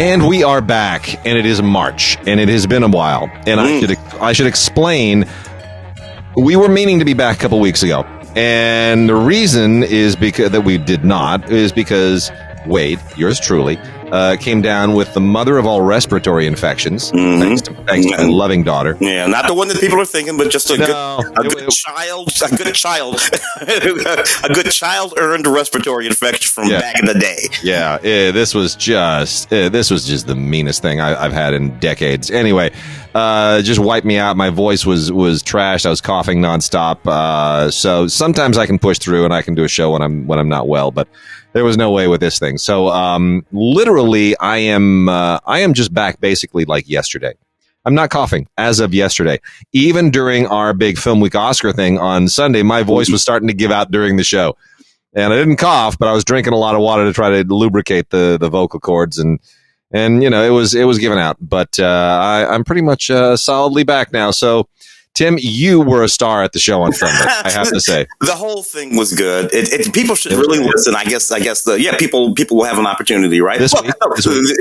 And we are back, and it is March, and it has been a while. And I should explain, we were meaning to be back a couple weeks ago. And the reason is because that we did not is because Wade, yours truly, came down with the mother of all respiratory infections, thanks to my loving daughter. Yeah, not the one that people are thinking, but just a good child earned respiratory infection from back in the day. Yeah, this was just the meanest thing I've had in decades. Anyway, just wiped me out. My voice was trashed. I was coughing nonstop. So sometimes I can push through and I can do a show when I'm not well, but there was no way with this thing. So, literally, I am just back basically like yesterday. I'm not coughing as of yesterday. Even during our big Film Week Oscar thing on Sunday, my voice was starting to give out during the show. And I didn't cough, but I was drinking a lot of water to try to lubricate the vocal cords and you know, it was giving out. But, I'm pretty much, solidly back now. So, Tim, you were a star at the show on Sunday, I have to say. The whole thing was good. People should really listen. I guess people will have an opportunity, right? This week.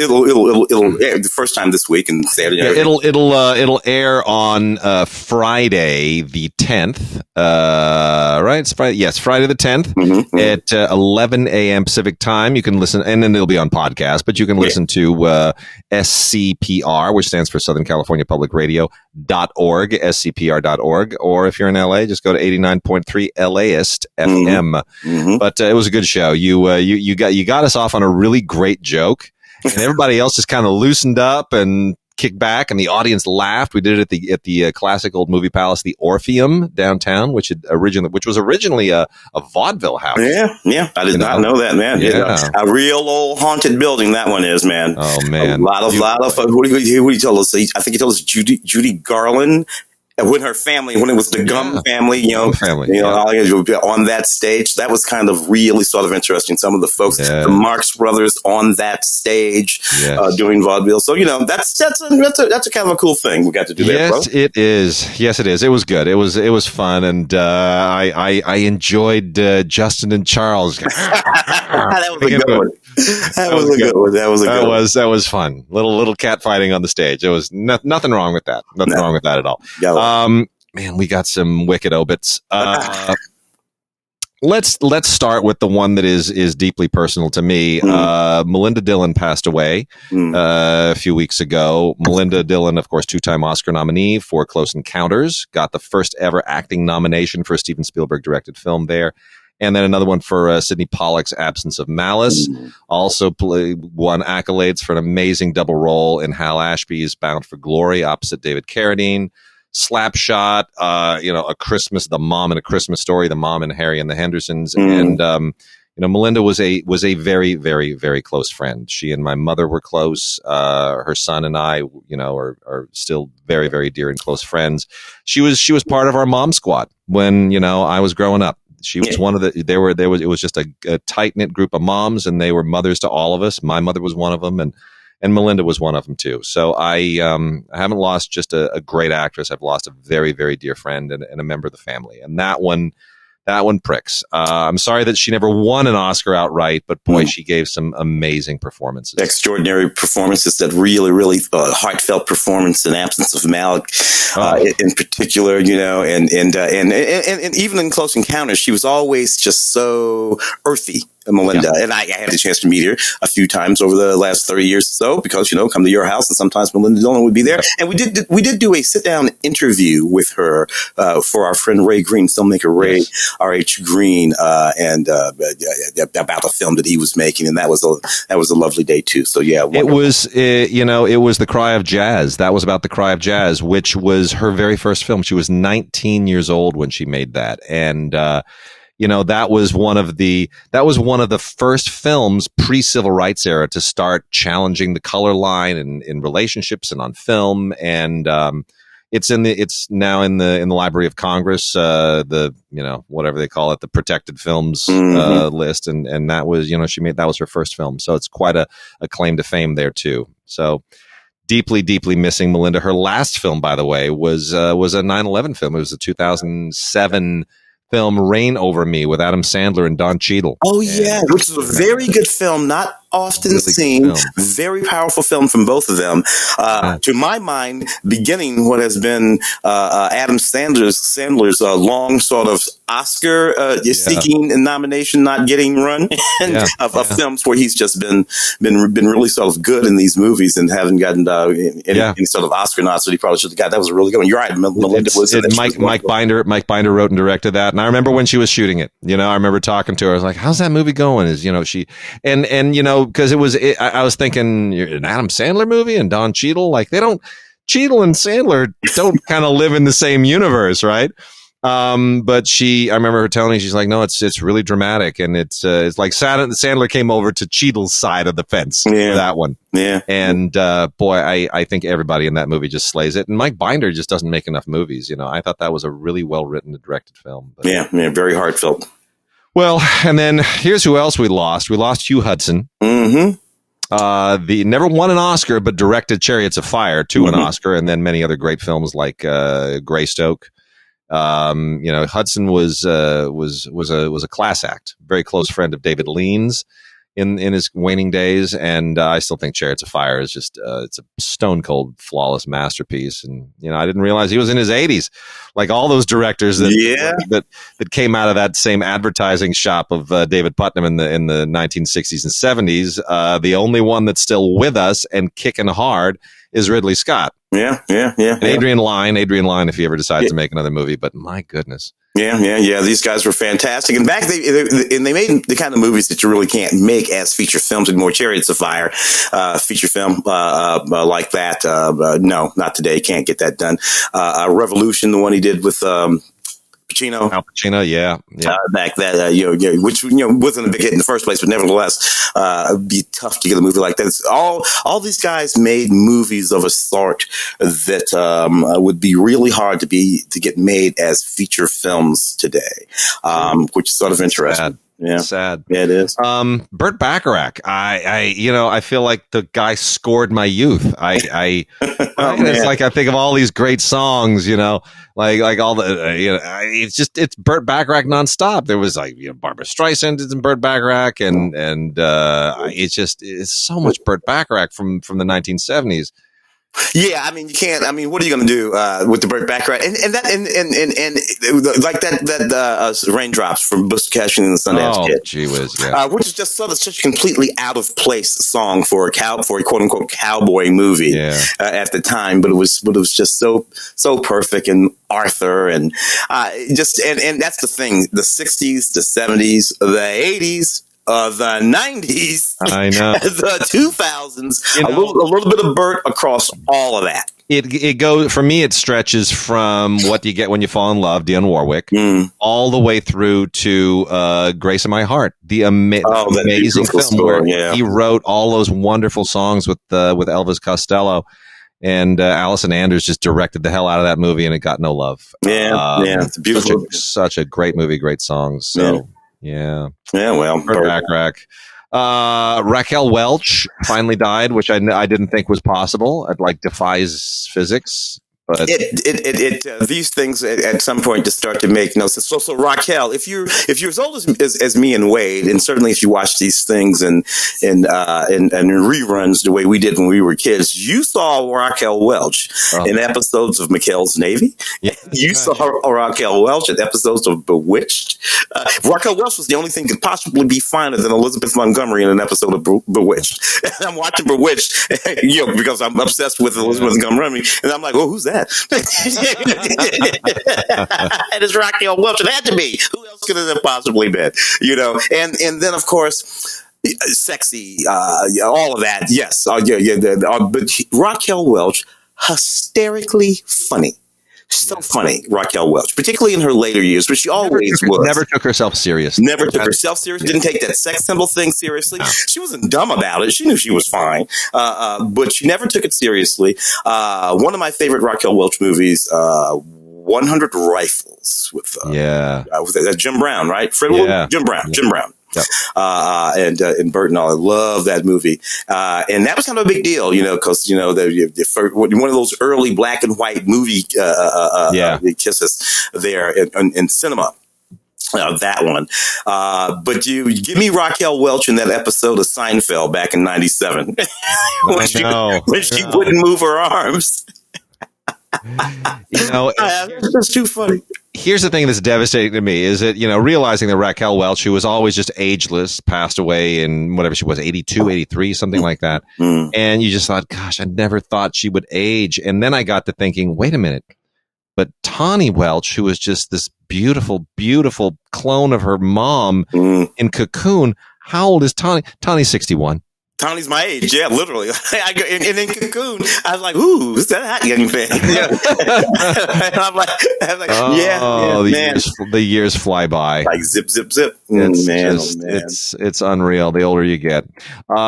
It'll air the first time this week and Saturday. Yeah, it'll air on Friday the 10th. Right? It's Friday. Yes, Friday the 10th at 11 a.m. Pacific time. You can listen, and then it'll be on podcast, but you can listen to SCPR, which stands for Southern California Public Radio.org, scpr.org, or if you're in LA, just go to 89.3 LAist FM. But it was a good show. You got us off on a really great joke, and everybody else just kind of loosened up and kicked back, and the audience laughed. We did it at the classic old movie palace, the Orpheum downtown, which was originally a vaudeville house. Yeah. I did not know that, man. Yeah. A real old haunted building that one is, man. Oh man, a lot of. What do you tell us? I think he told us Judy Garland. When her family, when it was the Gum family, on that stage, that was kind of really sort of interesting. Some of the folks, the Marx Brothers, on that stage doing vaudeville. So that's a kind of a cool thing we got to do there, bro. Yes, it is. Yes, it is. It was good. It was fun, and I enjoyed Justin and Charles. That was a good one. That was fun. Little cat fighting on the stage. It was nothing wrong with that. Nothing wrong with that at all. Man, we got some wicked obits. Let's start with the one that is deeply personal to me. Melinda Dillon passed away a few weeks ago. Melinda Dillon, of course, 2-time Oscar nominee for Close Encounters, got the first ever acting nomination for a Steven Spielberg directed film there. And then another one for Sidney Pollack's Absence of Malice. Also won accolades for an amazing double role in Hal Ashby's Bound for Glory opposite David Carradine. Slapshot, A Christmas, The Mom in A Christmas Story, The Mom and Harry and the Hendersons. And, Melinda was a very, very, very close friend. She and my mother were close. Her son and I, are still very, very dear and close friends. She was part of our mom squad when, I was growing up. She was one of it was just a tight knit group of moms, and they were mothers to all of us. My mother was one of them, and Melinda was one of them too. So I haven't lost just a great actress. I've lost a very, very dear friend and a member of the family. And that one pricks. I'm sorry that she never won an Oscar outright, but boy, she gave some amazing performances. Extraordinary performances, that really, really heartfelt performance in Absence of Malice, in particular, and even in Close Encounters, she was always just so earthy. Melinda, and I had the chance to meet her a few times over the last 30 years or so, because come to your house, and sometimes Melinda Dillon would be there, and we did do a sit down interview with her for our friend Ray Green, filmmaker Ray R.H. Green, and about a film that he was making, and that was a lovely day too. So yeah, wonderful. It was The Cry of Jazz. That was about The Cry of Jazz, which was her very first film. She was 19 years old when she made that, and that was one of the first films pre-civil rights era to start challenging the color line in relationships and on film. And it's now in the Library of Congress, whatever they call it, the protected films list. And that was, that was her first film. So it's quite a claim to fame there too. So deeply, deeply missing Melinda. Her last film, by the way, was a 9/11 film. It was a 2007 film, Rain Over Me, with Adam Sandler and Don Cheadle. Oh yeah, which is a very good film. Not often Really seen. good film. Very powerful film from both of them. To my mind, beginning what has been Adam Sandler's long sort of Oscar seeking nomination, not getting run, and of films where he's just been really sort of good in these movies and haven't gotten any sort of Oscar nods that he probably should have got. That was a really good one. You're right. Melinda was Mike Binder wrote and directed that, and I remember when she was shooting it. I remember talking to her. I was like, "How's that movie going?" She because I was thinking an Adam Sandler movie and Don Cheadle, like Cheadle and Sandler don't kind of live in the same universe, right? But I remember her telling me, she's like, no, it's really dramatic, and it's like Sandler came over to Cheadle's side of the fence for that one. Yeah. And boy, I think everybody in that movie just slays it. And Mike Binder just doesn't make enough movies. I thought that was a really well written and directed film. But, very heartfelt. Well, and then here's who else we lost. We lost Hugh Hudson. Mm-hmm. The never won an Oscar, but directed Chariots of Fire to an Oscar, and then many other great films like Greystoke. Hudson was a class act, very close friend of David Lean's in his waning days, and I still think Chariots of Fire is just it's a stone cold, flawless masterpiece. And I didn't realize he was in his 80s, like all those directors that came out of that same advertising shop of David Putnam in the 1960s and 70s. The only one that's still with us and kicking hard is Ridley Scott. Yeah. And Adrian Lyne, if he ever decides to make another movie, but my goodness. Yeah. These guys were fantastic. And back they made the kind of movies that you really can't make as feature films anymore. Chariots of Fire, feature film like that. No, not today. Can't get that done. Revolution, the one he did with Pacino. Al Pacino, yeah. Back that, which wasn't a big hit in the first place, but nevertheless, it'd be tough to get a movie like that. It's all these guys made movies of a sort that would be really hard to get made as feature films today, which is sort of interesting. Sad. Yeah, sad. Yeah, it is. Burt Bacharach. I feel like the guy scored my youth. It's like I think of all these great songs. Like all the. It's Burt Bacharach nonstop. There was Barbra Streisand is in Burt Bacharach, and it's so much Burt Bacharach from the 1970s. Yeah, I mean, you can't. I mean, what are you going to do with the Burt Bacharach and like that Raindrops from Buster Cashin and the Sundance Kid? Gee whiz, yeah. Which is just sort of such a completely out of place song for a quote unquote cowboy movie at the time, but it was just so perfect, and Arthur and and that's the thing. The 60s, the 70s, the 80s. The 90s, I know, the 2000s, a little bit of Burt across all of that. It goes, for me, it stretches from What Do You Get When You Fall in Love, Dionne Warwick, all the way through to Grace in My Heart, the amazing film where he wrote all those wonderful songs with Elvis Costello. And Allison Anders just directed the hell out of that movie, and it got no love. It's a beautiful, such a great movie, great songs. So. Yeah. Well, Burt Bacharach. Raquel Welch finally died, which I didn't think was possible. It defies physics. But these things at some point just start to make no sense. So Raquel, if you're as old as me and Wade, and certainly if you watch these things and reruns the way we did when we were kids, you saw Raquel Welch in episodes of McHale's Navy. Yeah, you saw Raquel Welch in episodes of Bewitched. Raquel Welch was the only thing that could possibly be finer than Elizabeth Montgomery in an episode of Bewitched. And I'm watching Bewitched, because I'm obsessed with Elizabeth Montgomery, and I'm like, well, who's that? And it's Raquel Welch. It had to be. Who else could it have possibly been? And then of course, sexy, all of that. Yes, but Raquel Welch, hysterically funny. So funny, Raquel Welch, particularly in her later years, but she always was. Never took herself serious. Never took herself serious. Didn't take that sex symbol thing seriously. No. She wasn't dumb about it. She knew she was fine, but she never took it seriously. One of my favorite Raquel Welch movies, 100 Rifles with Jim Brown, right? Jim Brown. Yep. And Burton, I love that movie. And that was kind of a big deal, because, one of those early black and white movie kisses there in cinema. That one. But you give me Raquel Welch in that episode of Seinfeld back in '97 when she wouldn't move her arms. That's too funny. Here's the thing that's devastating to me is that, realizing that Raquel Welch, who was always just ageless, passed away in whatever she was, 82, 83, something like that. And you just thought, gosh, I never thought she would age. And then I got to thinking, wait a minute. But Tawny Welch, who was just this beautiful, beautiful clone of her mom in Cocoon, how old is Tawny? Tawny's 61. Tawny's my age, yeah, literally. And in Cocoon, I was like, "Ooh, is that hot young thing?" And I'm like, the years fly by, like zip, zip, zip. It's unreal. The older you get,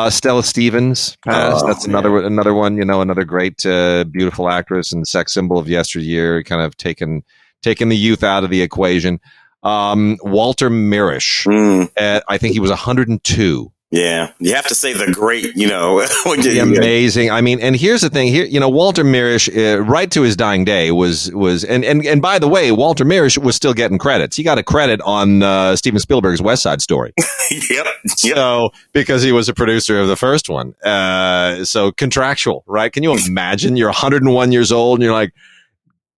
Stella Stevens passed. That's another one. Another great, beautiful actress and sex symbol of yesteryear. Kind of taken the youth out of the equation. Walter Mirisch, I think he was 102. Yeah, you have to say the great, amazing. I mean, and here's the thing here, Walter Mirisch, right to his dying day was, and by the way, Walter Mirisch was still getting credits. He got a credit on Steven Spielberg's West Side Story. Yep. So, because he was a producer of the first one. So contractual, right? Can you imagine you're 101 years old and you're like,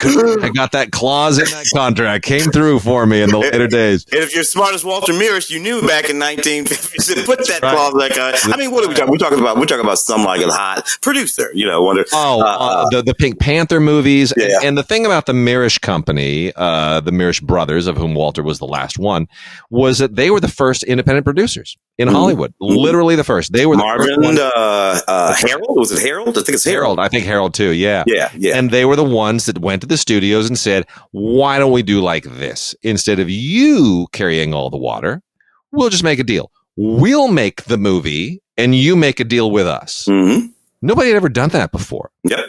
I got that clause in that contract. Came through for me in the later days. And if you're smart as Walter Mirisch, you knew back in 1950 to put that clause back on. I mean, what are we talking? We're talking about some like a hot producer, the Pink Panther movies. Yeah. And the thing about the Mirisch company, the Mirisch brothers, of whom Walter was the last one, was that they were the first independent producers in Hollywood. Literally the first. They were Marvin, Harold. Was it Harold? I think it's Harold. I think Harold too. Yeah. Yeah. And they were the ones that went to the studios and said, why don't we do like this? Instead of you carrying all the water, we'll just make a deal. We'll make the movie and you make a deal with us. Nobody had ever done that before. Yep.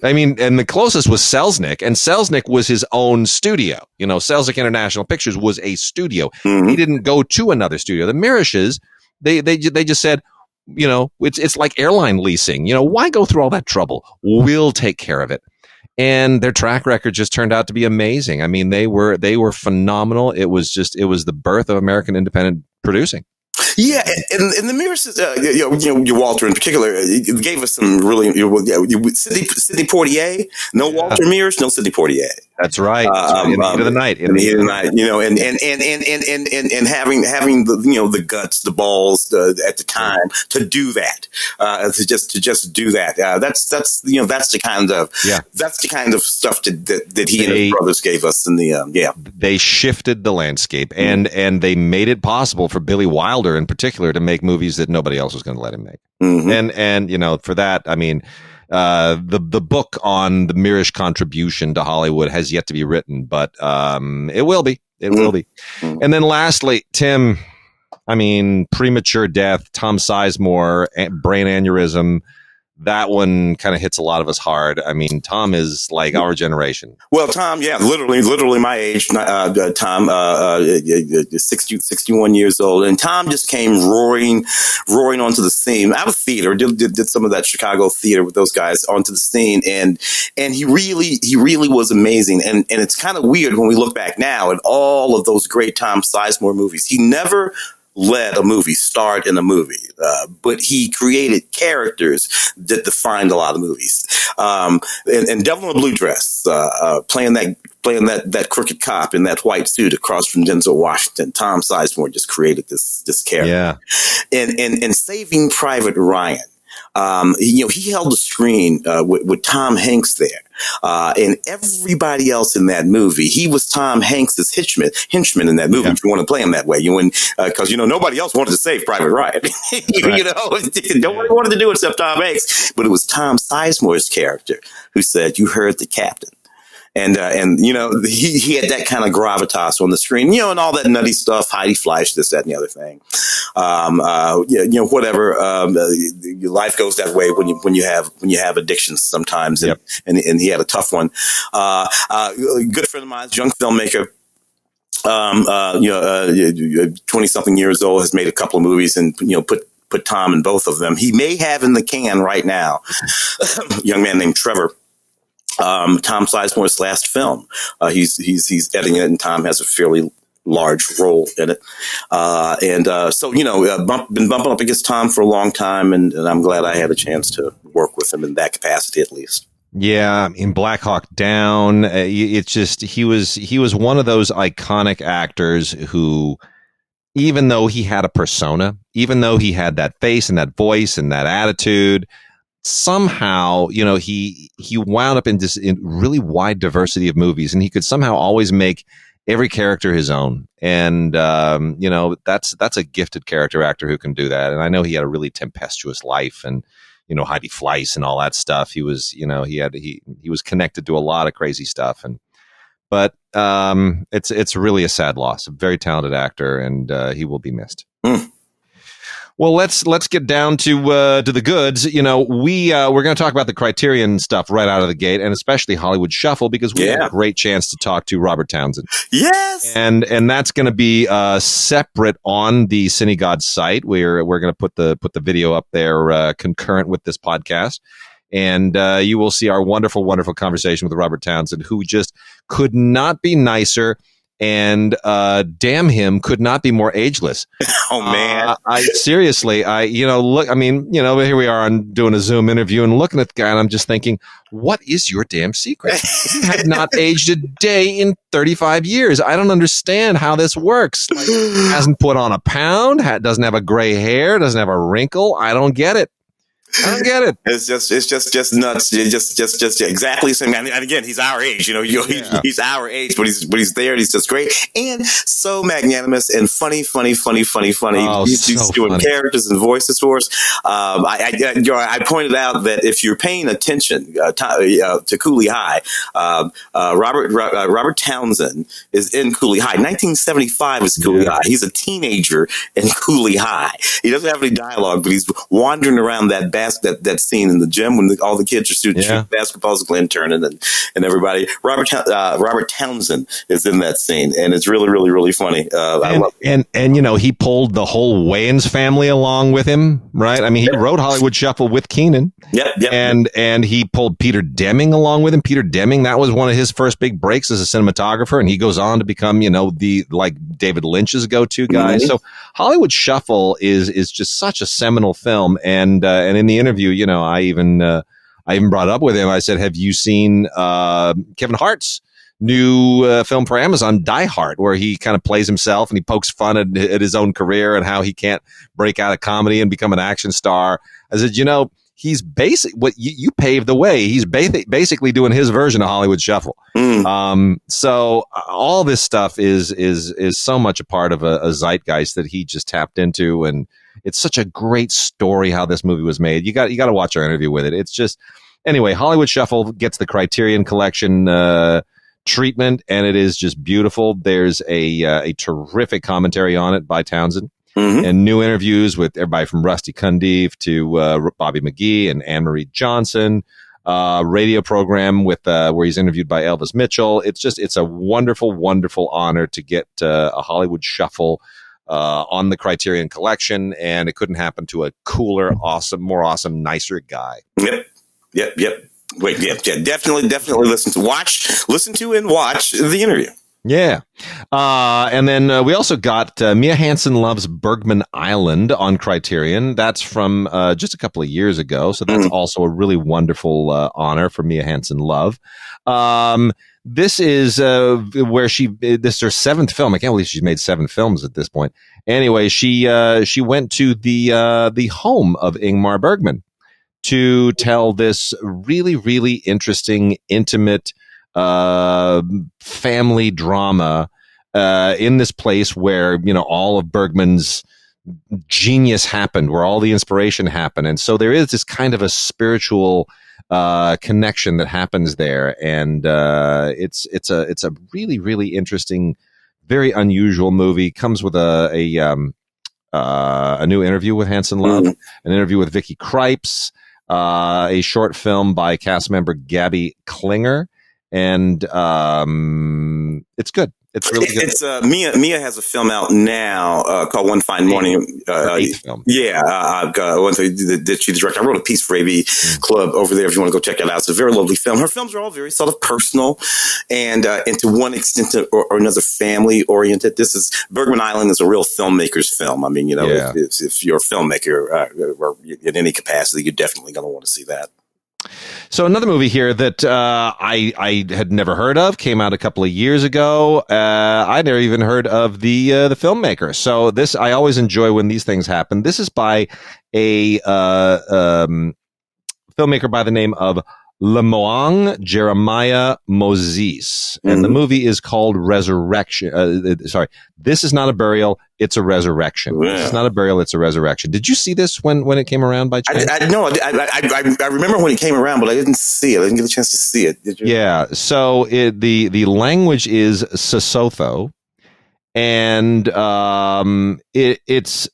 I mean, and the closest was Selznick, and Selznick was his own studio. Selznick International Pictures was a studio. He didn't go to another studio. The Mirishes, they just said, it's like airline leasing. Why go through all that trouble? We'll take care of it. And their track record just turned out to be amazing. I mean, they were phenomenal. It was the birth of American independent producing. Yeah, and the Mirisch, Walter in particular, gave us some really Sidney Poitier. No Walter Mirisch, no Sidney Poitier. That's right. In the heat of the night. In the heat of the night, and having the guts, the balls at the time to do that, to just do that. That's the kind of stuff that he and his brothers gave us in the They shifted the landscape and they made it possible for Billy Wilder in particular to make movies that nobody else was going to let him make. And for that, I mean, the book on the Mirisch contribution to Hollywood has yet to be written, but it will be. It will be. And then lastly, Tim, I mean, premature death, Tom Sizemore, brain aneurysm. That one kind of hits a lot of us hard. I mean, Tom is like our generation. Well, Tom, literally my age. Tom, 61 years old, and Tom just came roaring onto the scene. I was theater, did some of that Chicago theater with those guys onto the scene, and he really was amazing. And it's kind of weird when we look back now at all of those great Tom Sizemore movies. He never led a movie, starred in a movie, but he created characters that defined a lot of movies. And Devil in a Blue Dress, playing that crooked cop in that white suit across from Denzel Washington. Tom Sizemore just created this character. Yeah. And Saving Private Ryan. He held the screen with Tom Hanks there, and everybody else in that movie. He was Tom Hanks's henchman in that movie. If you want to play him that way, because nobody else wanted to save Private Ryan. Nobody wanted to do it except Tom Hanks. But it was Tom Sizemore's character who said, "You heard the captain." And he had that kind of gravitas on the screen, and all that nutty stuff, Heidi Fleisch, this, that, and the other thing. Whatever. Your life goes that way when you have addictions sometimes, and he had a tough one. A good friend of mine, young filmmaker, 20-something years old, has made a couple of movies and put Tom in both of them. He may have in the can right now a young man named Trevor. Tom Sizemore's last film. He's editing it, and Tom has a fairly large role in it. So, been bumping up against Tom for a long time, and I'm glad I had a chance to work with him in that capacity at least. Yeah, in Black Hawk Down, it's just he was one of those iconic actors who, even though he had a persona, even though he had that face and that voice and that attitude, somehow, he wound up in this really wide diversity of movies, and he could somehow always make every character his own. And that's a gifted character actor who can do that. And I know he had a really tempestuous life, and Heidi Fleiss and all that stuff. He was, he was connected to a lot of crazy stuff, but it's really a sad loss. A very talented actor, and he will be missed. Well, let's get down to the goods. We're going to talk about the Criterion stuff right out of the gate, and especially Hollywood Shuffle, because we had a great chance to talk to Robert Townsend. Yes, and that's going to be separate on the DigiGods site. We're going to put the video up there concurrent with this podcast, and you will see our wonderful, wonderful conversation with Robert Townsend, who just could not be nicer. And damn him, could not be more ageless. Oh man! Here we are doing a Zoom interview and looking at the guy, and I'm just thinking, what is your damn secret? You have not aged a day in 35 years. I don't understand how this works. Like, hasn't put on a pound, doesn't have a gray hair, doesn't have a wrinkle. I don't get it. I don't get it. It's just nuts. Just exactly the same. And again, he's our age. He's our age, but he's there. And he's just great and so magnanimous and funny. Oh, he's doing funny characters and voices for us. I pointed out that if you're paying attention to Cooley High, Robert Townsend is in Cooley High. 1975 is Cooley High. He's a teenager in Cooley High. He doesn't have any dialogue, but he's wandering around that that scene in the gym when all the kids are shooting basketballs, Glenn Turner and everybody. Robert Townsend is in that scene, and it's really, really, really funny. I love it. And he pulled the whole Wayans family along with him, right? I mean, he wrote Hollywood Shuffle with Keenan. Yep. And he pulled Peter Deming along with him. Peter Deming, that was one of his first big breaks as a cinematographer, and he goes on to become, the David Lynch's go-to guy. Mm-hmm. So Hollywood Shuffle is just such a seminal film, and in the interview, I even brought up with him. I said, "Have you seen Kevin Hart's new film for Amazon, Die Hard, where he kind of plays himself and he pokes fun at his own career and how he can't break out of comedy and become an action star?" I said, he's what you paved the way. He's basically doing his version of Hollywood Shuffle. So all this stuff is so much a part of a zeitgeist that he just tapped into, and it's such a great story how this movie was made. You got to watch our interview with it. It's just, anyway, Hollywood Shuffle gets the Criterion Collection treatment, and it is just beautiful. There's a terrific commentary on it by Townsend. Mm-hmm. And new interviews with everybody from Rusty Cundiff to Bobby McGee and Anne-Marie Johnson. Radio program with where he's interviewed by Elvis Mitchell. It's a wonderful, wonderful honor to get a Hollywood Shuffle on the Criterion Collection, and it couldn't happen to a cooler, more awesome, nicer guy. Yep. Wait, yeah, definitely listen to and watch the interview. Yeah. And then we also got Mia Hansen Loves Bergman Island on Criterion. That's from just a couple of years ago. So that's also a really wonderful honor for Mia Hansen Love. This is where this is her seventh film. I can't believe she's made 7 films at this point. Anyway, she went to the home of Ingmar Bergman to tell this really, really interesting, intimate family drama in this place where all of Bergman's genius happened, where all the inspiration happened, and so there is this kind of a spiritual connection that happens there, and it's a really, really interesting, very unusual movie. Comes with a new interview with Hansen Love, an interview with Vicky Krieps, a short film by cast member Gabby Klinger. And it's good. It's really good. It's Mia has a film out now called One Fine Morning. Eighth film. Yeah, I've got one thing that she's the director. I wrote a piece for AV Club over there if you want to go check it out. It's a very lovely film. Her films are all very sort of personal and to one extent or another family oriented. This is Bergman Island is a real filmmaker's film. I mean, if you're a filmmaker or in any capacity, you're definitely going to want to see that. So another movie here that I had never heard of came out a couple of years ago. I never even heard of the filmmaker. So this, I always enjoy when these things happen. This is by a filmmaker by the name of Lemoang Jeremiah Moses, and the movie is called Resurrection. This is not a burial; it's a resurrection. Yeah. This is not a burial; it's a resurrection. Did you see this when it came around by chance? I remember when it came around, but I didn't see it. I didn't get a chance to see it. Did you? Yeah. So the language is Sesotho, and it's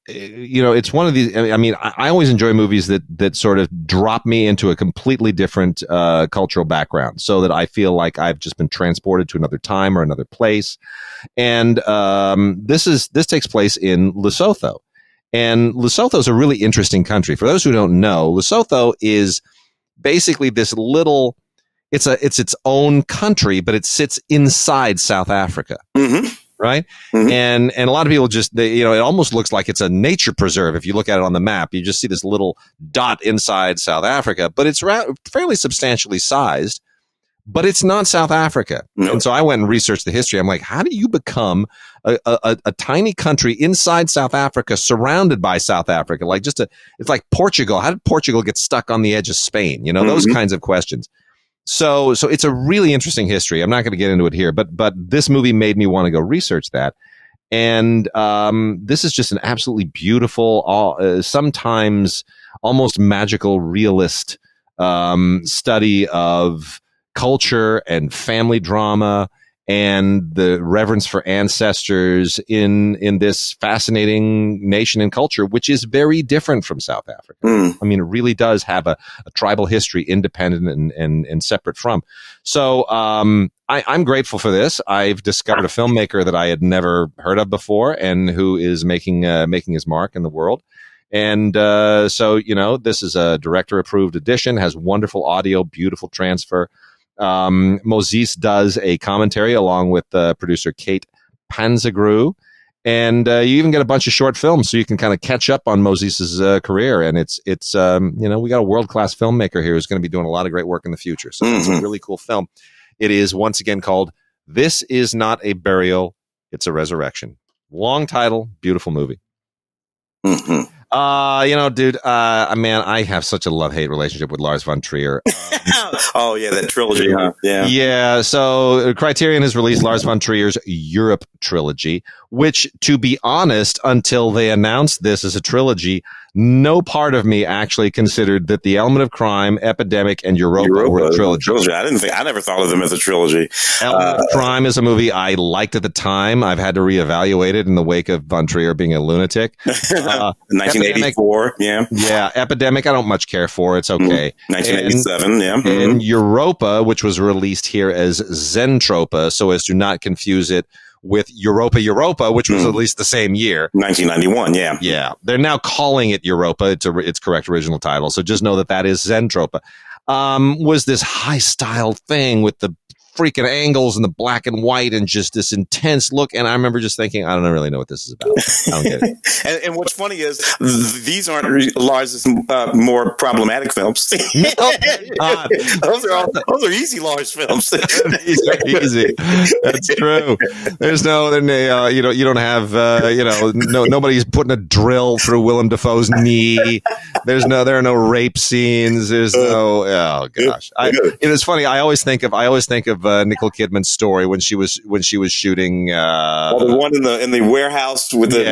it's one of these. I mean, I always enjoy movies that sort of drop me into a completely different cultural background, so that I feel like I've just been transported to another time or another place. And this takes place in Lesotho, and Lesotho is a really interesting country. For those who don't know, Lesotho is basically this little. It's its own country, but it sits inside South Africa. Mm-hmm. Right. Mm-hmm. And a lot of people just, it almost looks like it's a nature preserve. If you look at it on the map, you just see this little dot inside South Africa, but it's fairly substantially sized, but it's not South Africa. Nope. And so I went and researched the history. I'm like, how do you become a tiny country inside South Africa, surrounded by South Africa? Like it's like Portugal. How did Portugal get stuck on the edge of Spain? Those kinds of questions. So it's a really interesting history. I'm not going to get into it here, but this movie made me want to go research that. And this is just an absolutely beautiful, sometimes almost magical, realist study of culture and family drama and the reverence for ancestors in this fascinating nation and culture, which is very different from South Africa. I mean, it really does have a tribal history, independent and separate from. So I'm grateful for this. I've discovered a filmmaker that I had never heard of before, and who is making his mark in the world. And so this is a director-approved edition, has wonderful audio, beautiful transfer. Moses does a commentary along with producer Kate Panzagru, and you even get a bunch of short films, so you can kind of catch up on Moses's career. And it's we got a world-class filmmaker here who's going to be doing a lot of great work in the future. So it's a really cool film. It is once again called "This Is Not a Burial; It's a Resurrection." Long title, beautiful movie. Dude, man, I have such a love-hate relationship with Lars von Trier. Oh, yeah, that trilogy, huh? Yeah. Yeah, so Criterion has released Lars von Trier's Europe trilogy, which, to be honest, until they announced this as a trilogy, no part of me actually considered that The Element of Crime, Epidemic, and Europa were a trilogy. I never thought of them as a trilogy. Element of Crime is a movie I liked at the time. I've had to reevaluate it in the wake of von Trier being a lunatic. 1984, Epidemic, yeah. Epidemic, I don't much care for. It's okay. 1987, yeah. And Europa, which was released here as Zentropa, so as to not confuse it with Europa, which was at least the same year. 1991, yeah. Yeah. They're now calling it Europa. It's its correct original title. So just know that is Zentropa. Was this high-style thing with the freaking angles and the black and white and just this intense look. And I remember just thinking, I don't really know what this is about. I don't get it. and what's funny is these aren't Lars' more problematic films. No, those are easy Lars films. These are easy. That's true. There's you don't have, nobody's putting a drill through Willem Dafoe's knee. There are no rape scenes. There's no, oh gosh. It is funny. I always think of Nicole Kidman's story when she was shooting the one in the warehouse with the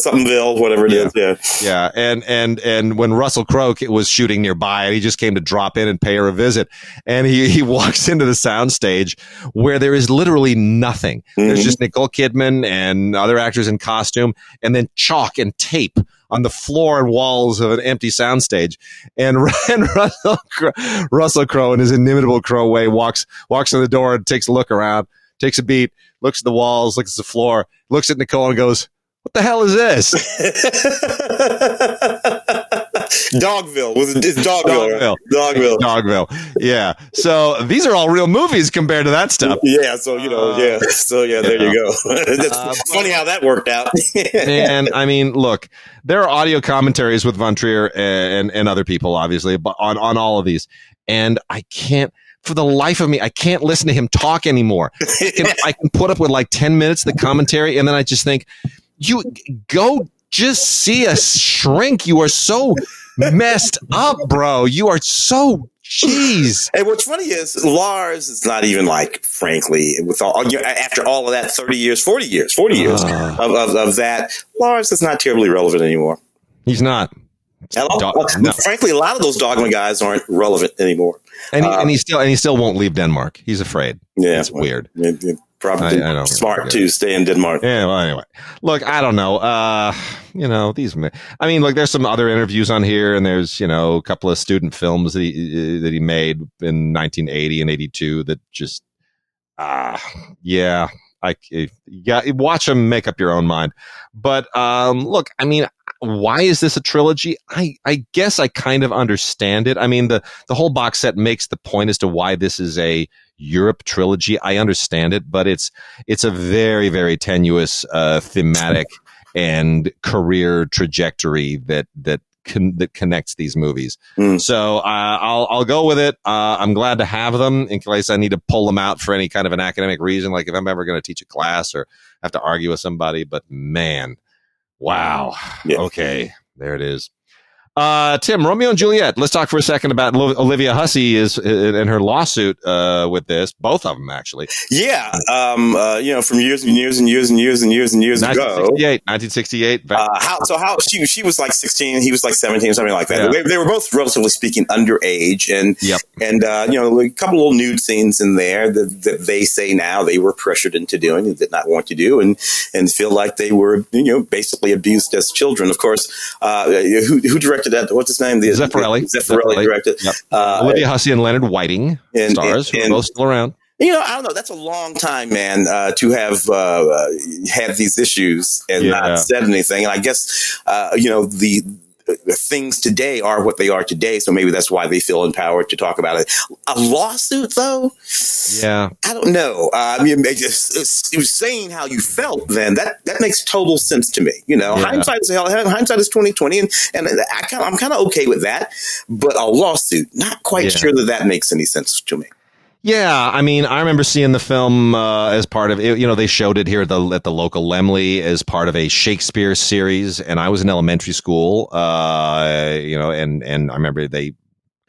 Somethingville, whatever it is. Yeah. And when Russell Crowe was shooting nearby, and he just came to drop in and pay her a visit, and he walks into the soundstage where there is literally nothing. There's just Nicole Kidman and other actors in costume, and then chalk and tape on the floor and walls of an empty soundstage. And Russell Crowe, in his inimitable Crowe way, walks in the door and takes a look around, takes a beat, looks at the walls, looks at the floor, looks at Nicole and goes, "What the hell is this?" Dogville. It's Dogville, Dogville. right? Dogville. Dogville. Yeah. So these are all real movies compared to that stuff. Yeah. So, there you go. It's funny how that worked out. And I mean, look, there are audio commentaries with Von Trier and other people, obviously, but on all of these. And I can't, for the life of me, I can't listen to him talk anymore. I can put up with like 10 minutes of the commentary, and then I just think, you go just see a shrink. You are so messed up, bro. You are so, jeez. And what's funny is Lars is not even like, frankly, with all after all of that 40 years of that, Lars is not terribly relevant anymore. He's not. No. Frankly, a lot of those Dogma guys aren't relevant anymore. And he still won't leave Denmark. He's afraid. Yeah, it's weird. Probably I smart to stay in Denmark. Yeah. Well, anyway, look, I don't know. These. I mean, look, there's some other interviews on here, and there's a couple of student films that he made in 1980 and 82 that just, watch them, make up your own mind. But look, I mean, why is this a trilogy? I guess I kind of understand it. I mean, the whole box set makes the point as to why this is a Europe trilogy. I understand it, but it's a very, very tenuous thematic and career trajectory that connects these movies. So I'll go with it. I'm glad to have them in case I need to pull them out for any kind of an academic reason, like if I'm ever going to teach a class or have to argue with somebody. But man, wow. Yeah. Okay, there it is. Tim, Romeo and Juliet. Let's talk for a second about Olivia Hussey and her lawsuit with this. Both of them, actually. Yeah. From years and years ago. 1968. How she was like 16, he was like 17, something like that. Yeah. They were both, relatively speaking, underage, and a couple little nude scenes in there that they say now they were pressured into doing and did not want to do, and feel like they were basically abused as children. Of course, who directed that? What's his name? Zeffirelli directed. Yep. Olivia Hussey and Leonard Whiting stars, who are both still around. I don't know. That's a long time, man, to have had these issues and not said anything. And I guess, the things today are what they are today. So maybe that's why they feel empowered to talk about it. A lawsuit, though? Yeah. I don't know. It was saying how you felt then. That makes total sense to me. Hindsight is 20/20, and I'm kind of okay with that. But a lawsuit, not quite sure that makes any sense to me. Yeah, I mean, I remember seeing the film as part of it. They showed it here at the local Lemley as part of a Shakespeare series, and I was in elementary school. And I remember they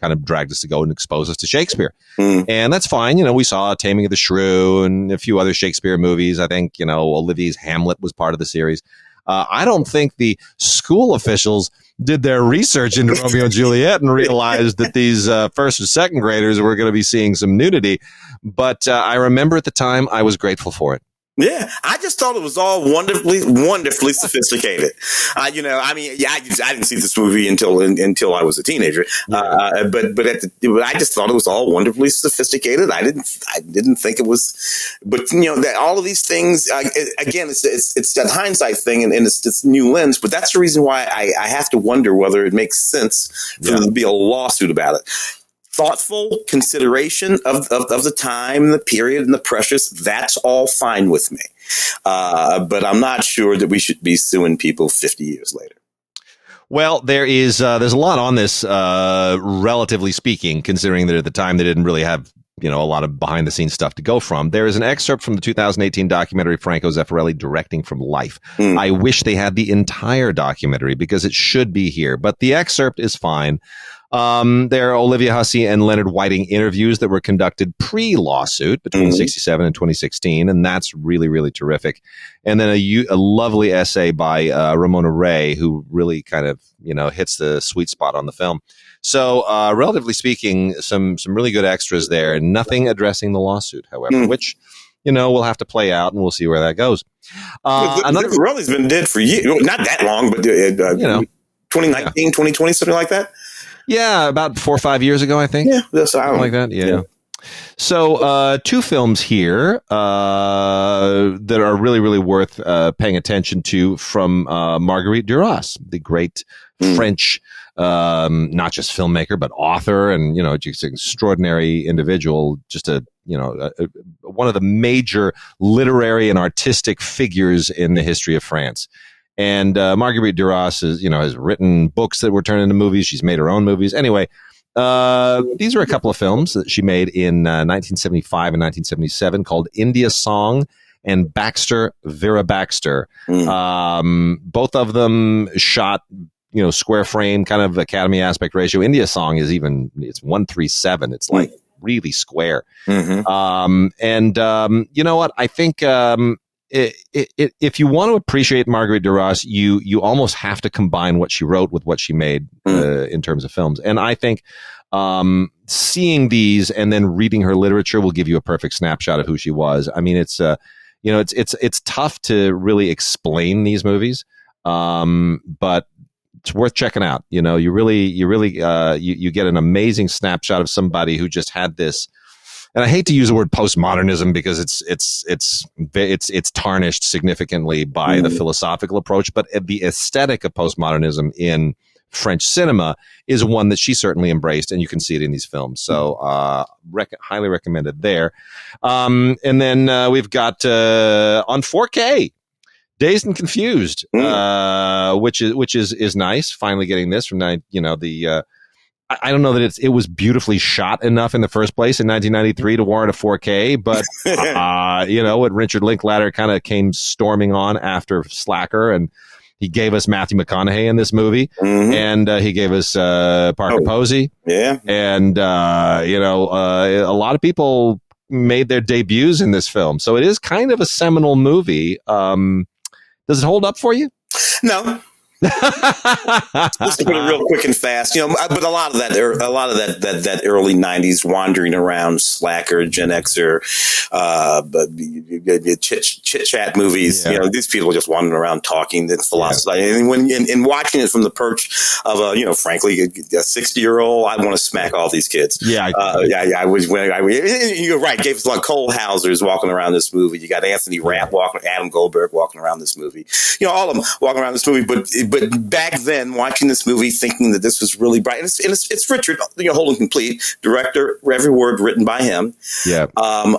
kind of dragged us to go and expose us to Shakespeare, and that's fine. We saw Taming of the Shrew and a few other Shakespeare movies. I think Olivia's Hamlet was part of the series. I don't think the school officials did their research into Romeo and Juliet and realized that these first or second graders were going to be seeing some nudity. But I remember at the time I was grateful for it. Yeah, I just thought it was all wonderfully sophisticated. I didn't see this movie until I was a teenager. But I just thought it was all wonderfully sophisticated. I didn't think it was. But that all of these things again, it's that hindsight thing, and it's new lens. But that's the reason why I have to wonder whether it makes sense for there to be a lawsuit about it. Thoughtful consideration of the time, the period, and the pressures, that's all fine with me. But I'm not sure that we should be suing people 50 years later. Well, there's a lot on this, relatively speaking, considering that at the time they didn't really have a lot of behind the scenes stuff to go from. There is an excerpt from the 2018 documentary Franco Zeffirelli, Directing from Life. I wish they had the entire documentary because it should be here, but the excerpt is fine. There are Olivia Hussey and Leonard Whiting interviews that were conducted pre-lawsuit between 1967 and 2016, and that's really, really terrific. And then a lovely essay by Ramona Ray, who really kind of hits the sweet spot on the film. So, relatively speaking, some really good extras there. Nothing addressing the lawsuit, however, which we'll have to play out, and we'll see where that goes. Zeffirelli's been dead for years, not that long, but 2019, 2020, something like that. Yeah, about 4 or 5 years ago, I think. Yeah, that's something like that. Yeah. So, two films here that are really, really worth paying attention to from Marguerite Duras, the great French, not just filmmaker, but author and, just an extraordinary individual, just one of the major literary and artistic figures in the history of France. And Marguerite Duras has written books that were turned into movies. She's made her own movies. Anyway, these are a couple of films that she made in 1975 and 1977 called India Song and Baxter, Vera Baxter. Both of them shot, square frame, kind of Academy aspect ratio. India Song it's 1:37. It's like really square. And you know what? I think if you want to appreciate Marguerite Duras, you almost have to combine what she wrote with what she made in terms of films. And I think seeing these and then reading her literature will give you a perfect snapshot of who she was. I mean, it's tough to really explain these movies, but it's worth checking out. You get an amazing snapshot of somebody who just had this. And I hate to use the word postmodernism because it's tarnished significantly by the philosophical approach, but the aesthetic of postmodernism in French cinema is one that she certainly embraced, and you can see it in these films. So highly recommended there. And then we've got on 4K, Dazed and Confused, which is nice. Finally getting this from I don't know that it was beautifully shot enough in the first place in 1993 to warrant a 4K, but what Richard Linklater kind of came storming on after Slacker, and he gave us Matthew McConaughey in this movie, and he gave us Parker Posey, and a lot of people made their debuts in this film, so it is kind of a seminal movie. Does it hold up for you? No. Just to put it real quick and fast, but a lot of that early '90s wandering around slacker, Gen Xer, chit chat movies. These people just wandering around talking and philosophizing. And when in watching it from the perch of frankly, a 60-year-old, I want to smack all these kids. I was. You're right. Gave us a lot of Cole Hausers walking around this movie. You got Anthony Rapp walking, Adam Goldberg walking around this movie. All of them walking around this movie, but back then, watching this movie, thinking that this was really bright, and it's Richard, Holden Complete, director, every word written by him. Ben, and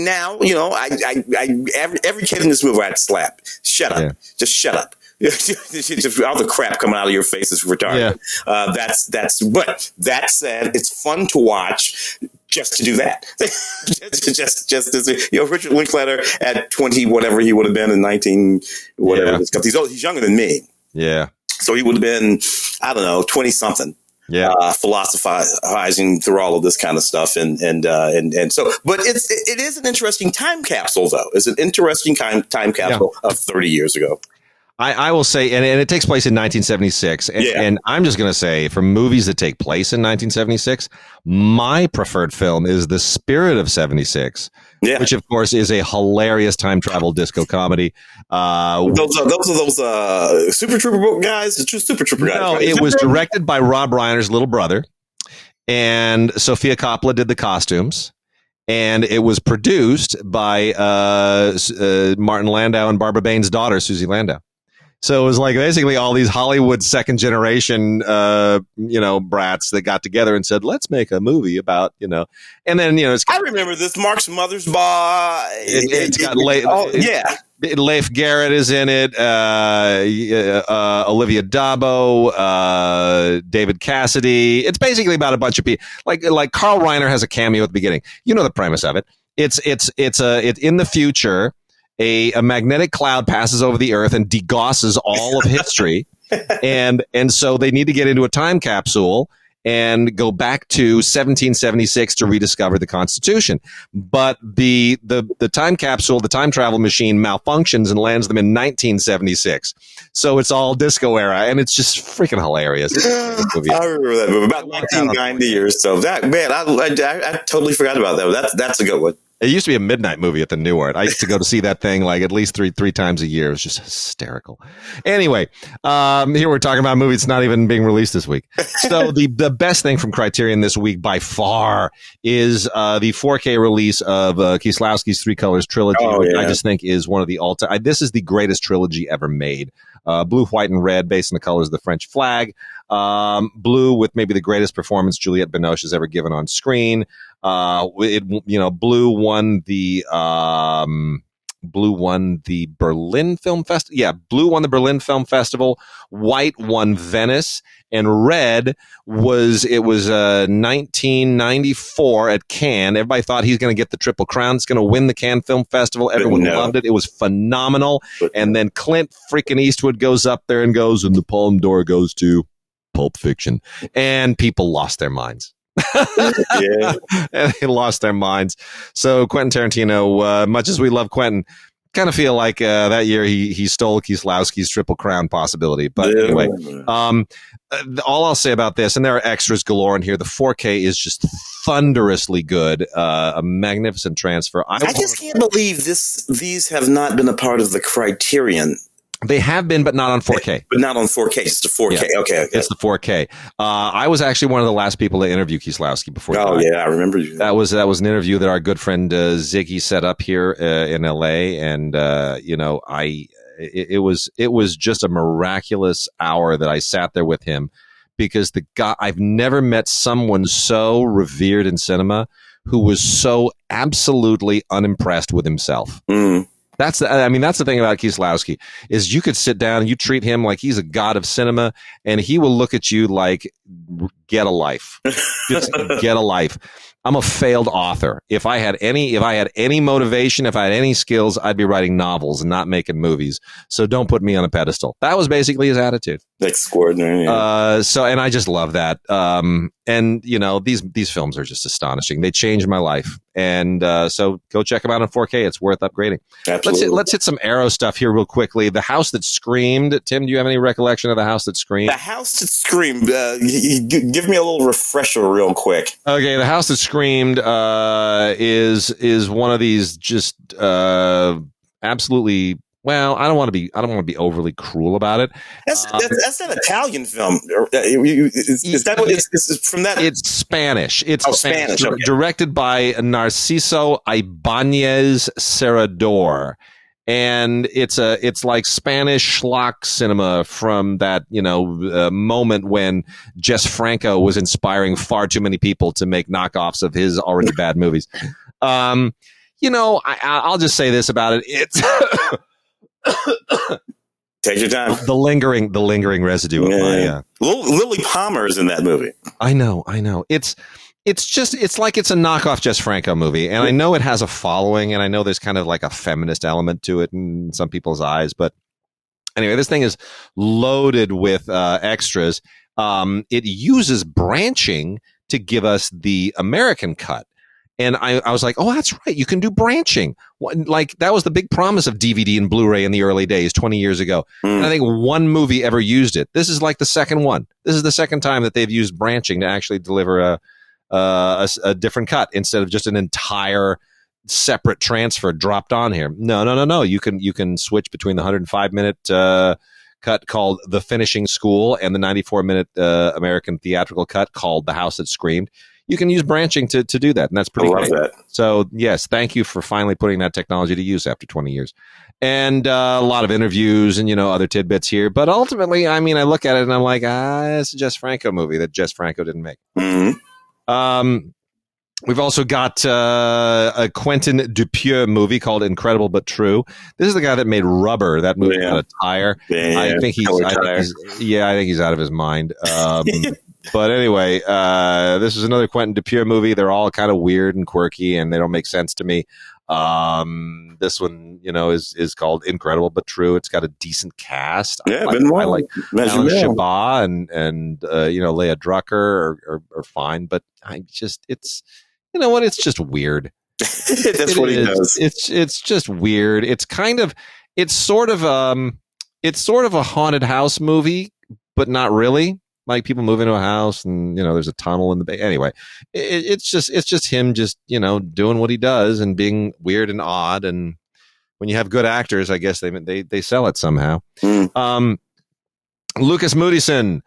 now, every kid in this movie I'd slap. Shut up, just shut up. Just all the crap coming out of your face is retarded. But that said, it's fun to watch. Just to do that, just as Richard Linklater at 20, whatever he would have been in 19, whatever. He's younger than me. Yeah. So he would have been, I don't know, 20 something. Yeah. Philosophizing through all of this kind of stuff, and so, but it is an interesting time capsule, though. It's an interesting time capsule of 30 years ago. I will say, and it takes place in 1976, and I'm just going to say, for movies that take place in 1976, my preferred film is The Spirit of 76, which of course is a hilarious time travel disco comedy. Those are Super Trooper guys, the true Super Trooper guys. No, it was directed by Rob Reiner's little brother, and Sofia Coppola did the costumes. And it was produced by Martin Landau and Barbara Bain's daughter, Susie Landau. So it was like basically all these Hollywood second generation, brats that got together and said, let's make a movie about, and then, I remember this. Mark's Mother's Bar. It's got Leif Garrett is in it. Olivia Dabo, David Cassidy. It's basically about a bunch of people. Like Carl Reiner has a cameo at the beginning. You know the premise of it. It's in the future. A magnetic cloud passes over the earth and degosses all of history. and so they need to get into a time capsule and go back to 1776 to rediscover the Constitution. But the time capsule, the time travel machine malfunctions and lands them in 1976. So it's all disco era, and it's just freaking hilarious. I remember that movie, about 1990 or so. That, man, I totally forgot about that. That's a good one. It used to be a midnight movie at the Newark. I used to go to see that thing like at least three times a year. It was just hysterical. Anyway, here we're talking about a movie that's not even being released this week. So the best thing from Criterion this week by far is the 4K release of Kieslowski's Three Colors trilogy, which I just think is one of the all-time. This is the greatest trilogy ever made. Blue, white, and red, based on the colors of the French flag. Blue, with maybe the greatest performance Juliette Binoche has ever given on screen. Blue won the Berlin Film Festival. Yeah, Blue won the Berlin Film Festival. White won Venice, and red was 1994 at Cannes. Everybody thought he's going to get the Triple Crown. It's going to win the Cannes Film Festival. Everyone loved it. It was phenomenal. And then Clint freaking Eastwood goes up there and goes, and the Palme d'Or goes to Pulp Fiction, and people lost their minds. And they lost their minds. So Quentin Tarantino, much as we love Quentin, kind of feel like that year he stole Kieslowski's Triple Crown possibility. But anyway, all I'll say about this, and there are extras galore in here, the 4K is just thunderously good, a magnificent transfer. I just can't believe these have not been a part of the Criterion. They have been, but not on 4K. But not on 4K. It's the 4K. Yeah, okay. It's the 4K. I was actually one of the last people to interview Kieslowski before. Oh, yeah. I remember you. That was an interview that our good friend Ziggy set up here in LA. And, it was just a miraculous hour that I sat there with him, because the guy, I've never met someone so revered in cinema who was so absolutely unimpressed with himself. Mm. That's the thing about Kieslowski is you could sit down and you treat him like he's a god of cinema, and he will look at you like, get a life. Just get a life. I'm a failed author. If I had any motivation, if I had any skills, I'd be writing novels and not making movies. So don't put me on a pedestal. That was basically his attitude. Extraordinary. Yeah. And I just love that. These films are just astonishing. They changed my life. And so go check them out on 4K. It's worth upgrading. Absolutely. Let's hit some Arrow stuff here real quickly. The House That Screamed. Tim, do you have any recollection of The House That Screamed? The House That Screamed. Give me a little refresher real quick. Okay, The House That Screamed is one of these just absolutely. Well, I don't want to be overly cruel about it. That's an Italian film. Is that what it's from that? It's Spanish. It's Spanish. Okay. Directed by Narciso Ibáñez Serrador. And it's like Spanish schlock cinema from that, moment when Jess Franco was inspiring far too many people to make knockoffs of his already bad movies. I'll just say this about it. It's take your time. The lingering residue of my Lily Palmer is in that movie. I know. It's like it's a knockoff Jess Franco movie, and I know it has a following, and I know there's kind of like a feminist element to it in some people's eyes, but anyway, this thing is loaded with extras. It uses branching to give us the American cut. And I was like, oh, that's right. You can do branching. Like, that was the big promise of DVD and Blu-ray in the early days, 20 years ago. And I think one movie ever used it. This is like the second one. This is the second time that they've used branching to actually deliver a different cut instead of just an entire separate transfer dropped on here. No. You can switch between the 105-minute cut called The Finishing School and the 94-minute American theatrical cut called The House That Screamed. You can use branching to do that, and that's pretty great. That. So, yes, thank you for finally putting that technology to use after 20 years. And a lot of interviews and, other tidbits here. But ultimately, I look at it and I'm like, it's a Jess Franco movie that Jess Franco didn't make. Mm-hmm. We've also got a Quentin Dupieux movie called Incredible But True. This is the guy that made Rubber, that movie about a tire. I think he's out of his mind. But anyway, this is another Quentin Dupieux movie. They're all kind of weird and quirky, and they don't make sense to me. This one, is called Incredible But True. It's got a decent cast. Yeah, I like Alan Chabat and Leah Drucker are fine, but it's just weird. That's what he does. It's just weird. It's sort of a haunted house movie, but not really. like people move into a house and there's a tunnel in the bay. Anyway, it's just him just doing what he does and being weird and odd. And when you have good actors, I guess they sell it somehow. Lucas Moodysson.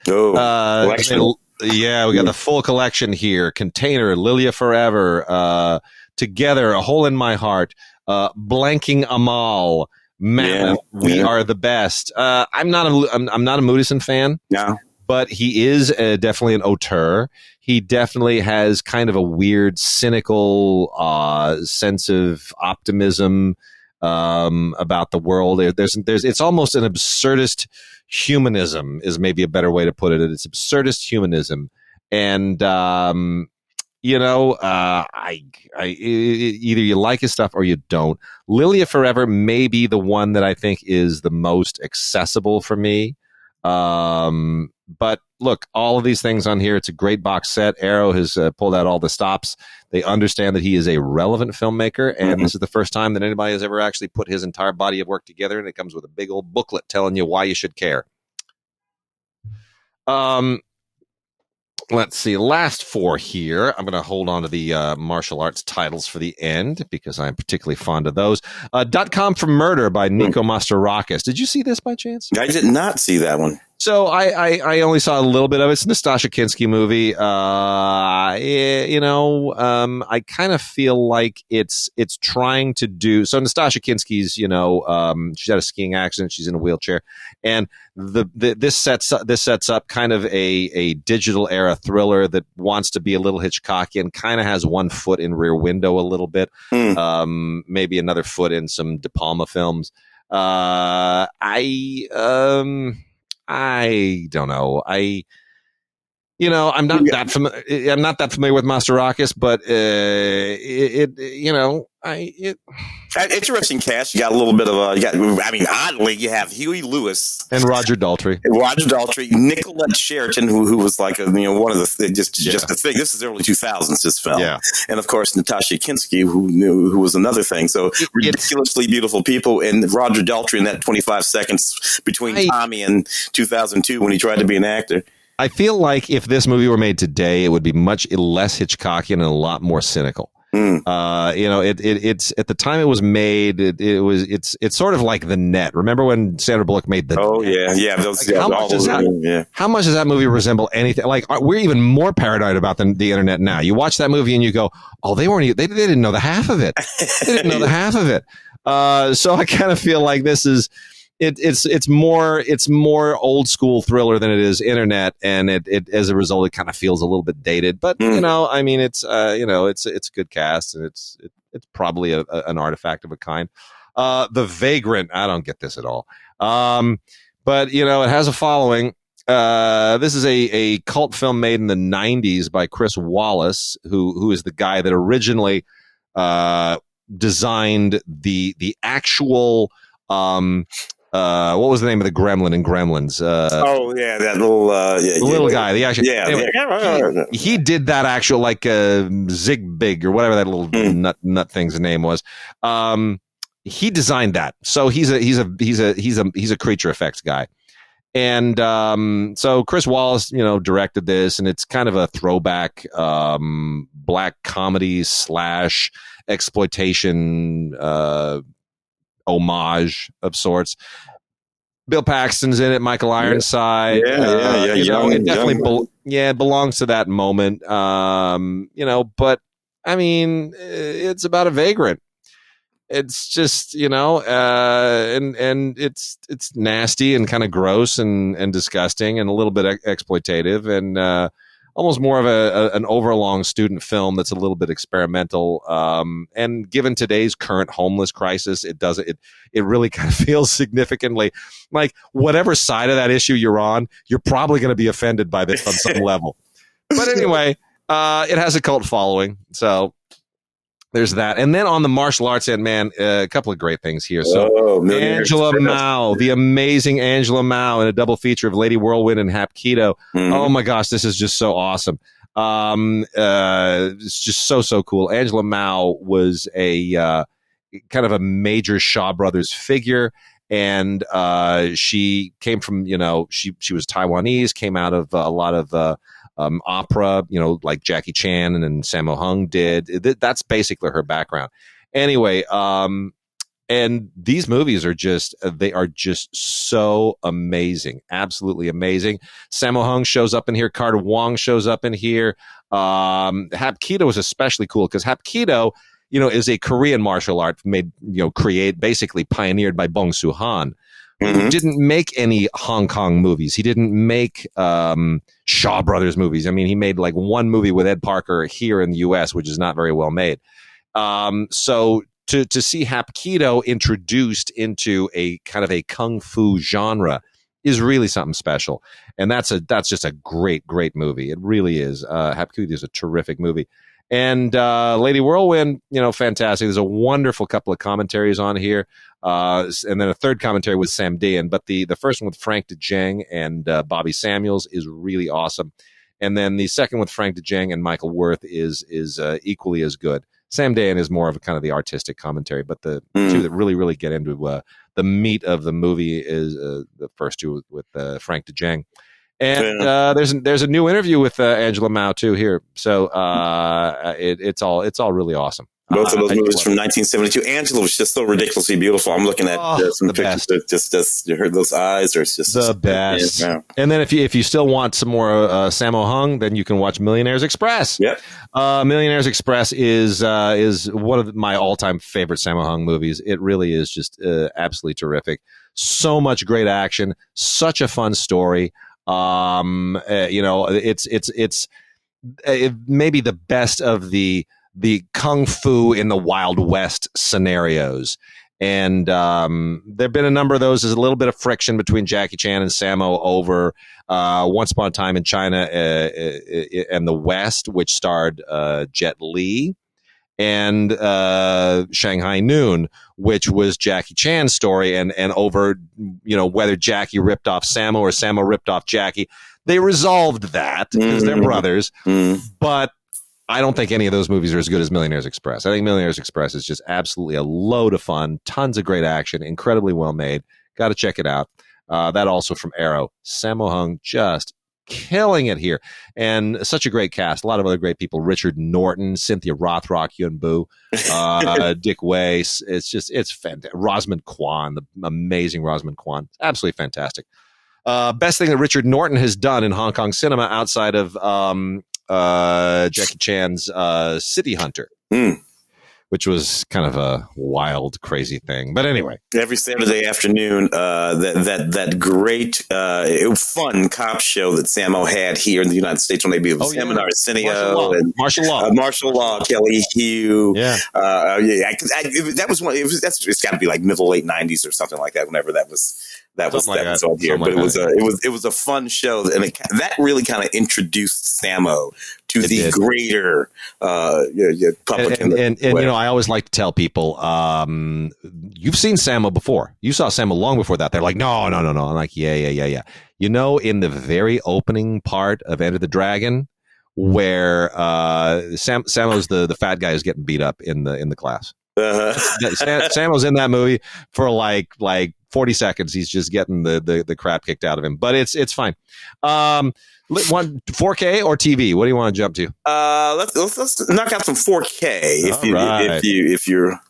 Yeah, we got the full collection here. Container, Lilia Forever, Together, A Hole in My Heart, Blanking Amal, Mammoth, We Are the Best. I'm not a Moodysson fan. No. But he is definitely an auteur. He definitely has kind of a weird, cynical sense of optimism about the world. It's almost an absurdist humanism is maybe a better way to put it. It's absurdist humanism, and either you like his stuff or you don't. Lilia Forever may be the one that I think is the most accessible for me. But look, all of these things on here, it's a great box set. Arrow has pulled out all the stops. They understand that he is a relevant filmmaker, and this is the first time that anybody has ever actually put his entire body of work together, and it comes with a big old booklet telling you why you should care. Let's see, last four here. I'm going to hold on to the martial arts titles for the end because I'm particularly fond of those. .com for Murder by Nico Mastorakis. Did you see this by chance? I did not see that one. So I only saw a little bit of it. It's a Nastasha Kinski movie. I kind of feel like it's trying to do. So Nastasha Kinski's, she's had a skiing accident. She's in a wheelchair, and this sets up kind of a digital era thriller that wants to be a little Hitchcockian. Kind of has one foot in Rear Window a little bit, maybe another foot in some De Palma films. I don't know. I'm not that familiar. I'm not that familiar with Mastorakis, but interesting cast. You got a little bit of oddly, you have Huey Lewis and Roger Daltrey, Nicolette Sheraton, who was like one of the just a thing. This is early 2000s. This film, and of course Natasha Kinski, who was another thing. So ridiculously beautiful people, and Roger Daltrey in that 25 seconds between Tommy and 2002 when he tried to be an actor. I feel like if this movie were made today, it would be much less Hitchcockian and a lot more cynical. It's at the time it was made. It's sort of like The Net. Remember when Sandra Bullock made The Net? How much does that movie resemble anything? Like we're even more paranoid about the internet now. You watch that movie and you go, "Oh, they didn't know the half of it. They didn't know the half of it." So I kind of feel like this is. It's more old school thriller than it is internet, and it as a result it kind of feels a little bit dated. But it's a good cast, and it's probably an artifact of a kind. The Vagrant, I don't get this at all, but it has a following. This is a cult film made in the 90s by Chris Wallace, who is the guy that originally designed the actual. What was the name of the gremlin in Gremlins? That little guy. The actual, he did that actual like Zigbig or whatever that little nut thing's name was. He designed that, so he's a creature effects guy, and so Chris Wallace, directed this, and it's kind of a throwback black comedy / exploitation. Homage of sorts. Bill Paxton's in it. Michael Ironside. It definitely belongs to that moment. But I mean, it's about a vagrant. It's just and it's nasty and kind of gross and disgusting and a little bit exploitative and almost more of an overlong student film that's a little bit experimental. And given today's current homeless crisis, it really kind of feels significantly like whatever side of that issue you're on, you're probably going to be offended by this on some level. But anyway, it has a cult following. So there's that. And then on the martial arts end, man, a couple of great things here. So Angela Mao, the amazing Angela Mao in a double feature of Lady Whirlwind and Hapkido. Oh my gosh, this is just so awesome. It's just so cool. Angela Mao was a kind of a major Shaw Brothers figure. and she came from, she was Taiwanese, came out of a lot of opera, like Jackie Chan and Sammo Hung did. That's basically her background. Anyway, and these movies are they are just so amazing, absolutely amazing. Sammo Hung shows up in here. Carter Wong shows up in here. Hapkido is especially cool because Hapkido, is a Korean martial art basically pioneered by Bong Soo-han, who didn't make any Hong Kong movies. He didn't make Shaw Brothers movies. I mean, he made like one movie with Ed Parker here in the U.S., which is not very well made. So to see Hapkido introduced into a kind of a kung fu genre is really something special, and that's just a great movie. It really is. Hapkido is a terrific movie, and Lady Whirlwind, fantastic. There's a wonderful couple of commentaries on here, and then a third commentary with Sam Dean. But the first one with Frank DeJong and Bobby Samuels is really awesome, and then the second with Frank DeJong and Michael Worth is equally as good. Sam Dean is more of a kind of the artistic commentary, but the two that really get into the meat of the movie is the first two with Frank DeJong. And there's a new interview with Angela Mao too here, so it's all really awesome. Both of those movies from 1972. Angela was just so ridiculously beautiful. I'm looking at some pictures. Just those eyes are just the best. Yeah. And then if you still want some more Sammo Hung, then you can watch Millionaires Express. Yep. Millionaires Express is one of my all-time favorite Sammo Hung movies. It really is just absolutely terrific. So much great action. Such a fun story. It's maybe the best of the kung fu in the Wild West scenarios. And there have been a number of those. There's a little bit of friction between Jackie Chan and Sammo over Once Upon a Time in China and the West, which starred Jet Li, and Shanghai Noon, which was Jackie Chan's story, and over whether Jackie ripped off Sammo or Sammo ripped off Jackie. They resolved that because they're brothers, but I don't think any of those movies are as good as Millionaires Express. I think Millionaires Express is just absolutely a load of fun, tons of great action, incredibly well made. Got to check it out. That also from Arrow. Sammo Hung just killing it here, and such a great cast. A lot of other great people: Richard Norton, Cynthia Rothrock, Yun Bu, Dick Wei. It's fantastic. Rosamund Kwan, the amazing Rosamund Kwan, absolutely fantastic. Best thing that Richard Norton has done in Hong Kong cinema outside of Jackie Chan's City Hunter, which was kind of a wild, crazy thing. But anyway, every Saturday afternoon, that great, fun cop show that Sammo had here in the United States when they be with Seminar Arsenio and Martial Law, Kelly Hugh. That was one. It's got to be like middle late '90s or something like that. Whenever that was on here, but it was a fun show, and that really kind of introduced Sammo to the greater public. And I always like to tell people, you've seen Sammo before. You saw Sammo long before that. They're like, no. I'm like, yeah. In the very opening part of Enter the Dragon, where Sammo's the fat guy who's getting beat up in the class. Sammo's in that movie for like 40 seconds. He's just getting the crap kicked out of him, but it's fine. 4K or TV? What do you want to jump to? Let's knock out some 4K if you're.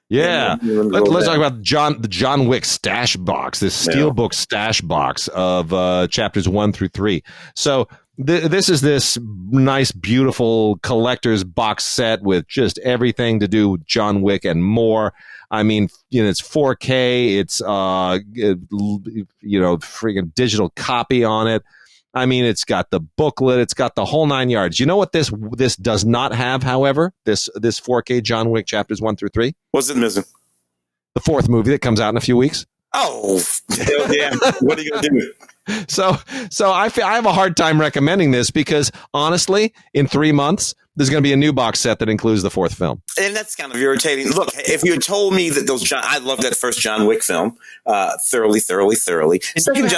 Yeah, let's talk about the John Wick stash box, this Steelbook stash box of chapters 1 through 3. So this is this nice, beautiful collector's box set with just everything to do with John Wick and more. I mean, it's 4K. It's freaking digital copy on it. I mean, it's got the booklet. It's got the whole 9 yards. You know what this does not have, however, this 4K John Wick chapters 1 through 3? What's it missing? The fourth movie that comes out in a few weeks. Oh, hell yeah. What are you going to do? So I have a hard time recommending this because, honestly, in 3 months, There's going to be a new box set that includes the fourth film. And that's kind of irritating. Look, if you had told me that I love that first John Wick film, thoroughly. Second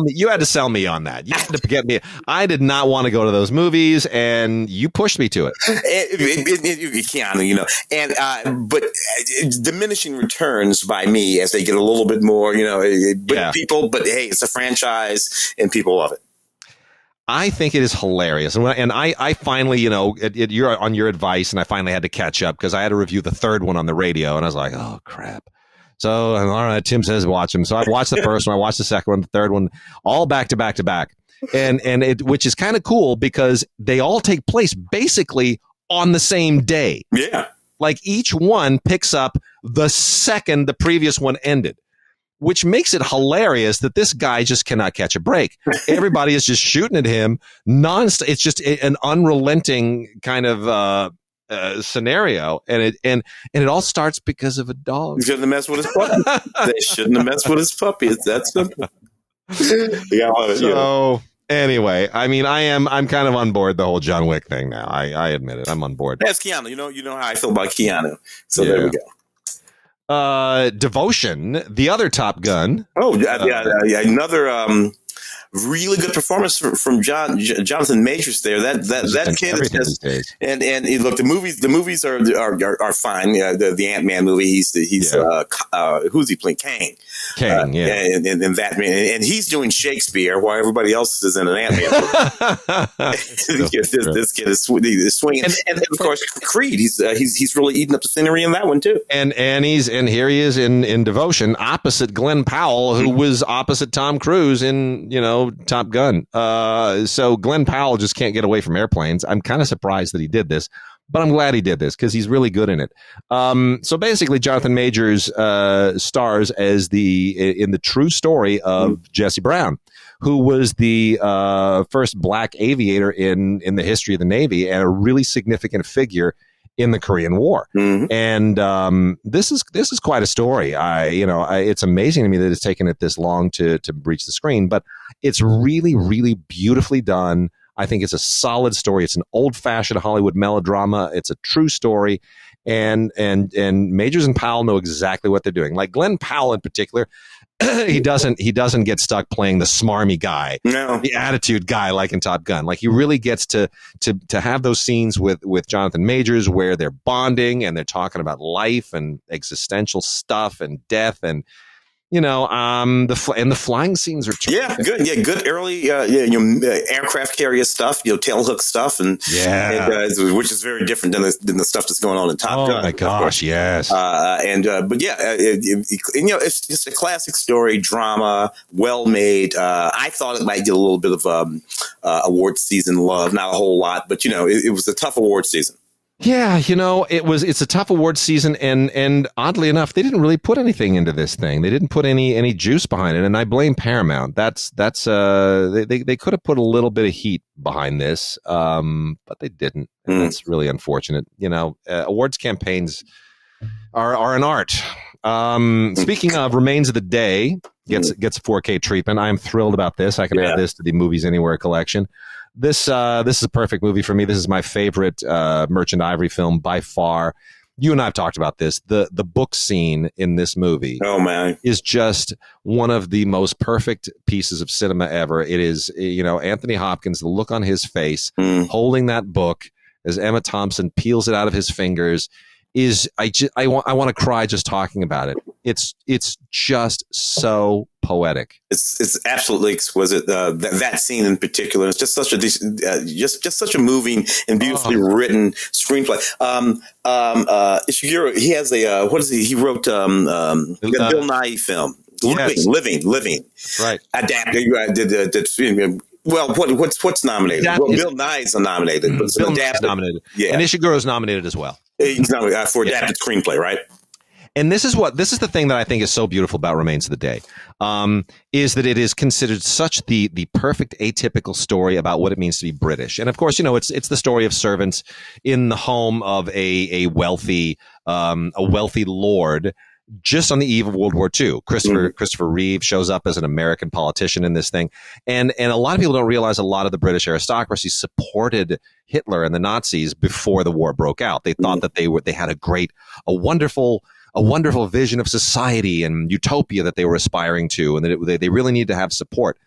you had to sell me on that. You had to get me. I did not want to go to those movies, and you pushed me to it. Keanu, and but diminishing returns by me as they get a little bit more, but hey, it's a franchise and people love it. I think it is hilarious. And I finally, you're on your advice, and I finally had to catch up because I had to review the third one on the radio, and I was like, oh, crap. So, all right, Tim says watch them. So I watched the first one, I watched the second one, the third one, all back to back to back. Which is kind of cool because they all take place basically on the same day. Yeah. Like each one picks up the second the previous one ended, which makes it hilarious that this guy just cannot catch a break. Everybody is just shooting at him nonstop. It's just an unrelenting kind of scenario, and it all starts because of a dog. You shouldn't have messed with his puppy. They shouldn't have messed with his puppy. It's that simple. So anyway, I mean, I'm kind of on board the whole John Wick thing now. I admit it. I'm on board. That's Keanu. You know how I feel about Keanu. So there we go. Devotion, the other Top Gun. Oh, yeah. Another really good performance from Jonathan Majors there. That kid is just, and look, the movies are fine. The Ant-Man movie, he's who's he playing? Kang. And that man, and he's doing Shakespeare while everybody else is in an Ant-Man movie. this kid is swinging, and of course Creed. He's really eating up the scenery in that one too. And here he is in Devotion, opposite Glenn Powell, who was opposite Tom Cruise in Top Gun. So Glenn Powell just can't get away from airplanes. I'm kind of surprised that he did this, but I'm glad he did this because he's really good in it. So basically, Jonathan Majors stars as in the true story of Jesse Brown, who was the first black aviator in the history of the Navy and a really significant figure in the Korean War. And this is quite a story. It's amazing to me that it's taken it this long to reach the screen, but it's really, really beautifully done. I think it's a solid story. It's an old-fashioned Hollywood melodrama. It's a true story. And Majors and Powell know exactly what they're doing. Like Glenn Powell in particular, he doesn't get stuck playing the smarmy guy, the attitude guy like in Top Gun. Like he really gets to have those scenes with Jonathan Majors where they're bonding and they're talking about life and existential stuff and death and the flying scenes are terrific. Good early aircraft carrier stuff, tail hook stuff, and which is very different than the stuff that's going on in Top Gun. Oh my gosh, yes. It's just a classic story, drama, well made. I thought it might get a little bit of award season love, not a whole lot, but it was a tough award season. Yeah, it's a tough award season, and oddly enough, they didn't really put anything into this thing. They didn't put any juice behind it, and I blame Paramount. They could have put a little bit of heat behind this, but they didn't, and that's really unfortunate. Awards campaigns are an art. Speaking of, Remains of the Day gets a 4K treatment. I am thrilled about this. I can add this to the Movies Anywhere collection. This is a perfect movie for me. This is my favorite Merchant Ivory film by far. You and I have talked about this. The book scene in this movie, is just one of the most perfect pieces of cinema ever. It is, Anthony Hopkins, the look on his face, holding that book as Emma Thompson peels it out of his fingers. I want to cry just talking about it. It's just so poetic. It's absolutely exquisite. That scene in particular is just such a just such a moving and beautifully written screenplay. Ishiguro, he has a what is he? He wrote the Bill Nye film, Living. Right. Adapted. Well, what's nominated? Bill Nye's nominated. But Bill Nye's nominated. Yeah. And Ishiguro's nominated as well. He's nominated for adapted screenplay, right? And this is the thing that I think is so beautiful about Remains of the Day, is that it is considered such the perfect atypical story about what it means to be British. And of course, it's the story of servants in the home of a wealthy lord just on the eve of World War II. Christopher Reeve shows up as an American politician in this thing. And a lot of people don't realize a lot of the British aristocracy supported Hitler and the Nazis before the war broke out. They thought that they had a wonderful vision of society and utopia that they were aspiring to, and that they really need to have support.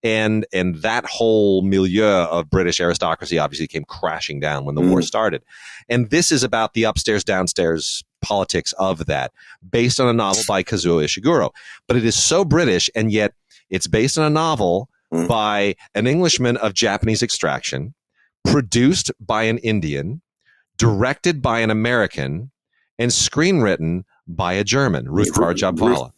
And that whole milieu of British aristocracy obviously came crashing down when the war started. And this is about the upstairs, downstairs politics of that, based on a novel by Kazuo Ishiguro. But it is so British, and yet it's based on a novel by an Englishman of Japanese extraction, produced by an Indian, directed by an American, and screenwritten by a German, Rutger Jabvala,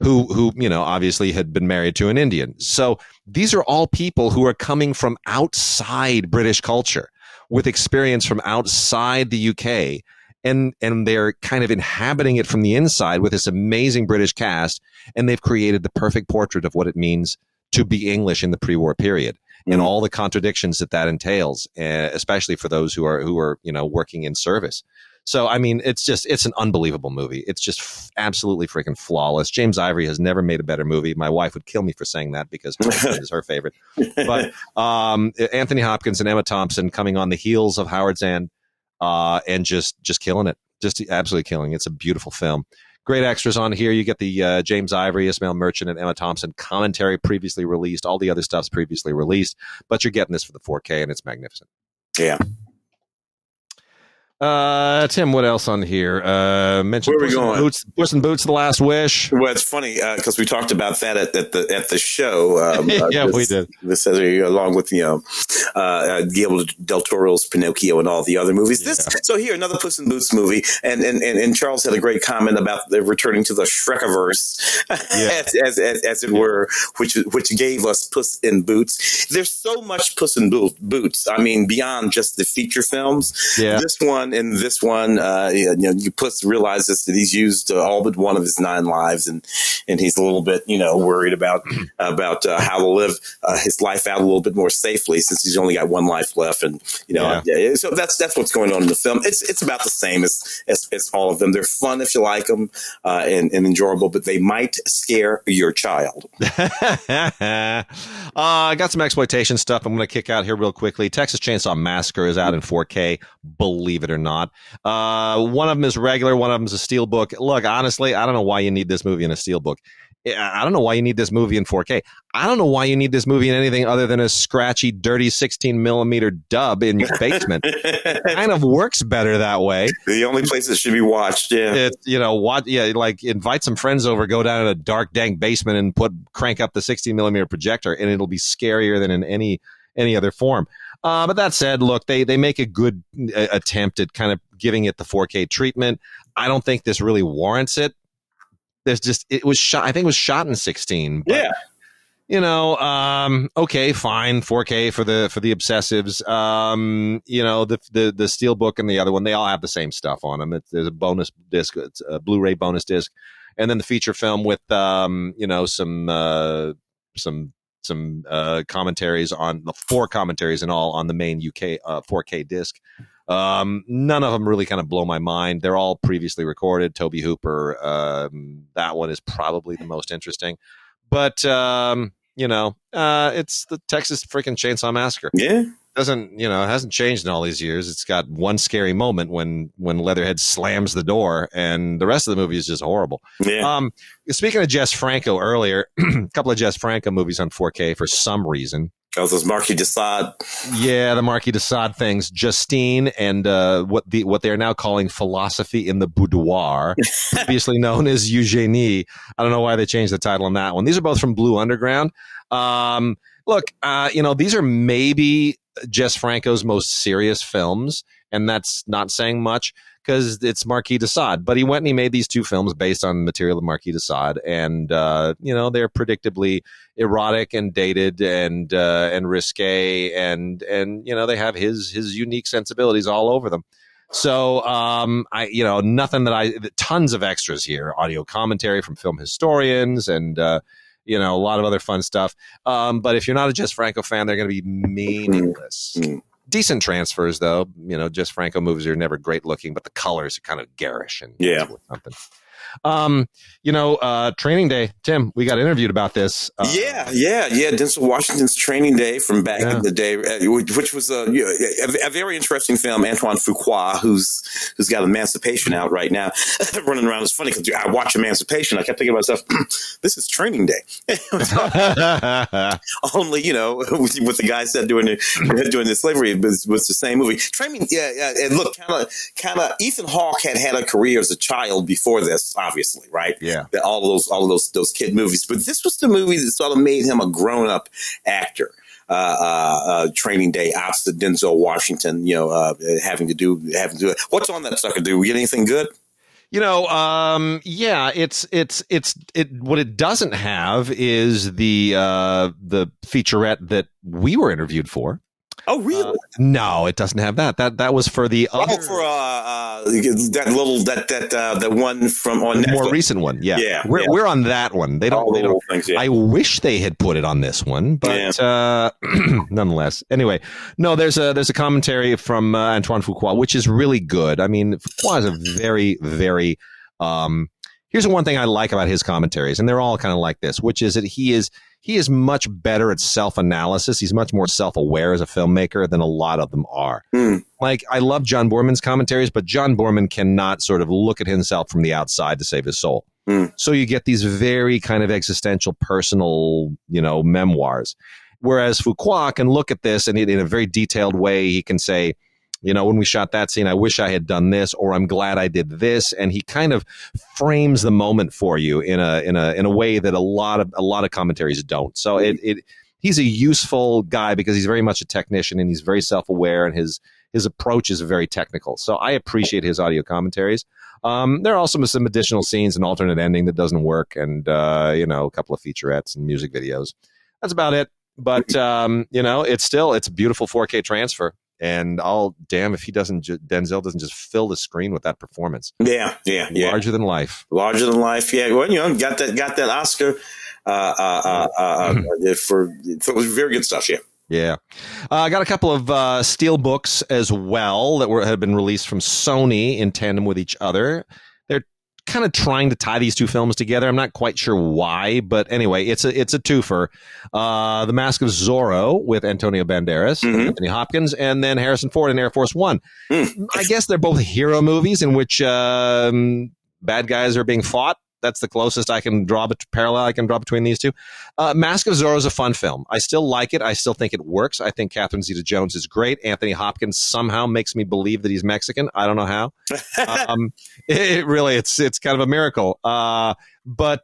who obviously had been married to an Indian. So these are all people who are coming from outside British culture, with experience from outside the UK, and they're kind of inhabiting it from the inside with this amazing British cast, and they've created the perfect portrait of what it means to be English in the pre-war period, and all the contradictions that entails, especially for those who are working in service. So, I mean, it's an unbelievable movie. It's just absolutely freaking flawless. James Ivory has never made a better movie. My wife would kill me for saying that because Howard is her favorite. But Anthony Hopkins and Emma Thompson coming on the heels of Howard's End and just killing it. Just absolutely killing it. It's a beautiful film. Great extras on here. You get the James Ivory, Ismail Merchant, and Emma Thompson commentary previously released. All the other stuff's previously released. But you're getting this for the 4K, and it's magnificent. Yeah. Tim, what else on here? Mentioned Where are we going? Puss in Boots: The Last Wish. Well, it's funny because we talked about that at the show. Yeah, we did. This says along with Guillermo del Toro's Pinocchio and all the other movies. So here, another Puss in Boots movie, and Charles had a great comment about the returning to the Shrekiverse, as it were, which gave us Puss in Boots. There's so much Puss in Boots. I mean, beyond just the feature films. Yeah. This one, Puss realizes that he's used all but one of his 9 lives, and he's a little bit, worried about how to live his life out a little bit more safely, since he's only got 1 life left, and so that's what's going on in the film. It's about the same as all of them. They're fun if you like them, and enjoyable, but they might scare your child. I got some exploitation stuff I'm going to kick out here real quickly. Texas Chainsaw Massacre is out in 4K. Believe it or not. One of them is regular. One of them is a Steelbook. Look, honestly, I don't know why you need this movie in a Steelbook. I don't know why you need this movie in 4K. I don't know why you need this movie in anything other than a scratchy, dirty 16 millimeter dub in your basement. It kind of works better that way. The only place it should be watched. Yeah. It's, like invite some friends over, go down in a dark, dank basement and crank up the 16 millimeter projector, and it'll be scarier than in any other form. But that said, look, they make a good attempt at kind of giving it the 4K treatment. I don't think this really warrants it. It was shot. I think it was shot in 16. But, okay, fine, 4K for the obsessives. The Steelbook and the other one, they all have the same stuff on them. There's a bonus disc, it's a Blu-ray bonus disc, and then the feature film with some commentaries on the 4 commentaries in all on the main UK 4K disc. None of them really kind of blow my mind. They're all previously recorded. Toby Hooper, that one is probably the most interesting. But it's the Texas freaking Chainsaw Massacre. Yeah. It hasn't changed in all these years. It's got one scary moment when Leatherhead slams the door, and the rest of the movie is just horrible. Yeah. Speaking of Jess Franco earlier, a couple of Jess Franco movies on 4K for some reason. Oh, those Marquis de Sade. Yeah, the Marquis de Sade things. Justine and what they are now calling Philosophy in the Boudoir, previously known as Eugenie. I don't know why they changed the title on that one. These are both from Blue Underground. Look, these are maybe Jess Franco's most serious films, and that's not saying much because it's Marquis de Sade. But he went and he made these 2 films based on material of Marquis de Sade, and they're predictably erotic and dated and risque, and they have his unique sensibilities all over them. So tons of extras here, audio commentary from film historians, and a lot of other fun stuff. But if you're not a Jess Franco fan, they're going to be meaningless. Decent transfers, though. Jess Franco movies are never great looking, but the colors are kind of garish and something. Training Day, Tim, we got interviewed about this. Yeah. Denzel Washington's Training Day from back in the day, which was a very interesting film. Antoine Fuqua, who's got Emancipation out right now, running around. It's funny because I watch Emancipation. I kept thinking to myself, this is Training Day. Only, what the guy said during the slavery was the same movie. Training, and look, kind of. Ethan Hawke had a career as a child before this, obviously, right? Yeah. All of those kid movies, but this was the movie that sort of made him a grown up actor. Training Day opposite Denzel Washington, having to do it. What's on that sucker? Do we get anything good? It's what it doesn't have is the featurette that we were interviewed for. Oh, really? No, it doesn't have that. That was for the other. That one from on the Netflix. More recent one. Yeah. We're on that one. They don't. Things, yeah. I wish they had put it on this one, but nonetheless. Anyway, no. There's a commentary from Antoine Fuqua, which is really good. I mean, Fuqua is a very, very. Here's the one thing I like about his commentaries, and they're all kind of like this, which is that he is much better at self-analysis. He's much more self-aware as a filmmaker than a lot of them are. Like, I love John Boorman's commentaries, but John Boorman cannot sort of look at himself from the outside to save his soul. So you get these very kind of existential, personal, memoirs. Whereas Fuqua can look at this and in a very detailed way, he can say, when we shot that scene, I wish I had done this, or I'm glad I did this. And he kind of frames the moment for you in a way that a lot of commentaries don't. So he's a useful guy because he's very much a technician and he's very self-aware, and his approach is very technical. So I appreciate his audio commentaries. There are also some additional scenes, an alternate ending that doesn't work, and a couple of featurettes and music videos. That's about it. But it's a beautiful 4K transfer. And if Denzel doesn't just fill the screen with that performance. Yeah. Larger than life. Yeah. Well, got that Oscar for very good stuff. Yeah. Yeah. I got a couple of Steelbooks as well that had been released from Sony in tandem with each other. They're kind of trying to tie these two films together. I'm not quite sure why, but anyway, it's a twofer. The Mask of Zorro with Antonio Banderas, Anthony Hopkins, and then Harrison Ford in Air Force One. I guess they're both hero movies in which bad guys are being fought. That's the closest I can draw parallel I can draw between these two. Mask of Zorro is a fun film. I still like it. I still think it works. I think Catherine Zeta-Jones is great. Anthony Hopkins somehow makes me believe that he's Mexican. I don't know how. It's kind of a miracle. But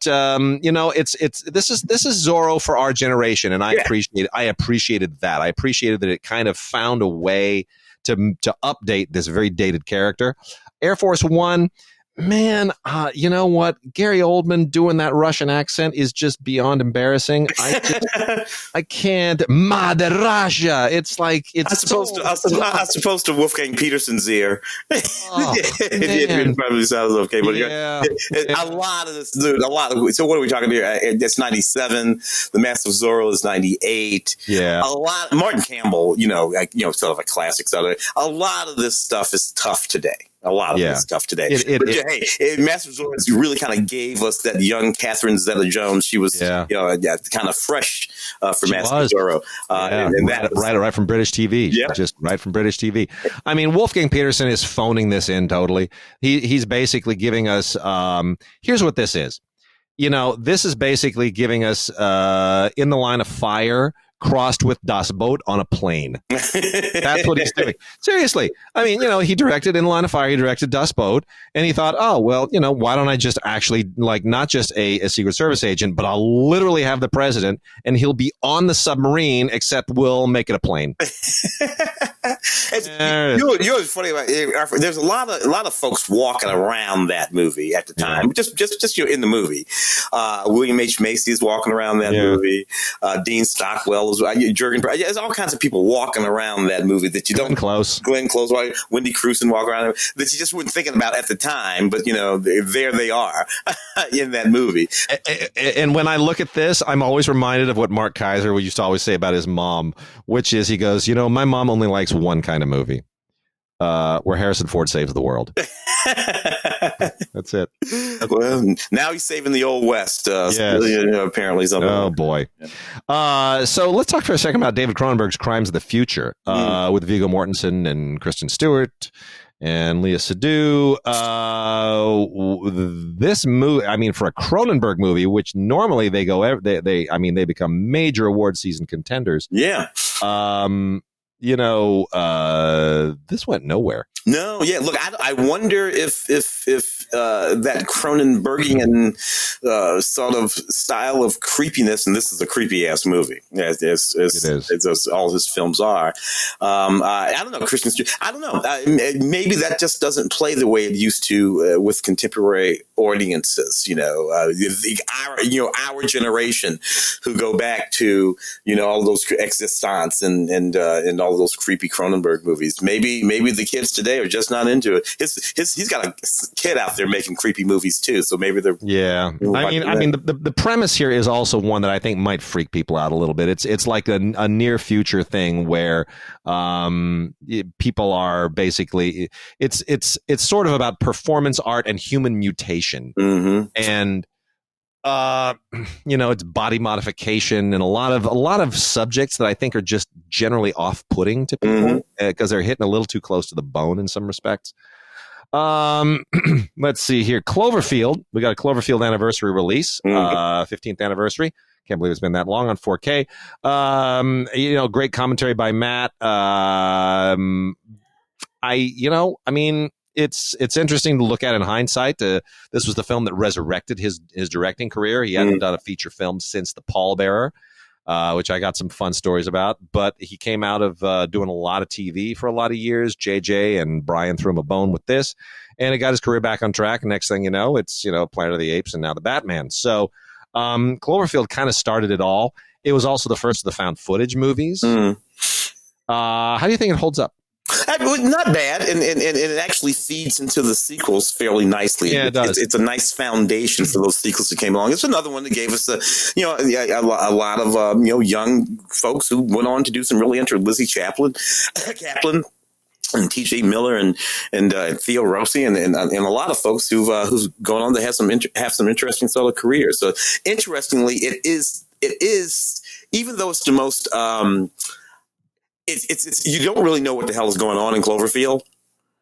this is Zorro for our generation, and I appreciated that. I appreciated that it kind of found a way to update this very dated character. Air Force One. Man, you know what? Gary Oldman doing that Russian accent is just beyond embarrassing. I can't. Mother Russia. It's like it's as opposed to Wolfgang Petersen's ear. It probably sounds okay, but a lot of this, dude. So what are we talking here? It's 97. The Mask of Zorro is 98. Yeah, a lot. Martin Campbell, sort of a classic. A lot of this stuff is tough today. A lot of this stuff today. Master of Zorro really kind of gave us that young Catherine Zeta-Jones. She was, kind of fresh for Master of Zorro. Right from British TV. Yeah. Just right from British TV. I mean, Wolfgang Petersen is phoning this in totally. He's basically giving us, here's what this is. This is basically giving us In the Line of Fire crossed with Das Boot on a plane. That's what he's doing. Seriously. I mean, he directed In the Line of Fire, he directed Das Boot, and he thought, oh, well, why don't I just actually, not just a Secret Service agent, but I'll literally have the president, and he'll be on the submarine, except we'll make it a plane. It's funny about it. There's a lot of folks walking around that movie at the time. Just in the movie. William H. Macy is walking around that movie. Dean Stockwell is Jurgen. There's all kinds of people walking around that movie that you don't. Glenn Close, Wendy Crewson walking around that you just weren't thinking about at the time, but there they are in that movie. And when I look at this, I'm always reminded of what Mark Kaiser used to always say about his mom, which is he goes, my mom only likes one kind of movie, where Harrison Ford saves the world. That's it. Well, now he's saving the old West. Apparently, oh boy. So let's talk for a second about David Cronenberg's Crimes of the Future, with Viggo Mortensen and Kristen Stewart and Léa Seydoux. This movie, I mean, for a Cronenberg movie, which normally they become major award season contenders. Yeah. This went nowhere. No, yeah. Look, I wonder if that Cronenbergian sort of style of creepiness, and this is a creepy ass movie, as all his films are. I don't know, Christian Stewart. I don't know. Maybe that just doesn't play the way it used to with contemporary audiences. Our generation who go back to all those Existence and all those creepy Cronenberg movies. Maybe the kids today are just not into it. He's got a kid out there making creepy movies too, so maybe they're the premise here is also one that I think might freak people out a little bit. It's like a near future thing where people are basically it's sort of about performance art and human mutation, and it's body modification and a lot of subjects that I think are just generally off-putting to people because they're hitting a little too close to the bone in some respects. Let's see here. Cloverfield. We got a Cloverfield anniversary release, 15th anniversary. Can't believe it's been that long on 4K. Great commentary by Matt. It's interesting to look at in hindsight. This was the film that resurrected his directing career. He hadn't done a feature film since The Pallbearer, which I got some fun stories about. But he came out of doing a lot of TV for a lot of years. JJ and Brian threw him a bone with this, and it got his career back on track. Next thing you know, it's Planet of the Apes and now the Batman. So Cloverfield kind of started it all. It was also the first of the found footage movies. How do you think it holds up? Not bad, and it actually feeds into the sequels fairly nicely. Yeah, it does. It's a nice foundation for those sequels that came along. It's another one that gave us a lot of young folks who went on to do some really interesting. Lizzie Kaplan, and T.J. Miller and Theo Rossi and a lot of folks who's gone on to have some interesting sort of careers. So interestingly, it is even though it's the most. It's you don't really know what the hell is going on in Cloverfield.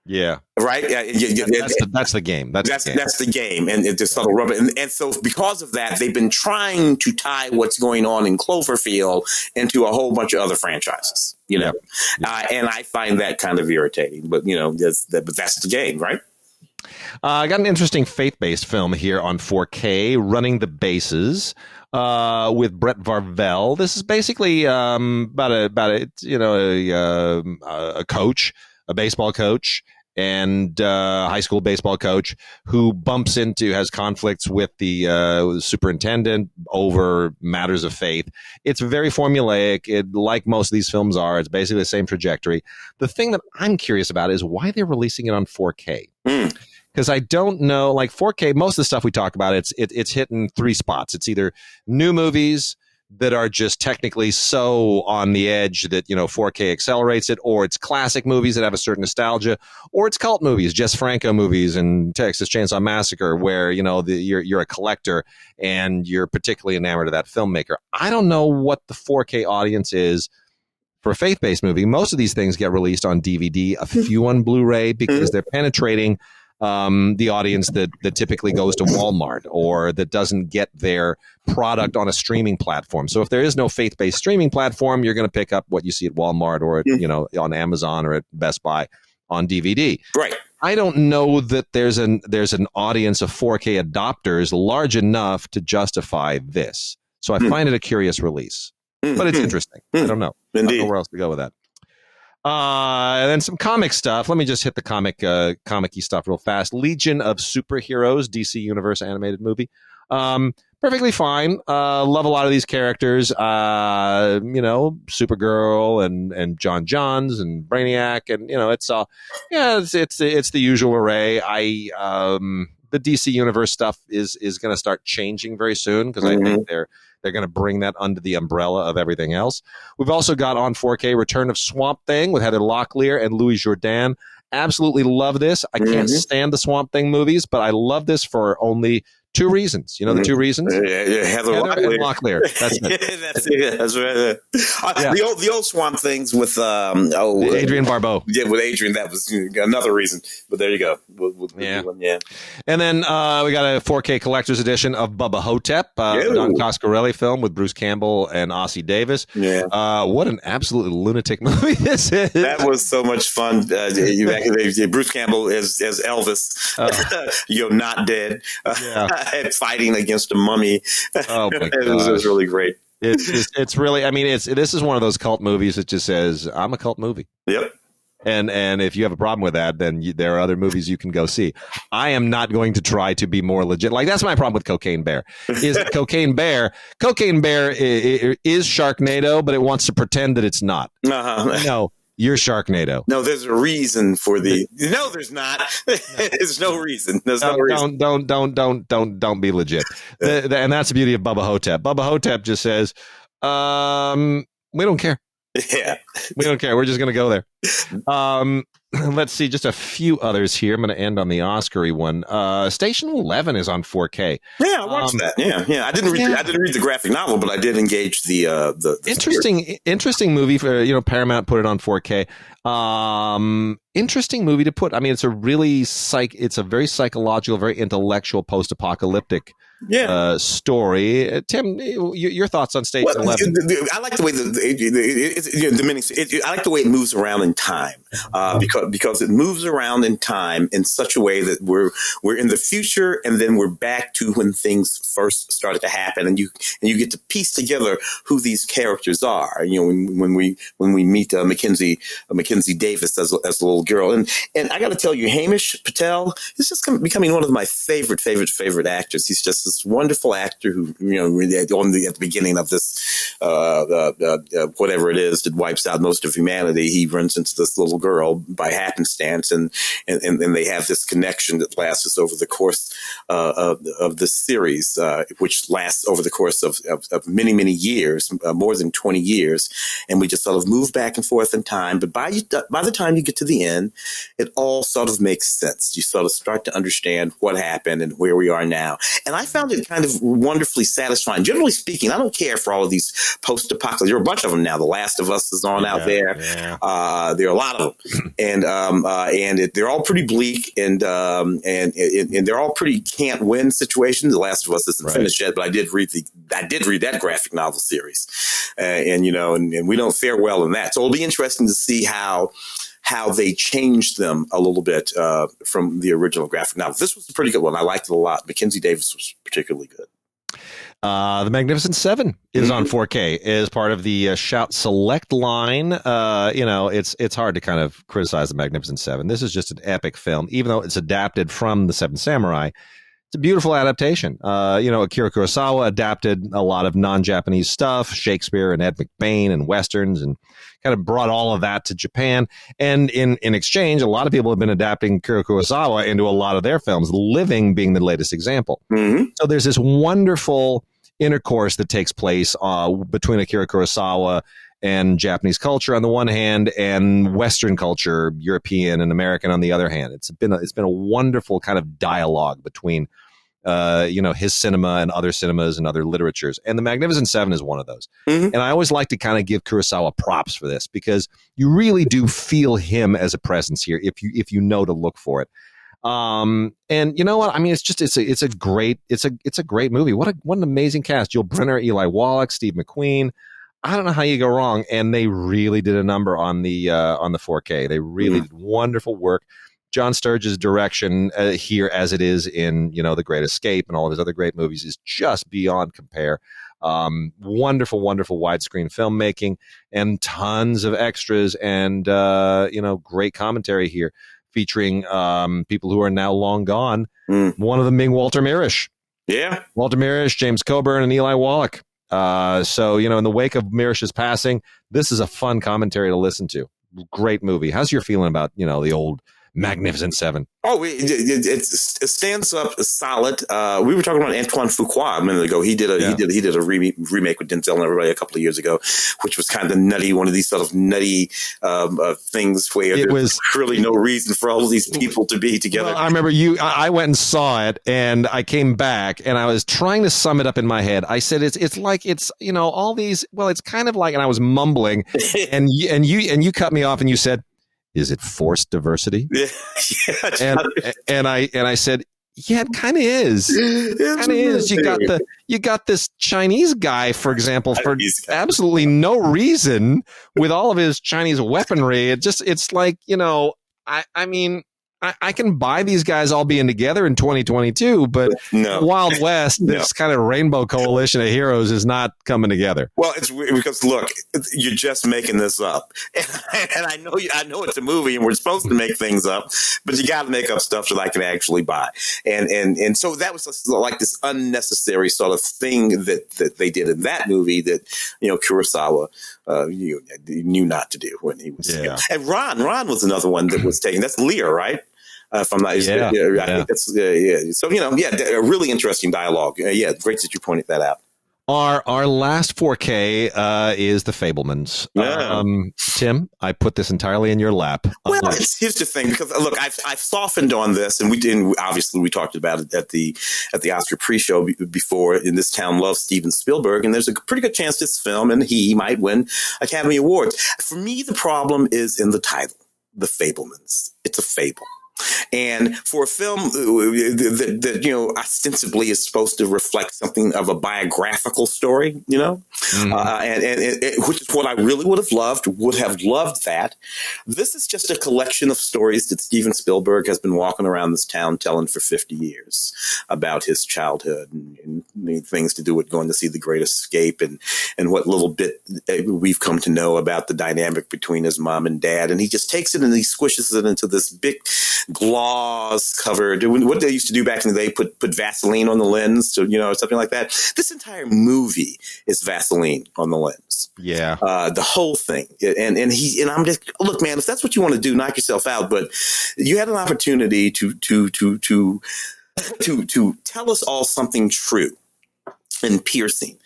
Yeah. Right. That's the game. That's the game, and it just sort of rub it. And so because of that, they've been trying to tie what's going on in Cloverfield into a whole bunch of other franchises. And I find that kind of irritating. But that's the game, right? I got an interesting faith-based film here on 4K, Running the Bases, with Brett Varvel. This is basically about a coach, a baseball coach, and high school baseball coach who has conflicts with the superintendent over matters of faith. It's very formulaic. Like most of these films are, it's basically the same trajectory. The thing that I'm curious about is why they're releasing it on 4K. Because I don't know, like 4K, most of the stuff we talk about, it's hitting three spots. It's either new movies that are just technically so on the edge that 4K accelerates it, or it's classic movies that have a certain nostalgia, or it's cult movies, Jess Franco movies and Texas Chainsaw Massacre, where you're a collector and you're particularly enamored of that filmmaker. I don't know what the 4K audience is for a faith-based movie. Most of these things get released on DVD, a few on Blu-ray, because they're penetrating the audience that typically goes to Walmart or that doesn't get their product on a streaming platform. So if there is no faith-based streaming platform, you're going to pick up what you see at Walmart or on Amazon or at Best Buy on DVD. Right. I don't know that there's an audience of 4K adopters large enough to justify this. So I find it a curious release, but it's interesting. I don't know. Indeed. I don't know where else to go with that. And then some comic stuff. Let me just hit the comic-y stuff real fast. Legion of Superheroes, DC Universe animated movie. Perfectly fine. Love a lot of these characters. Supergirl and John Johns and Brainiac, and it's the usual array. The DC Universe stuff is going to start changing very soon because I think they're going to bring that under the umbrella of everything else. We've also got on 4K Return of Swamp Thing with Heather Locklear and Louis Jourdan absolutely love this. I can't stand the Swamp Thing movies, but I love this for only two reasons. You know the two reasons? Heather and Locklear. That's it. That's it. That's right. The old Swamp Things with Adrienne Barbeau. Yeah, with Adrienne, that was another reason. But there you go. Yeah. And then we got a 4K collector's edition of Bubba Ho-Tep, Don Coscarelli film with Bruce Campbell and Ossie Davis. Yeah. What an absolutely lunatic movie this is. That was so much fun. Bruce Campbell as Elvis, not dead. Fighting against a mummy. Oh my God. It was really great. It's really, I mean, this is one of those cult movies that just says, I'm a cult movie. Yep. And if you have a problem with that, then there are other movies you can go see. I am not going to try to be more legit. Like, that's my problem with Cocaine Bear. Cocaine Bear is Sharknado, but it wants to pretend that it's not. No, you're Sharknado. No, there's a reason for no, there's not. There's no reason. There's no reason. Don't be legit. And that's the beauty of Bubba Ho-Tep. Bubba Ho-Tep just says, we don't care. Yeah. We don't care. We're just going to go there. Let's see, just a few others here. I'm going to end on the Oscar-y one. Station 11 is on 4K. Yeah, I watched that. Yeah. I didn't read the graphic novel, but I did engage the interesting movie for, Paramount put it on 4K. Interesting movie to put. I mean, it's a very psychological, very intellectual, post-apocalyptic story. Tim, your thoughts on Station 11? I like the way I like the way it moves around in time, because it moves around in time in such a way that we're in the future, and then we're back to when things first started to happen, and you get to piece together who these characters are. When we meet Mackenzie Davis as a little girl, and I got to tell you, Hamish Patel is just becoming one of my favorite actors. He's just this wonderful actor who, at the beginning of this, whatever it is that wipes out most of humanity, he runs into this little girl by happenstance, and they have this connection that lasts over the course of this series, which lasts over the course of many, many years, more than 20 years. And we just sort of move back and forth in time. But by the time you get to the end, it all sort of makes sense. You sort of start to understand what happened and where we are now. And I found it kind of wonderfully satisfying. Generally speaking, I don't care for all of these post-apocalypse. There are a bunch of them now. The Last of Us is on out there. Yeah. There are a lot of them, and they're all pretty bleak, and they're all pretty can't win situations. The Last of Us isn't finished yet, but I did read that graphic novel series, and we don't fare well in that. So it'll be interesting to see how they changed them a little bit from the original graphic novel. This was a pretty good one. I liked it a lot. Mackenzie Davis was particularly good. The Magnificent Seven is on 4K as part of the Shout Select line. It's hard to kind of criticize the Magnificent Seven. This is just an epic film, even though it's adapted from The Seven Samurai. It's a beautiful adaptation. Akira Kurosawa adapted a lot of non-Japanese stuff, Shakespeare and Ed McBain and Westerns, and kind of brought all of that to Japan. And in exchange, a lot of people have been adapting Akira Kurosawa into a lot of their films, Living being the latest example. Mm-hmm. So there's this wonderful intercourse that takes place between Akira Kurosawa and Japanese culture on the one hand, and Western culture, European and American on the other hand. It's been a wonderful kind of dialogue between his cinema and other cinemas and other literatures. And The Magnificent Seven is one of those. Mm-hmm. And I always like to kind of give Kurosawa props for this, because you really do feel him as a presence here if you know to look for it. And you know what? I mean, it's a great movie. What an amazing cast. Jill Brenner, Eli Wallach, Steve McQueen. I don't know how you go wrong. And they really did a number on the 4K. They really did wonderful work. John Sturges' direction here, as it is in, The Great Escape and all of his other great movies, is just beyond compare. Wonderful, wonderful widescreen filmmaking and tons of extras and, great commentary here featuring people who are now long gone. One of them being Walter Mirisch. Yeah. Walter Mirisch, James Coburn, and Eli Wallach. So, in the wake of Mirisch's passing, this is a fun commentary to listen to. Great movie. How's your feeling about, the old Magnificent Seven. Oh, it stands up solid. We were talking about Antoine Fuqua a minute ago. He did a remake with Denzel and everybody a couple of years ago, which was kind of nutty. One of these sort of nutty things where there was really no reason for all of these people to be together. Well, I remember I went and saw it, and I came back, and I was trying to sum it up in my head. I said it's like all these. Well, it's kind of like, and I was mumbling, and you cut me off, and you said, "Is it forced diversity?" Yeah, and I said, yeah, it kind of is. It kind of is. You got this Chinese guy, for example, for absolutely no reason, with all of his Chinese weaponry. It's like, I mean, I can buy these guys all being together in 2022, but no. Wild West, this kind of rainbow coalition of heroes is not coming together. Well, it's weird because look, you're just making this up, and I know it's a movie, and we're supposed to make things up, but you got to make up stuff that I can actually buy, and so that was like this unnecessary sort of thing that they did in that movie that Kurosawa knew not to do when he was. Yeah. And Ron was another one that was taken. That's Lear, right? From that, I think that's So a really interesting dialogue. Great that you pointed that out. Our last 4K is the Fabelmans. Yeah. Tim, I put this entirely in your lap. Well, here's the thing, because look, I've softened on this, and obviously we talked about it at the Oscar pre-show before. In This Town Loves Steven Spielberg, and there's a pretty good chance this film and he might win Academy Awards. For me, the problem is in the title, The Fabelmans. It's a fable. And for a film that ostensibly is supposed to reflect something of a biographical story, and which is what I really would have loved that. This is just a collection of stories that Steven Spielberg has been walking around this town telling for 50 years about his childhood and things to do with going to see The Great Escape and what little bit we've come to know about the dynamic between his mom and dad. And he just takes it and he squishes it into this big gloss covered, what they used to do back in the day, put Vaseline on the lens, so something like that. This entire movie is Vaseline on the lens. Yeah, the whole thing, and I'm just, look, man, if that's what you want to do, knock yourself out. But you had an opportunity to tell us all something true and piercing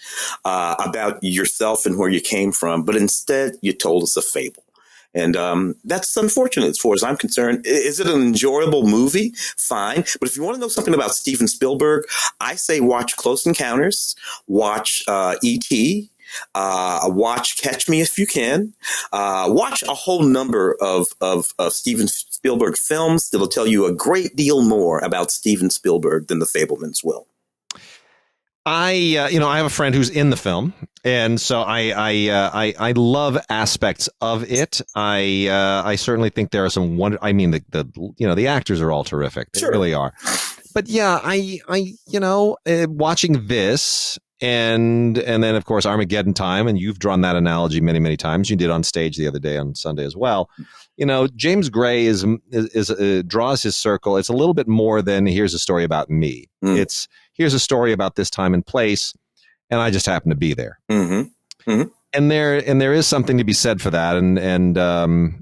about yourself and where you came from, but instead you told us a fable. And that's unfortunate as far as I'm concerned. Is it an enjoyable movie? Fine. But if you want to know something about Steven Spielberg, I say watch Close Encounters, watch E.T., watch Catch Me If You Can, watch a whole number of Steven Spielberg films that'll tell you a great deal more about Steven Spielberg than the Fabelmans will. I have a friend who's in the film, and so I love aspects of it. I certainly think there are some the actors are all terrific. They really are. But yeah, watching this and then of course Armageddon Time, and you've drawn that analogy many, many times. You did on stage the other day on Sunday as well. James Gray is draws his circle. It's a little bit more than here's a story about me. It's here's a story about this time and place, and I just happen to be there. Mm-hmm. Mm-hmm. And there is something to be said for that, and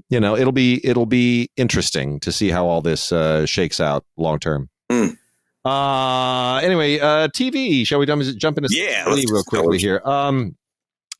it'll be interesting to see how all this shakes out long term. Anyway, TV. Shall we jump into TV real quickly here? I'm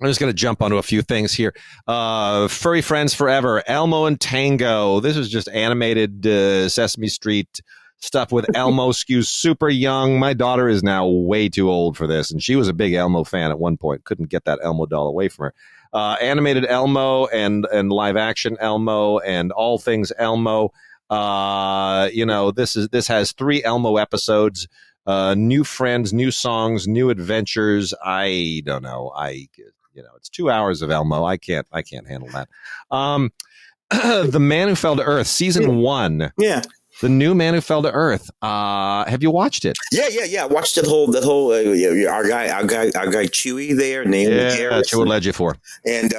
just going to jump onto a few things here. Furry Friends Forever, Elmo and Tango. This is just animated Sesame Street stuff with Elmo skews super young. My daughter is now way too old for this, and she was a big Elmo fan at one point. Couldn't get that Elmo doll away from her. Animated Elmo and live action Elmo and all things Elmo. This has 3 Elmo episodes. New friends, new songs, new adventures. I don't know. It's 2 hours of Elmo. I can't handle that. The Man Who Fell to Earth, season 1. Yeah. The new Man Who Fell to Earth. Have you watched it? Yeah. Watched that whole. Our guy Chewy there, named Chewy Ledger and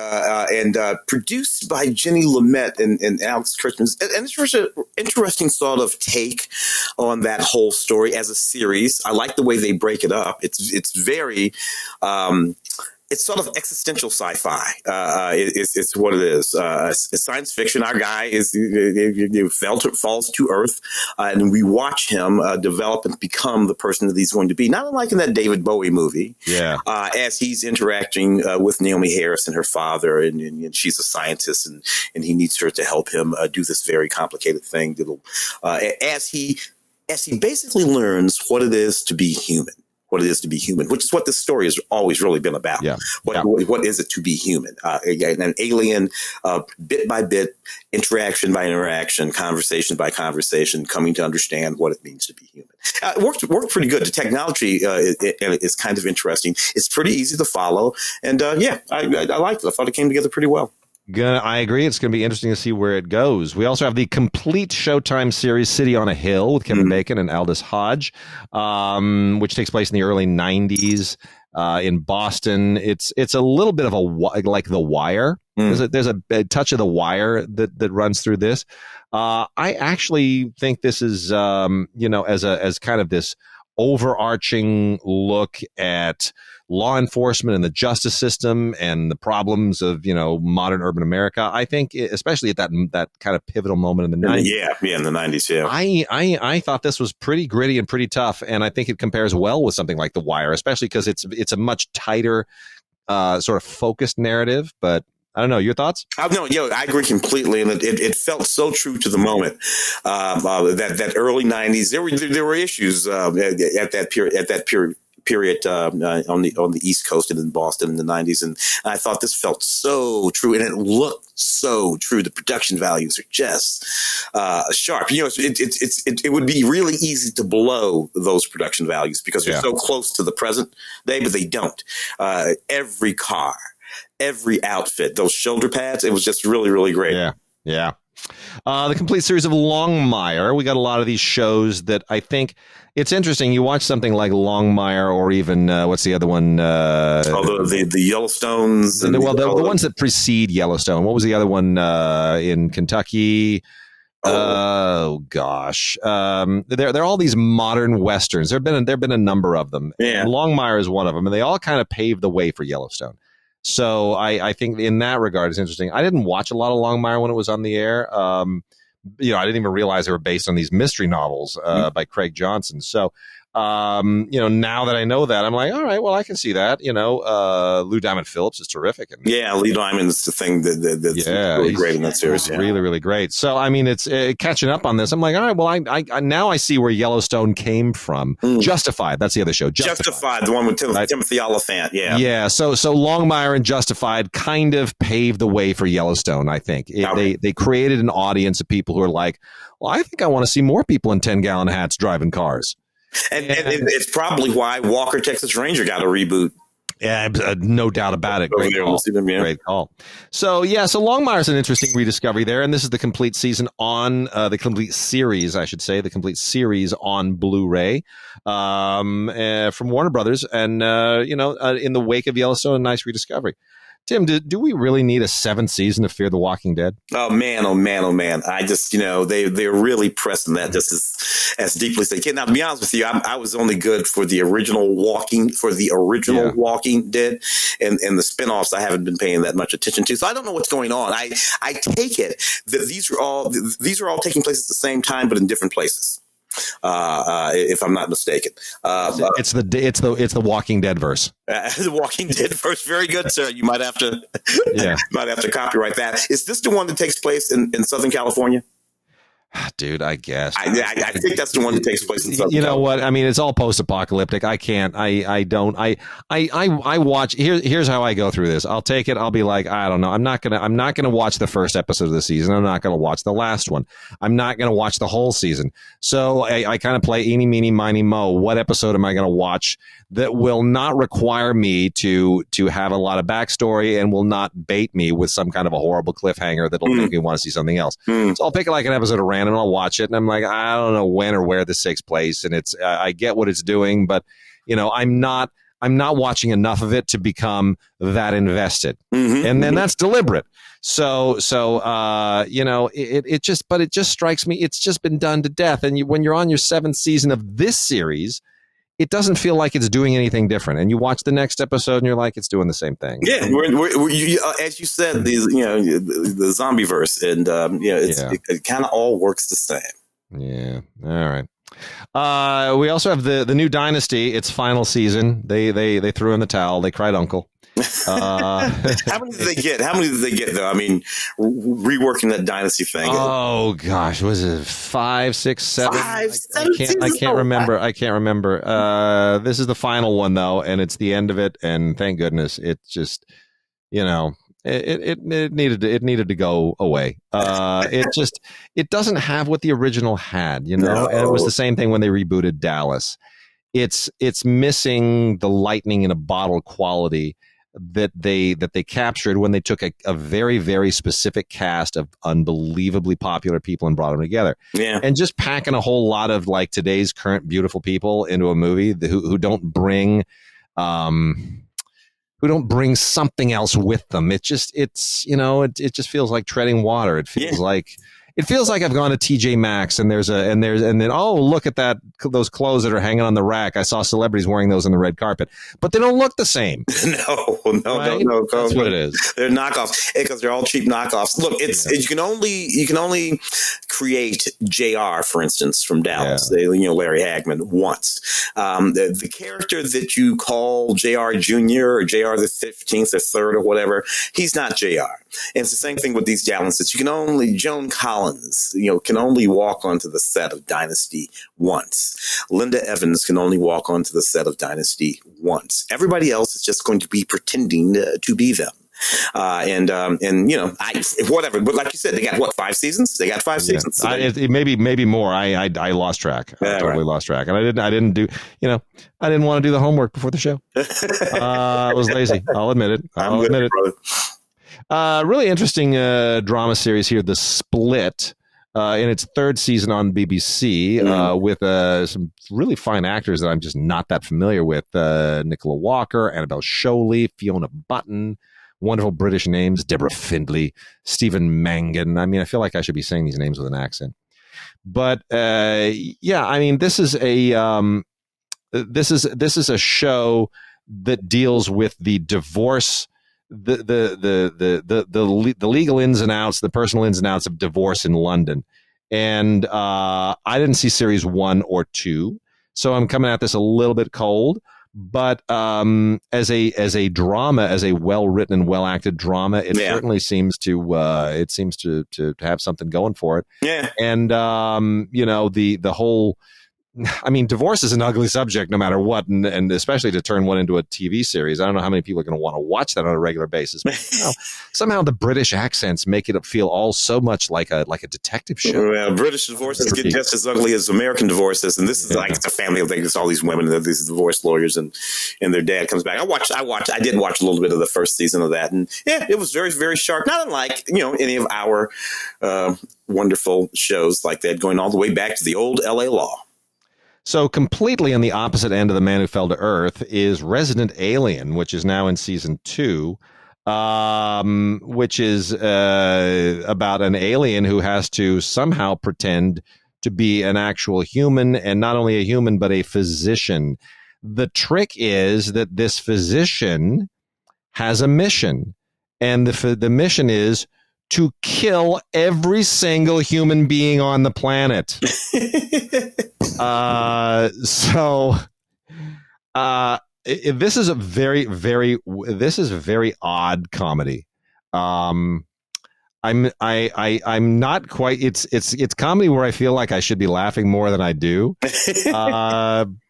produced by Jenny Lumet and Alex Kurtzman. And it's just an interesting sort of take on that whole story as a series. I like the way they break it up. It's very. it's sort of existential sci-fi. It's what it is. It's science fiction. Our guy falls to Earth, and we watch him develop and become the person that he's going to be. Not unlike in that David Bowie movie. Yeah. As he's interacting with Naomi Harris and her father, and she's a scientist, and he needs her to help him do this very complicated thing. As he basically learns what it is to be human. Which is what this story has always really been about. Yeah. What is it to be human? An alien, bit by bit, interaction by interaction, conversation by conversation, coming to understand what it means to be human. It worked pretty good. The technology is kind of interesting. It's pretty easy to follow. And I liked it. I thought it came together pretty well. I agree. It's going to be interesting to see where it goes. We also have the complete Showtime series City on a Hill with Kevin Bacon and Aldous Hodge, which takes place in the early 90s in Boston. It's a little bit of like The Wire. There's a touch of The Wire that runs through this. I actually think this is as kind of this overarching look at law enforcement and the justice system and the problems of modern urban America. I think, especially at that kind of pivotal moment in the 90s. Yeah, in the 90s. Yeah, I thought this was pretty gritty and pretty tough, and I think it compares well with something like The Wire, especially because it's a much tighter, sort of focused narrative. But I don't know. Your thoughts? No, I agree completely, and it felt so true to the moment. That early 90s, there were issues at that period on the East Coast and in Boston in the 90s, and I thought this felt so true, and it looked so true. The production values are just sharp. It would be really easy to blow those production values because they're so close to the present day, but they don't. Every car, every outfit, those shoulder pads, it was just really, really great. Yeah. The complete series of Longmire. We got a lot of these shows that I think it's interesting. You watch something like Longmire, or even what's the other one? The Yellowstones. The ones that precede Yellowstone. What was the other one in Kentucky? Oh gosh, they're all these modern westerns. There've been a number of them. Yeah. Longmire is one of them, and they all kind of paved the way for Yellowstone. So I think in that regard, it's interesting. I didn't watch a lot of Longmire when it was on the air. I didn't even realize they were based on these mystery novels by Craig Johnson. So, now that I know that, I'm like, all right, well, I can see that. Lou Diamond Phillips is terrific. And Lou Diamond's the thing that's really great in that series. Really, really great. So, I mean, it's catching up on this. I'm like, all right, well, I now I see where Yellowstone came from. Justified. That's the other show. Justified, the one with Timothy Olyphant. Yeah. Yeah. So Longmire and Justified kind of paved the way for Yellowstone, I think. They created an audience of people who are like, well, I think I want to see more people in 10-gallon hats driving cars. And it's probably why Walker, Texas Ranger got a reboot. Yeah, no doubt about it. Great call. Great call. So Longmire is an interesting rediscovery there, and this is the complete season on the complete series, I should say, the complete series on Blu-ray from Warner Brothers, and in the wake of Yellowstone, a nice rediscovery. Tim, do we really need a 7th season of Fear the Walking Dead? Oh man. I just, they're really pressing that just as deeply as they can. Now, to be honest with you, I was only good for the original Walking Dead, and the spinoffs I haven't been paying that much attention to. So I don't know what's going on. I take it that these are all taking place at the same time, but in different places. If I'm not mistaken, it's the Walking Dead verse. The Walking Dead verse, very good, sir. You might have to, copyright that. Is this the one that takes place in Southern California? Dude, I guess. I think that's the one that takes place in Southern California. What? I mean, it's all post-apocalyptic. I can't. I don't. I watch. Here's how I go through this. I'll take it. I'll be like, I don't know. I'm not gonna watch the first episode of the season. I'm not gonna watch the last one. I'm not gonna watch the whole season. So I kind of play eeny, meeny, miny, mo. What episode am I gonna watch that will not require me to have a lot of backstory and will not bait me with some kind of a horrible cliffhanger that'll make me want to see something else? So I'll pick like an episode of random and I'll watch it, and I'm like, I don't know when or where this takes place, and it's I get what it's doing, but I'm not watching enough of it to become that invested, and then that's deliberate. So it just strikes me it's just been done to death, and when you're on your 7th season of this series, it doesn't feel like it's doing anything different. And you watch the next episode and you're like, it's doing the same thing. Yeah, as you said, the zombie verse, and it kind of all works the same. Yeah. All right. We also have the new Dynasty. Its final season. They threw in the towel. They cried uncle. How many did they get? How many did they get though? I mean, reworking that Dynasty thing. Oh gosh, was it 5, 6, 7? I can't remember. I can't remember. This is the final one though, and it's the end of it. And thank goodness, it just, it needed to go away. It doesn't have what the original had, No. And it was the same thing when they rebooted Dallas. It's missing the lightning in a bottle quality that they captured when they took a very, very specific cast of unbelievably popular people and brought them together. Yeah. And just packing a whole lot of like today's current beautiful people into a movie who don't bring something else with them. It just feels like treading water. It feels like I've gone to TJ Maxx and then oh, look at those clothes that are hanging on the rack. I saw celebrities wearing those on the red carpet, but they don't look the same. No. That's what it is. They're knockoffs because they're all cheap knockoffs. Look, you can only create JR, for instance, from Dallas. Yeah. Larry Hagman once. The character that you call JR Jr. or JR the 15th or 3rd or whatever, he's not JR. And it's the same thing with these Dallas. Joan Collins, can only walk onto the set of Dynasty once. Linda Evans can only walk onto the set of Dynasty once. Everybody else is just going to be pretending to be them. Whatever. But like you said, they got 5 seasons? They got 5 seasons. So maybe more. I lost track. I totally lost track. And I didn't want to do the homework before the show. I was lazy. I'll admit it. Really interesting drama series here, The Split, in its 3rd season on BBC, with some really fine actors that I'm just not that familiar with. Nicola Walker, Annabelle Sholey, Fiona Button, wonderful British names, Deborah Findlay, Stephen Mangan. I mean, I feel like I should be saying these names with an accent. But this is a show that deals with the divorce, the legal ins and outs, the personal ins and outs of divorce in London. And I didn't see series 1 or 2, so I'm coming at this a little bit cold. But as a drama, as a well written and well acted drama, it certainly seems to have something going for it. Yeah, and the whole. I mean, divorce is an ugly subject no matter what, and especially to turn one into a TV series. I don't know how many people are going to want to watch that on a regular basis. But somehow the British accents make it feel all so much like a detective show. Well, British divorces get just as ugly as American divorces, and this is like it's a family thing. It's all these women, these divorce lawyers, and their dad comes back. I did watch a little bit of the first season of that, and it was very, very sharp. Not unlike any of our wonderful shows like that, going all the way back to the old LA Law. So completely on the opposite end of The Man Who Fell to Earth is Resident Alien, which is now in season 2, which is about an alien who has to somehow pretend to be an actual human, and not only a human, but a physician. The trick is that this physician has a mission, and the mission is to kill every single human being on the planet. This is a very, very odd comedy. I'm not quite. It's comedy where I feel like I should be laughing more than I do.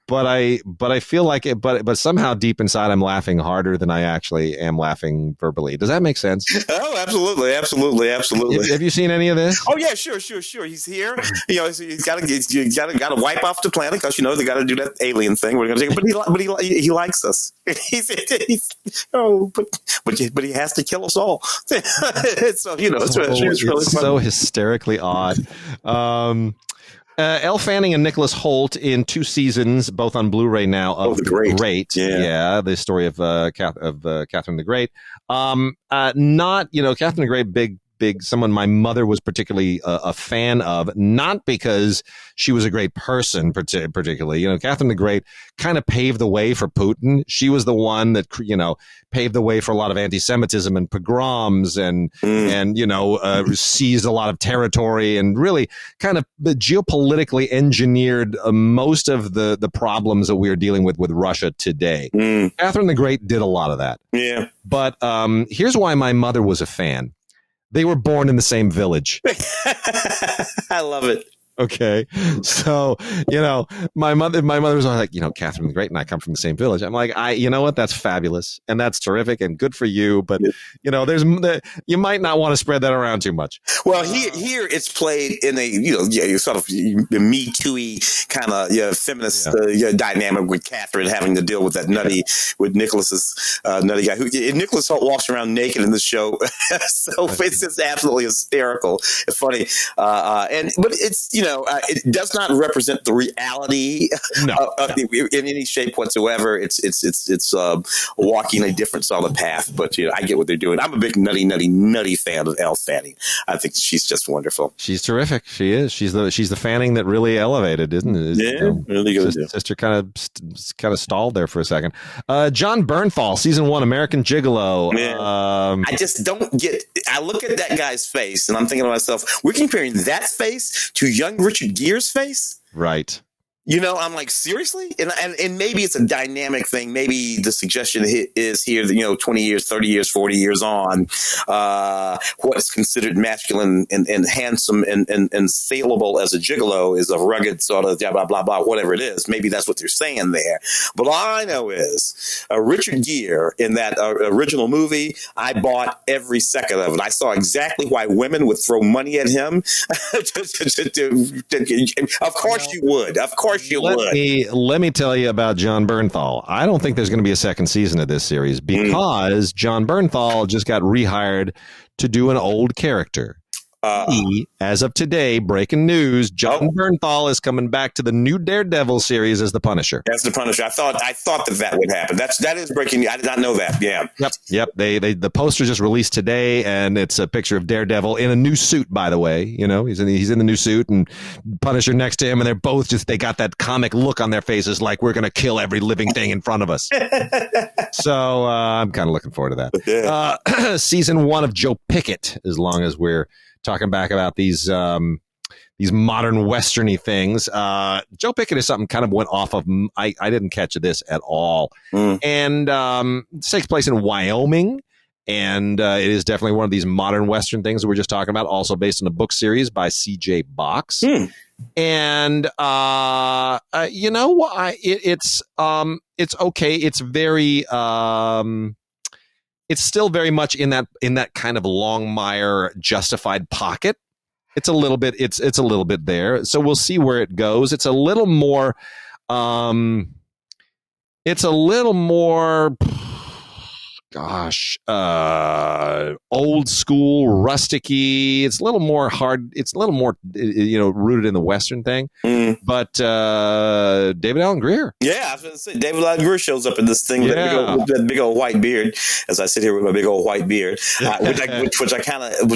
But I feel like it, but somehow deep inside I'm laughing harder than I actually am laughing verbally. Does that make sense? Oh, absolutely. Have you seen any of this? Oh yeah, sure. He's here. He's got to wipe off the planet because they got to do that alien thing. We're going to take it, but he likes us. But he has to kill us all. So it's really fun. So hysterically odd. Elle Fanning and Nicholas Hoult in 2 seasons, both on Blu-ray now, of The Great. The story of Catherine the Great. Catherine the Great, big someone my mother was particularly a fan of, not because she was a great person particularly. You know, Catherine the Great kind of paved the way for Putin. She was the one that, you know, paved the way for a lot of anti-Semitism and pogroms and seized a lot of territory and really kind of geopolitically engineered most of the problems that we are dealing with Russia today. Catherine the Great did a lot of that. Yeah. But here's why my mother was a fan. They were born in the same village. I love it. Okay. So, you know, my mother was like, you know, Catherine the Great and I come from the same village. I'm like, you know what? That's fabulous. And that's terrific and good for you. But, you know, you might not want to spread that around too much. Well, here it's played in a, you know, sort of Me Too-y kind of feminist dynamic with Catherine having to deal with that with Nicholas's nutty guy. Nicholas walks around naked in the show. So it's just absolutely hysterical. It's funny. But it's, you know, it does not represent the reality in any shape whatsoever. It's walking a different solid path. But you know, I get what they're doing. I'm a big nutty fan of Elle Fanning. I think she's just wonderful. She's terrific. She is. She's the Fanning that really elevated, isn't it? Yeah, you know, really good. Sister kind of stalled there for a second. John Bernthal, season 1, American Gigolo. I just don't get. I look at that guy's face and I'm thinking to myself, we're comparing that face to young Richard Gere's face, right? You know, I'm like, seriously? And maybe it's a dynamic thing. Maybe the suggestion is here that, you know, 20 years, 30 years, 40 years on, what is considered masculine and handsome and saleable as a gigolo is a rugged sort of blah, blah, blah, blah, whatever it is. Maybe that's what they're saying there. But all I know is Richard Gere in that original movie, I bought every second of it. I saw exactly why women would throw money at him. Of course you would. Of course. Let me tell you about John Bernthal. I don't think there's going to be a second season of this series because John Bernthal just got rehired to do an old character. As of today, breaking news, John Bernthal is coming back to the new Daredevil series as the Punisher. As the Punisher. I thought that would happen. That is breaking news. I did not know that. Yeah. Yep. The poster just released today, and it's a picture of Daredevil in a new suit, by the way. You know, he's in the new suit and Punisher next to him, and they're both they got that comic look on their faces like we're going to kill every living thing in front of us. So I'm kind of looking forward to that. Season 1 of Joe Pickett, as long as we're talking back about these modern westerny things. Joe Pickett is something kind of went off of. I didn't catch this at all, and it takes place in Wyoming, and it is definitely one of these modern western things that we're just talking about. Also based on a book series by C.J. Box, and you know, it's okay. It's very. It's still very much in that kind of Longmire Justified pocket. It's a little bit there. So we'll see where it goes. It's a little more old school, rusticy. It's a little more hard. It's a little more, you know, rooted in the Western thing. But David Alan Grier. Yeah, I was going to say, David Alan Grier shows up in this thing with that big old white beard. As I sit here with my big old white beard, which I kind of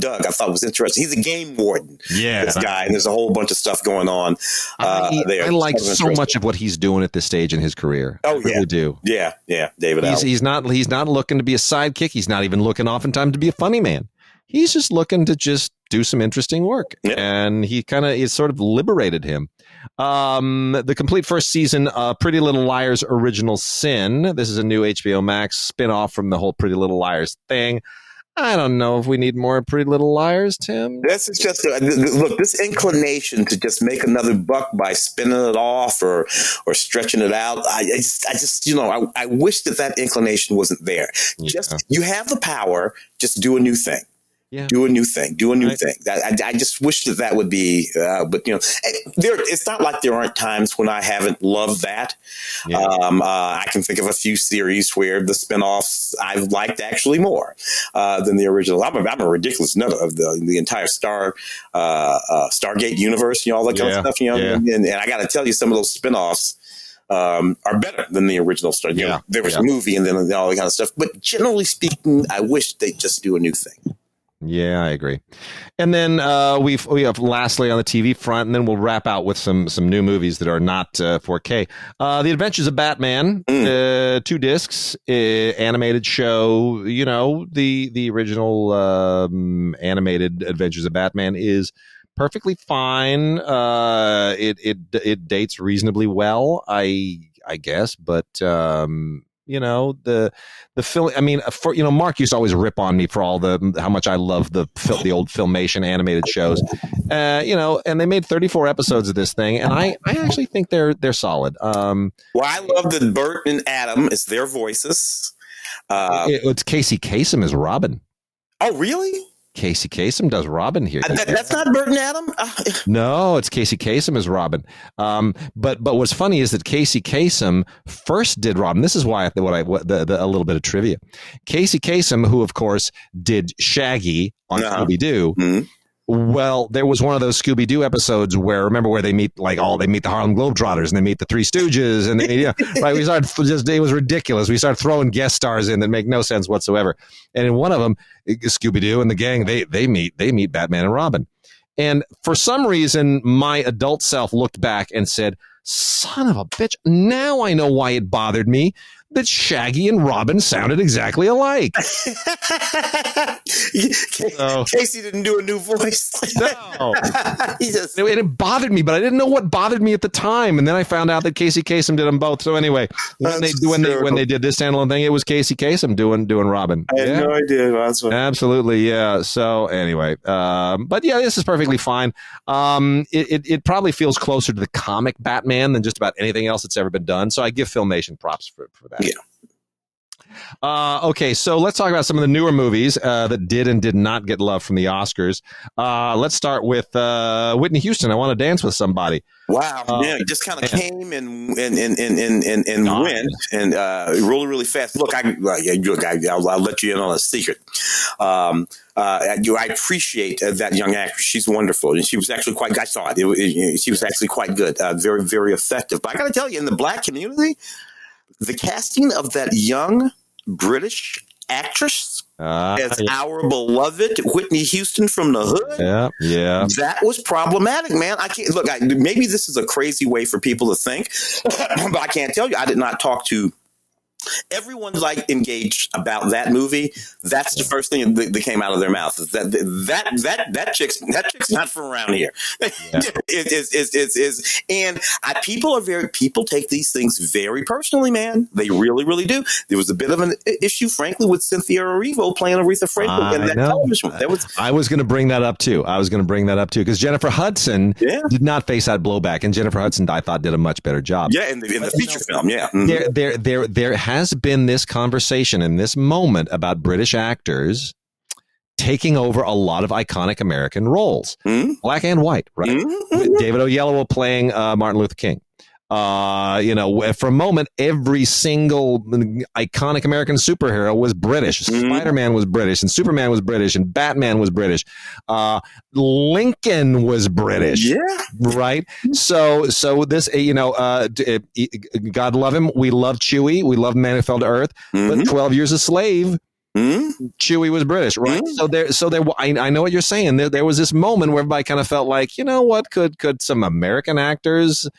dug. I thought was interesting. He's a game warden. Yeah, this guy, and there's a whole bunch of stuff going on there. I like so much of what he's doing at this stage in his career. Oh, I really do. Yeah, David Alan. He's not looking to be a sidekick. He's not even looking oftentimes to be a funny man. He's just looking to just do some interesting work. Yep. And he kind of is sort of liberated him. The complete first season, Pretty Little Liars Original Sin. This is a new HBO Max spinoff from the whole Pretty Little Liars thing. I don't know if we need more Pretty Little Liars, Tim. This is just look. This inclination to just make another buck by spinning it off or stretching it out. I just you know, I wish that inclination wasn't there. Yeah. Just you have the power. Just do a new thing. Yeah. Do a new thing. I just wish that would be, but you know, it's not like there aren't times when I haven't loved that. Yeah. I can think of a few series where the spinoffs I've liked actually more than the original. I'm a ridiculous nut of the entire Stargate universe, you know, all that kind of stuff, you know, and I got to tell you, some of those spinoffs are better than the original Star. You know, there was a movie and then all that kind of stuff. But generally speaking, I wish they'd just do a new thing. Yeah, I agree. And then we have lastly on the TV front, and then we'll wrap out with some new movies that are not 4K. The Adventures of Batman, 2 discs, animated show. You know, the original animated Adventures of Batman is perfectly fine. It dates reasonably well, I guess, but you know, the film. I mean, for Mark used to always rip on me for all how much I love the old Filmation animated shows. And they made 34 episodes of this thing, and I actually think they're solid. Well, I love that Bert and Adam is their voices. It's Casey Kasem as Robin. Oh, really? Casey Kasem does Robin here. That's not Bert and Adam? No, it's Casey Kasem as Robin. But what's funny is that Casey Kasem first did Robin. This is why a little bit of trivia. Casey Kasem, who of course did Shaggy on Scooby-Doo. Mm-hmm. Well, there was one of those Scooby-Doo episodes where they meet the Harlem Globetrotters and they meet the Three Stooges and right. We started it was ridiculous. We started throwing guest stars in that make no sense whatsoever. And in one of them, Scooby-Doo and the gang, they meet Batman and Robin. And for some reason, my adult self looked back and said, "Son of a bitch! Now I know why it bothered me that Shaggy and Robin sounded exactly alike." Casey didn't do a new voice. No. It bothered me, but I didn't know what bothered me at the time. And then I found out that Casey Kasem did them both. So anyway, when they did this standalone thing, it was Casey Kasem doing Robin. I had no idea. Absolutely, yeah. So anyway, but yeah, this is perfectly fine. It probably feels closer to the comic Batman than just about anything else that's ever been done. So I give Filmation props for that. Yeah. Okay, so let's talk about some of the newer movies that did and did not get love from the Oscars. Let's start with Whitney Houston. I Want to Dance with Somebody. Wow, it just kind of came and went and really, really fast. Look, I'll let you in on a secret. I appreciate that young actress. She's wonderful, and she was actually quite. I saw it. She was actually quite good. Very, very effective. But I got to tell you, in the Black community, the casting of that young British actress as our beloved Whitney Houston from the Hood, that was problematic, man. I can't look. Maybe this is a crazy way for people to think, but I can't tell you. I did not talk to everyone's engaged about that movie. That's the first thing that came out of their mouth. Is that chick's not from around here. Yeah. People take these things very personally, man. They really, really do. There was a bit of an issue, frankly, with Cynthia Erivo playing Aretha Franklin in that television. I was going to bring that up too. Because Jennifer Hudson did not face that blowback, and Jennifer Hudson, I thought, did a much better job. Yeah, in the feature film. Yeah, mm-hmm. There has been this conversation in this moment about British actors taking over a lot of iconic American roles, black and white, right? Mm-hmm. David Oyelowo playing Martin Luther King. For a moment, every single iconic American superhero was British. Spider-Man was British, and Superman was British, and Batman was British. Lincoln was British. Yeah. Right. So this, God love him. We love Chewie. We love Man Who Fell to Earth. But 12 Years a Slave, Chewie was British, right? So there. I know what you're saying. There was this moment where everybody kind of felt like, you know what, could some American actors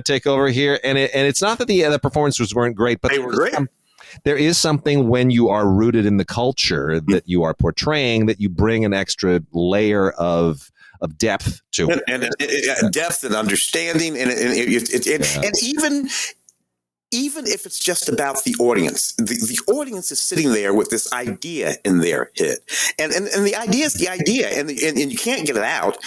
take over here? And it's not that the performances weren't great, but they were great. There is something when you are rooted in the culture that you are portraying that you bring an extra layer of depth to it. And depth and understanding. And even if it's just about the audience, the audience is sitting there with this idea in their head. And the idea is the idea, and you can't get it out.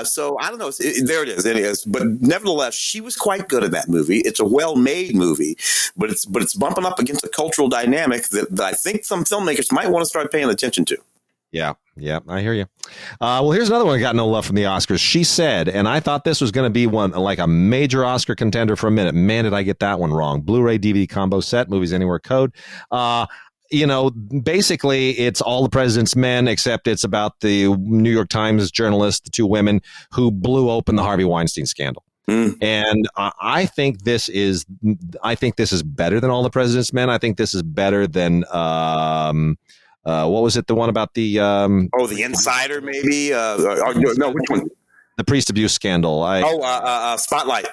So I don't know. There it is. But nevertheless, she was quite good in that movie. It's a well-made movie, but it's bumping up against a cultural dynamic that I think some filmmakers might want to start paying attention to. Yeah, I hear you. Well, here's another one that got no love from the Oscars. She Said, and I thought this was going to be one like a major Oscar contender for a minute. Man, did I get that one wrong. Blu-ray DVD combo set, Movies Anywhere code. Basically, it's All the President's Men, except it's about the New York Times journalists, the 2 women who blew open the Harvey Weinstein scandal. And I think this is better than All the President's Men. I think this is better than What was it? The one about the The Insider, maybe. No, which one? The priest abuse scandal. Spotlight.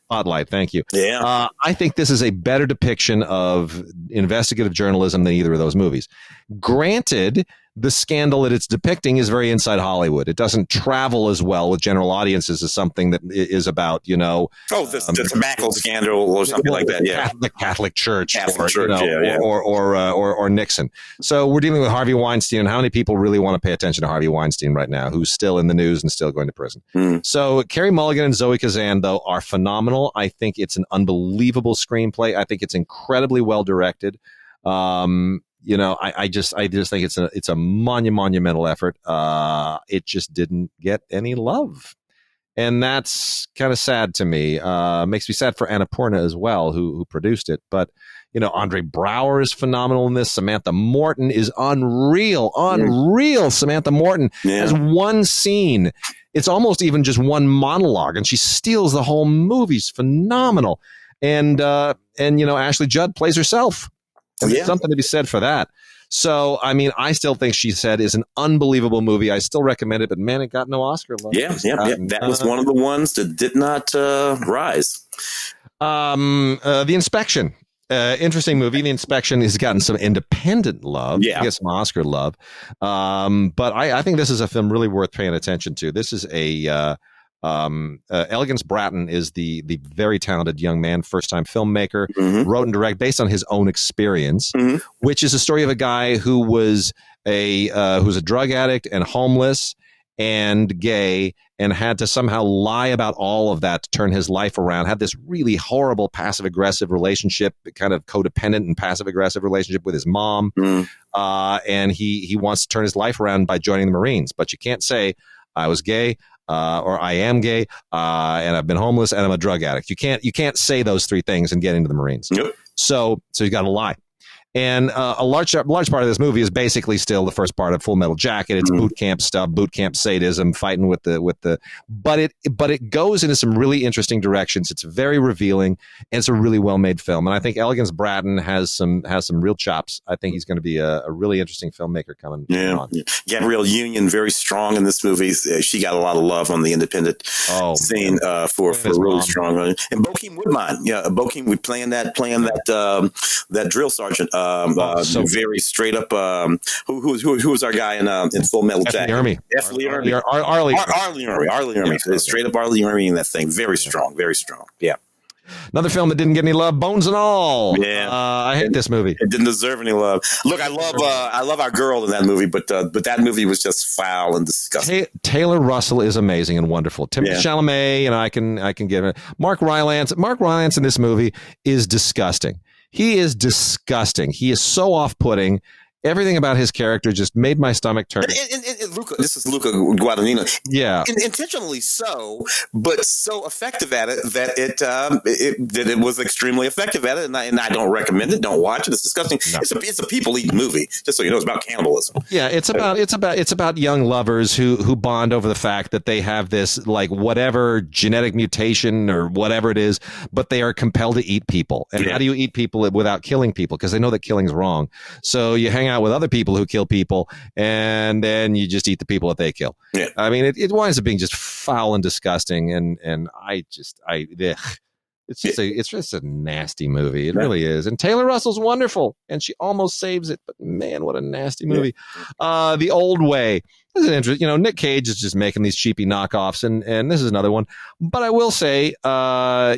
Spotlight. Thank you. Yeah. I think this is a better depiction of investigative journalism than either of those movies. Granted, the scandal that it's depicting is very inside Hollywood. It doesn't travel as well with general audiences as something that is about, the tobacco scandal or something like that. Yeah. The Catholic Church, or Nixon. So we're dealing with Harvey Weinstein, and how many people really want to pay attention to Harvey Weinstein right now, who's still in the news and still going to prison? So Carey Mulligan and Zoe Kazan, though, are phenomenal. I think it's an unbelievable screenplay. I think it's incredibly well directed. I just think it's a monumental effort. It just didn't get any love. And that's kind of sad to me. Makes me sad for Annapurna as well, who produced it. But, Andre Braugher is phenomenal in this. Samantha Morton is unreal. Samantha Morton has one scene. It's almost even just one monologue, and she steals the whole movie. It's phenomenal. And Ashley Judd plays herself. There's something to be said for that. So, I still think She Said is an unbelievable movie. I still recommend it, but man, it got no Oscar love. Yeah. That was one of the ones that did not rise. The Inspection. Interesting movie. The Inspection has gotten some independent love. Yeah. Get some Oscar love. But I think this is a film really worth paying attention to. This is Elegance Bratton is the very talented young man, first-time filmmaker, wrote and directed based on his own experience, which is a story of a guy who was a drug addict and homeless and gay and had to somehow lie about all of that to turn his life around, had this really horrible passive-aggressive relationship, kind of codependent and passive-aggressive relationship with his mom, and he wants to turn his life around by joining the Marines. But you can't say, I was gay, or I am gay, and I've been homeless, and I'm a drug addict. You can't say those three things and get into the Marines. Nope. So you got to lie. And a large part of this movie is basically still the first part of Full Metal Jacket. It's boot camp stuff, boot camp sadism, fighting with the. But it goes into some really interesting directions. It's very revealing, and it's a really well made film. And I think Elegance Bratton has some real chops. I think he's going to be a really interesting filmmaker coming on. Gabrielle Union, very strong in this movie. She got a lot of love on the independent scene for really strong. And Bokeem Woodbine, Bokeem would playing that drill sergeant. Very straight up. Who was our guy in Full Metal Jacket? Army. Arlie Army. Straight up Arlie Army in that thing. Very strong. Yeah. Another film that didn't get any love, Bones and All. Yeah, I hate this movie. It didn't deserve any love. Look, I love our girl in that movie, but that movie was just foul and disgusting. Taylor Russell is amazing and wonderful. Timothée Chalamet, I can give it. Mark Rylance in this movie is disgusting. He is disgusting. He is so off-putting. Everything about his character just made my stomach turn. And Luca, this is Luca Guadagnino. Yeah, intentionally so, but so effective at it that it was extremely effective at it. And I don't recommend it. Don't watch it. It's disgusting. No. It's a people-eating movie. Just so you know, it's about cannibalism. Yeah, it's about young lovers who bond over the fact that they have this like whatever genetic mutation or whatever it is, but they are compelled to eat people. And how do you eat people without killing people? Because they know that killing's wrong. So you hang out with other people who kill people, and then you just eat the people that they kill. Yeah. I mean, it winds up being just foul and disgusting, and it's just a nasty movie. It really is. And Taylor Russell's wonderful, and she almost saves it, but man, what a nasty movie. The Old Way. This is interesting. Nick Cage is just making these cheapy knockoffs, and this is another one. But I will say, there are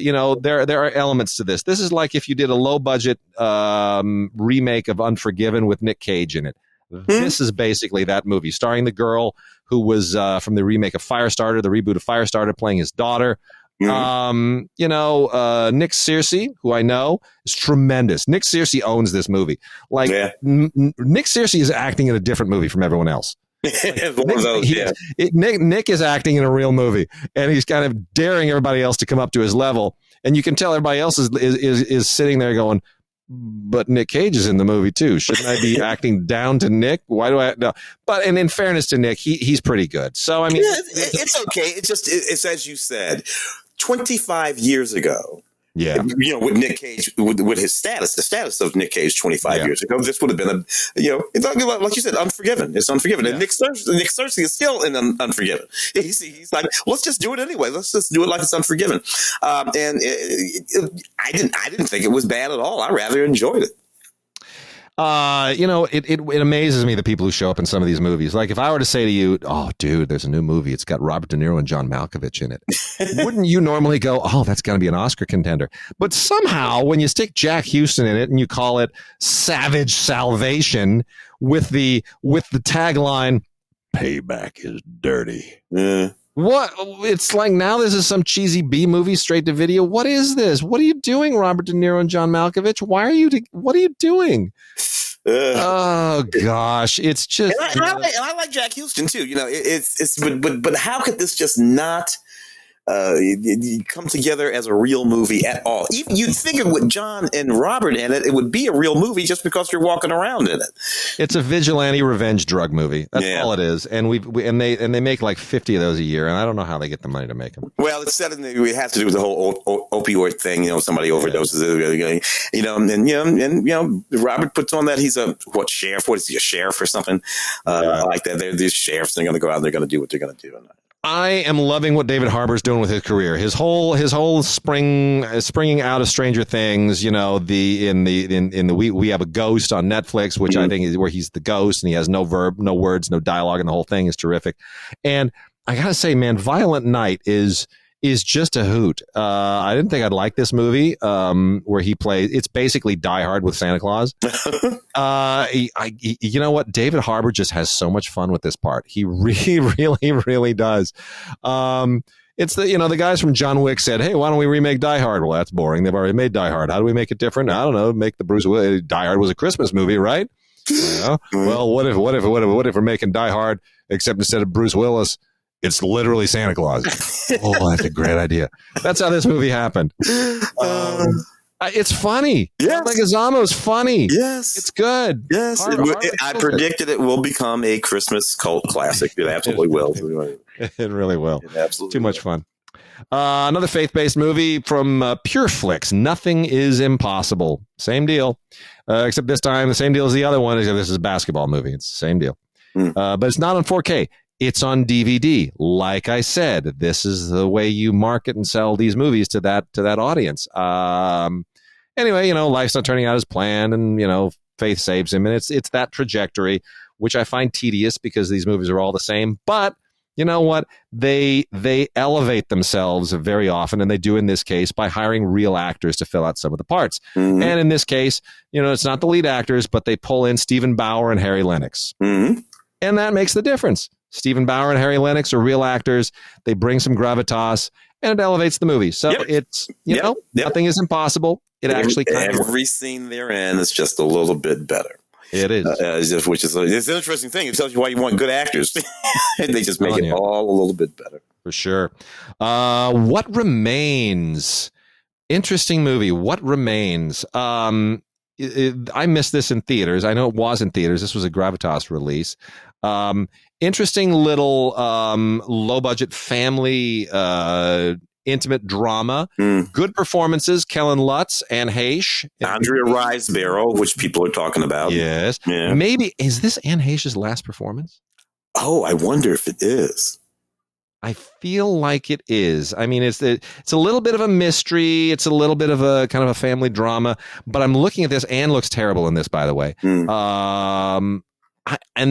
elements to this. This is like if you did a low budget remake of Unforgiven with Nick Cage in it. This is basically that movie, starring the girl who was from the remake of Firestarter, the reboot of Firestarter, playing his daughter. Nick Searcy, who I know, is tremendous. Nick Searcy owns this movie. Like Nick Searcy is acting in a different movie from everyone else. Nick is acting in a real movie, and he's kind of daring everybody else to come up to his level. And you can tell everybody else is sitting there going, but Nick Cage is in the movie too. Shouldn't I be acting down to Nick? Why do I? No. But and in fairness to Nick, he's pretty good. So I mean, it's okay. It's as you said, 25 years ago, Yeah. With Nick Cage, with his status, the status of Nick Cage 25 years ago, this would have been it's like you said, Unforgiven. It's Unforgiven. And Nick Cersei is still in Unforgiven. He's like, let's just do it anyway. Let's just do it like it's Unforgiven. And I didn't think it was bad at all. I rather enjoyed it. It amazes me the people who show up in some of these movies. Like if I were to say to you, oh, dude, there's a new movie. It's got Robert De Niro and John Malkovich in it. Wouldn't you normally go, oh, that's going to be an Oscar contender? But somehow when you stick Jack Houston in it and you call it Savage Salvation with the tagline, payback is dirty. Yeah. What? It's like now this is some cheesy B movie straight to video. What is this? What are you doing, Robert De Niro and John Malkovich? What are you doing? Oh gosh, it's just. And I like Jack Houston too. But how could this just not come together as a real movie at all? Even you'd figure with John and Robert in it, it would be a real movie just because you're walking around in it. It's a vigilante revenge drug movie. That's all it is. And they make like 50 of those a year, and I don't know how they get the money to make them. Well, it's said it has to do with the whole opioid thing. Somebody overdoses, and Robert puts on that he's a sheriff? What is he, a sheriff or something like that? They're these sheriffs. They're going to go out and they're going to do what they're going to do. I am loving what David Harbour's doing with his career. His whole springing out of Stranger Things. We have a Ghost on Netflix, which I think is where he's the ghost and he has no verb, no words, no dialogue, and the whole thing is terrific. And I gotta say, man, Violent Night is just a hoot. I didn't think I'd like this movie, where he plays. It's basically Die Hard with Santa Claus. You know what? David Harbour just has so much fun with this part. He really, really, really does. It's the guys from John Wick said, "Hey, why don't we remake Die Hard?" Well, that's boring. They've already made Die Hard. How do we make it different? I don't know. Make the Bruce Willis. Die Hard was a Christmas movie, right? Well, what if we're making Die Hard, except instead of Bruce Willis, it's literally Santa Claus. Oh, that's a great idea. That's how this movie happened. It's funny. Yes. Leguizamo's funny. Yes. It's good. Yes. I predicted it will become a Christmas cult classic. It absolutely will. It really will. It absolutely Too much fun. Another faith-based movie from Pureflix, Nothing is Impossible. Same deal. Except this time, the same deal as the other one. This is a basketball movie. It's the same deal. But it's not on 4K. It's on DVD. Like I said, this is the way you market and sell these movies to that audience. Anyway, life's not turning out as planned, and faith saves him, and it's that trajectory, which I find tedious because these movies are all the same. But you know what? They elevate themselves very often, and they do in this case by hiring real actors to fill out some of the parts. And in this case, it's not the lead actors, but they pull in Stephen Bauer and Harry Lennox, and that makes the difference. Stephen Bauer and Harry Lennox are real actors. They bring some gravitas, and it elevates the movie. So it's, Nothing is Impossible. It actually every scene they're in is just a little bit better. It is. Which is it's an interesting thing. It tells you why you want good actors. And they just make it all a little bit better. For sure. What Remains? Interesting movie. What Remains? I missed this in theaters. I know it was in theaters. This was a Gravitas release. Interesting little low budget family intimate drama. Good performances. Kellen Lutz, Anne Heche, Andrea Riseborough, which people are talking about. Yes. Yeah. Maybe is this Anne Heche's last performance? Oh, I wonder if it is. I feel like it is. I mean, it's a little bit of a mystery. It's a little bit of a kind of a family drama. But I'm looking at this. Anne looks terrible in this, by the way. And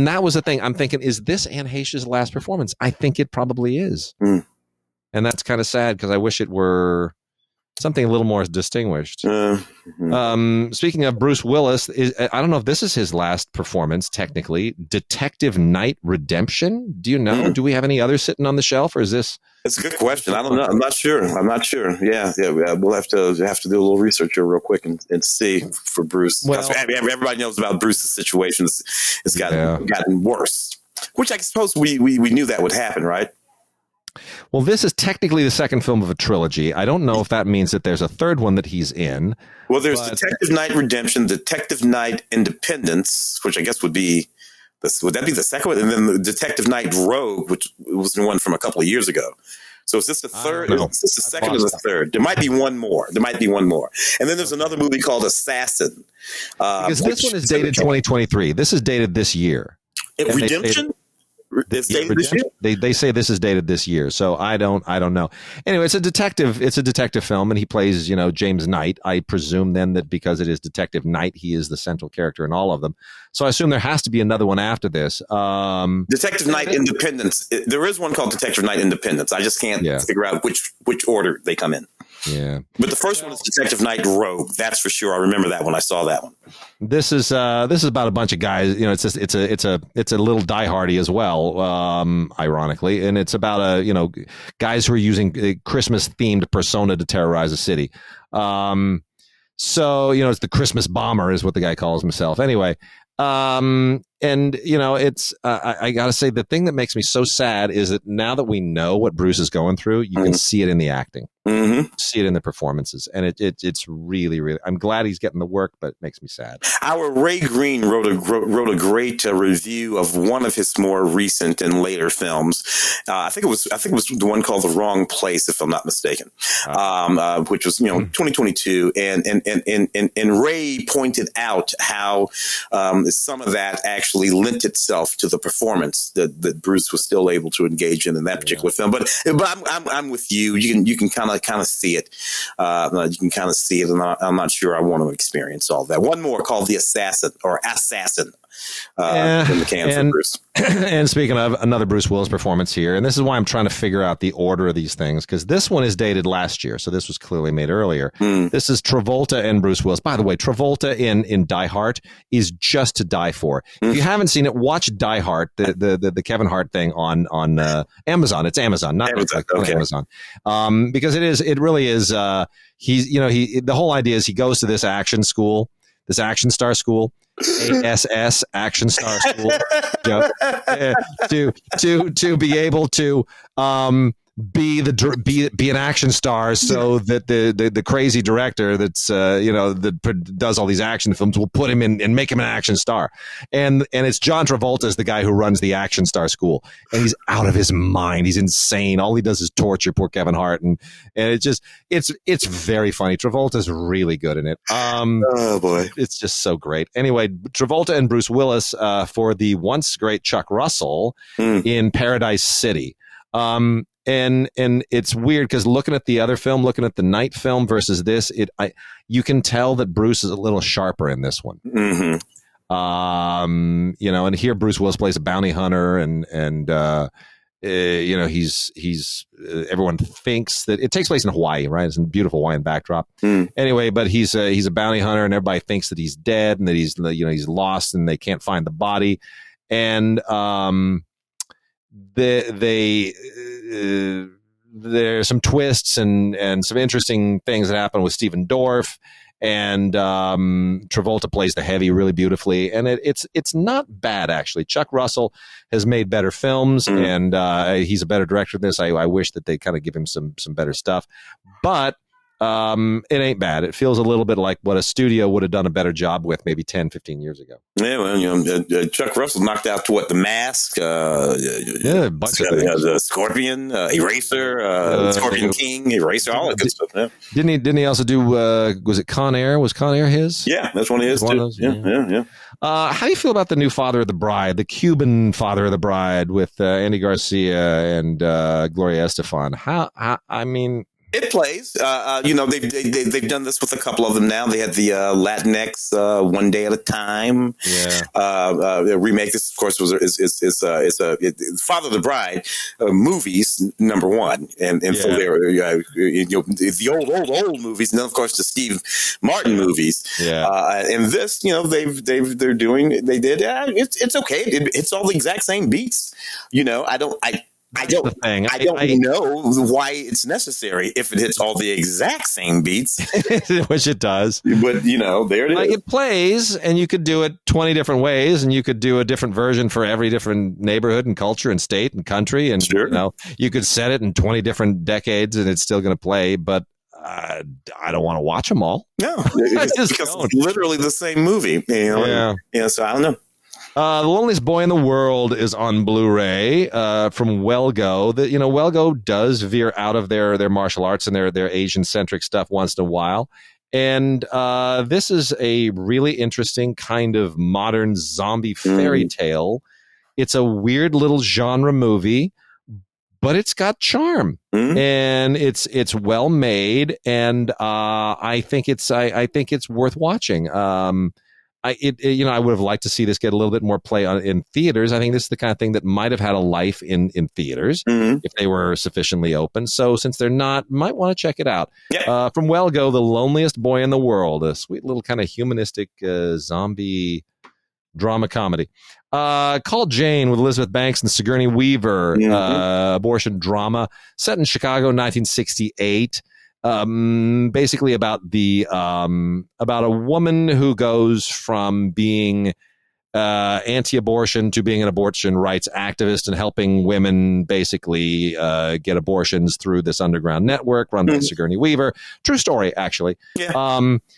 that was the thing. I'm thinking, is this Anne Heche's last performance? I think it probably is. And that's kind of sad because I wish it were something a little more distinguished. Speaking of Bruce Willis, I don't know if this is his last performance, technically. Detective Night Redemption? Do you know? Do we have any others sitting on the shelf, or is this? It's a good question. I don't know. I'm not sure. Yeah. We'll have to do a little research here real quick and see for Bruce. Well, everybody knows about Bruce's situation. It's gotten worse, which I suppose we knew that would happen, right? Well, this is technically the second film of a trilogy. I don't know if that means that there's a third one that he's in. Well, there's Detective Night Redemption, Detective Night Independence, which I guess would that be the second one? And then Detective Night Rogue, which was the one from a couple of years ago. So is this the third? No. Is this the second or the third? There might be one more. And then there's another movie called Assassin. Because this one is dated 2023. This is dated this year. Redemption? It's dated this year? They say this is dated this year, so I don't know. Anyway, it's a detective film, and he plays, James Knight. I presume then that because it is Detective Knight, he is the central character in all of them. So I assume there has to be another one after this. Detective Knight Independence. There is one called Detective Knight Independence. I just can't figure out which order they come in. Yeah, but the first one is Detective Knight Rogue. That's for sure. I remember that when I saw that one. This is about a bunch of guys. It's a little Die Hardy as well, ironically, and it's about guys who are using a Christmas themed persona to terrorize a city. So it's the Christmas bomber is what the guy calls himself. Anyway, it's I gotta say, the thing that makes me so sad is that now that we know what Bruce is going through, you can see it in the acting. See it in the performances, and it's really, really. I'm glad he's getting the work, but it makes me sad. Our Ray Green wrote a great review of one of his more recent and later films. I think it was the one called The Wrong Place, if I'm not mistaken, which was 2022, and Ray pointed out how some of that actually lent itself to the performance that Bruce was still able to engage in that particular film. But I'm with you. You can kind of see it. You can kind of see it, and I'm not sure I want to experience all that. One more called The Assassin in the can for Bruce. And speaking of, another Bruce Willis performance here, and this is why I'm trying to figure out the order of these things, because this one is dated last year, so this was clearly made earlier. This is Travolta and Bruce Willis. By the way, Travolta in Die Hard is just to die for. If you haven't seen it, watch Die Hard, the Kevin Hart thing on Amazon. It's Amazon, not Amazon, because it really is. The whole idea is he goes to this action school, this action star school. ASS Action Star School to be able to be an action star, so that the crazy director that's that does all these action films will put him in and make him an action star, and it's John Travolta is the guy who runs the Action Star School, and he's out of his mind. He's insane. All he does is torture poor Kevin Hart, and it's very funny. Travolta's really good in it. Oh boy, it's just so great. Anyway, Travolta and Bruce Willis for the once great Chuck Russell in Paradise City. And it's weird because looking at the other film, looking at the Night film versus this, you can tell that Bruce is a little sharper in this one. And here Bruce Willis plays a bounty hunter, and he's everyone thinks that it takes place in Hawaii, right? It's a beautiful Hawaiian backdrop. Anyway, but he's a bounty hunter, and everybody thinks that he's dead and that he's lost, and they can't find the body, and there's some twists and some interesting things that happen with Stephen Dorff, and Travolta plays the heavy really beautifully, and it's not bad actually. Chuck Russell has made better films, and he's a better director than this. I wish that they kind of give him some better stuff, but it ain't bad. It feels a little bit like what a studio would have done a better job with maybe 10, 15 years ago. Yeah, well, Chuck Russell knocked out The Mask, a bunch of things. The Scorpion, Eraser, Scorpion King, Eraser, all that good stuff. Yeah. Didn't he also do? Was it Con Air? Was Con Air his? Yeah, that's one of his too. Yeah. How do you feel about the new Father of the Bride, the Cuban Father of the Bride with Andy Garcia and Gloria Estefan? I mean. It plays. They've done this with a couple of them now. They had the Latinx One Day at a Time. Yeah. Remake. This, of course, is Father of the Bride movies number one, and so they're the old movies, and then of course the Steve Martin movies. Yeah. And this, they're doing. They did. It's okay. It's all the exact same beats. I don't know why it's necessary if it hits all the exact same beats, which it does. But there it is. It plays, and you could do it 20 different ways, and you could do a different version for every different neighborhood and culture and state and country, and you could set it in 20 different decades, and it's still going to play. But I don't want to watch them all. No, because it's literally the same movie. So I don't know. The Loneliest Boy in the World is on Blu-ray from Welgo. Welgo does veer out of their martial arts and their Asian-centric stuff once in a while. And this is a really interesting kind of modern zombie fairy tale. It's a weird little genre movie, but it's got charm, and it's well made, and I think it's worth watching. I would have liked to see this get a little bit more play in theaters. I think this is the kind of thing that might have had a life in theaters if they were sufficiently open. So since they're not, might want to check it out. Yeah. From Welgo, The Loneliest Boy in the World, a sweet little kind of humanistic zombie drama comedy. Called Jane with Elizabeth Banks and Sigourney Weaver, abortion drama set in Chicago, 1968. Basically about about a woman who goes from being anti-abortion to being an abortion rights activist and helping women basically get abortions through this underground network run by Sigourney Weaver. True story, actually. Yeah.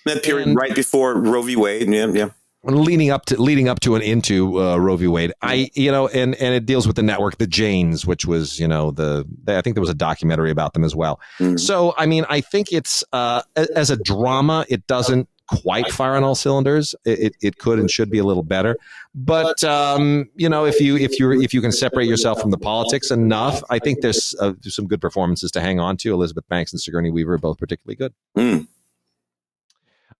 That period right before Roe v. Wade. Yeah. Leading up to and into Roe v. Wade, and it deals with the network, the Janes, which was, I think there was a documentary about them as well. So, I mean, I think it's as a drama, it doesn't quite fire on all cylinders. It could and should be a little better, but if you can separate yourself from the politics enough, I think there's some good performances to hang on to. Elizabeth Banks and Sigourney Weaver are both particularly good.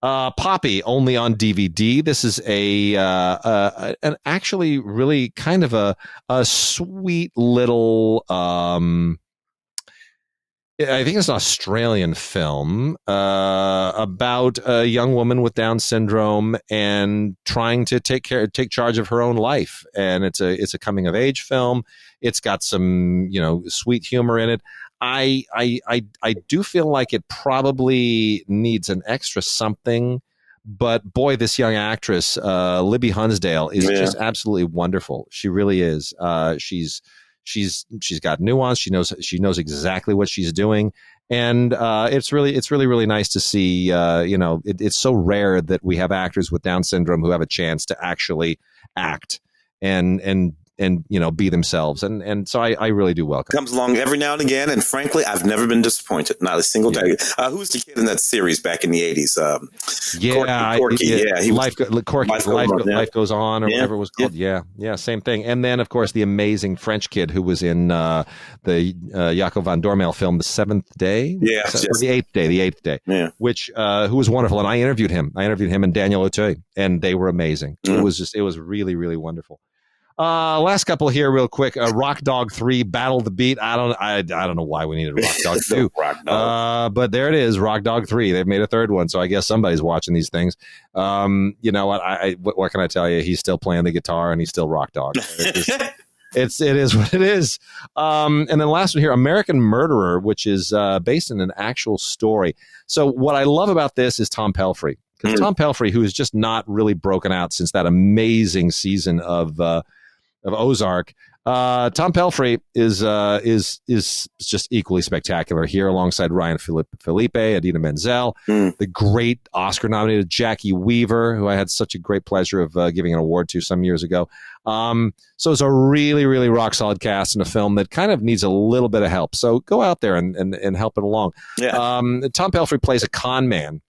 Poppy, only on DVD. This is an actually really kind of a sweet little, I think it's an Australian film about a young woman with Down syndrome and trying to take charge of her own life. And it's a coming of age film. It's got some, sweet humor in it. I do feel like it probably needs an extra something, but boy, this young actress, Libby Hunsdale, is just absolutely wonderful. She really is. She's got nuance. She knows exactly what she's doing, and it's really nice to see. It's so rare that we have actors with Down syndrome who have a chance to actually act and be themselves, and so I really do welcome. Comes along every now and again, and frankly, I've never been disappointed, not a single day. Who was the kid in that series back in the 80s? Corky. Life Goes On, or whatever it was called. Yeah, same thing. And then, of course, the amazing French kid who was in the Jaco van Dormael film, The Seventh Day. The Eighth Day. Yeah, who was wonderful, and I interviewed him. And Daniel Auteuil, and they were amazing. It was really, really wonderful. Last couple here real quick. Rock Dog 3, Battle the Beat. I don't know why we needed Rock Dog 2. But there it is, Rock Dog 3. They've made a third one, so I guess somebody's watching these things. You know what? What can I tell you? He's still playing the guitar and he's still Rock Dog. It is what it is. And then the last one here, American Murderer, which is based in an actual story. So what I love about this is Tom Pelphrey. Because Tom Pelphrey, who has just not really broken out since that amazing season of Ozark, Tom Pelphrey is just equally spectacular here, alongside Ryan Felipe, Idina Menzel, the great Oscar-nominated Jackie Weaver, who I had such a great pleasure of giving an award to some years ago. So it's a really, really rock-solid cast in a film that kind of needs a little bit of help. So go out there and help it along. Yeah. Tom Pelphrey plays a con man,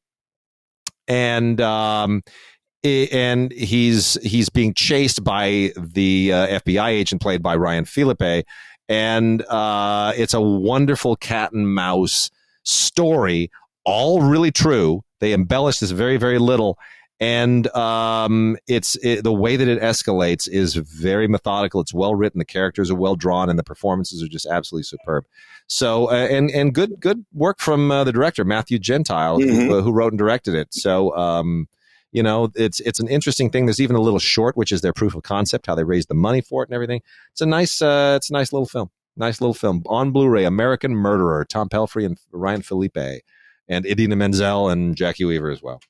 and he's being chased by the FBI agent played by Ryan Felipe, and it's a wonderful cat and mouse story, all really true. They embellish this very, very little, and the way that it escalates is very methodical. It's well written, the characters are well drawn, and the performances are just absolutely superb. So and good work from the director Matthew Gentile, who wrote and directed it. So it's an interesting thing. There's even a little short, which is their proof of concept, how they raised the money for it and everything. It's a nice little film. Nice little film on Blu-ray. American Murderer, Tom Pelphrey and Ryan Felipe, and Idina Menzel and Jackie Weaver as well.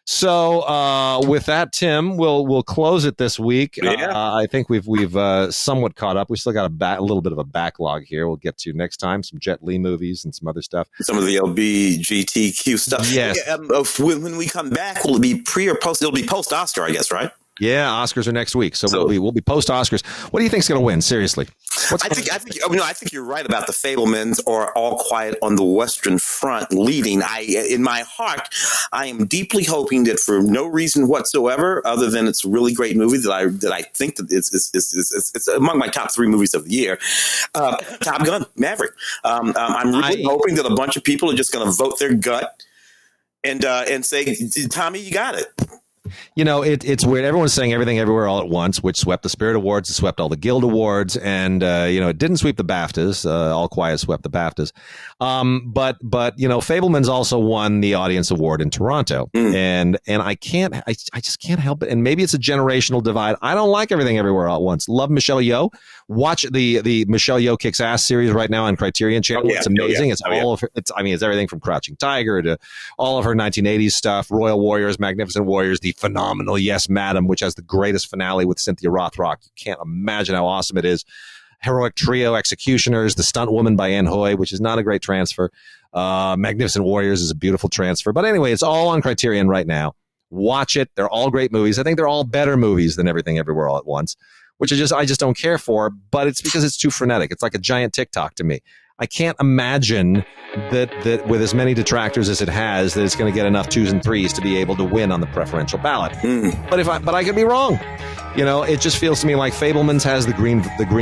So with that, Tim, we'll close it this week. Yeah. I think we've somewhat caught up. We still got a little bit of a backlog here. We'll get to next time some Jet Li movies and some other stuff. Some of the LGBTQ stuff. Yes. When we come back, will it be pre or post? It'll be post Oscar, I guess, right? Yeah, Oscars are next week, so we'll be post Oscars. What do you think's going to win? Seriously, I think you're right about the Fabelmans or All Quiet on the Western Front leading. In my heart, I am deeply hoping that for no reason whatsoever, other than it's a really great movie that I think that it's among my top 3 movies of the year. Top Gun, Maverick. I'm really hoping that a bunch of people are just going to vote their gut and say, Tommy, you got it. You know, it's weird. Everyone's saying Everything Everywhere All at Once, which swept the Spirit Awards, it swept all the Guild Awards, and it didn't sweep the BAFTAs. All Quiet swept the BAFTAs. But Fabelmans also won the Audience Award in Toronto, and I just can't help it. And maybe it's a generational divide. I don't like Everything Everywhere All at Once. Love Michelle Yeoh. Watch the Michelle Yeoh Kicks Ass series right now on Criterion Channel. It's amazing. It's all of her. It's everything from Crouching Tiger to all of her 1980s stuff, Royal Warriors, Magnificent Warriors, the phenomenal Yes Madam, which has the greatest finale with Cynthia Rothrock. You can't imagine how awesome it is. Heroic Trio, Executioners, The Stunt Woman by Anne Hoy, which is not a great transfer. Magnificent Warriors is a beautiful transfer. But anyway, it's all on Criterion right now. Watch it. They're all great movies. I think they're all better movies than Everything Everywhere All at Once, which I just don't care for. But it's because it's too frenetic. It's like a giant TikTok to me. I can't imagine that with as many detractors as it has, that it's going to get enough 2s and 3s to be able to win on the preferential ballot. But I could be wrong. It just feels to me like Fabelmans has the green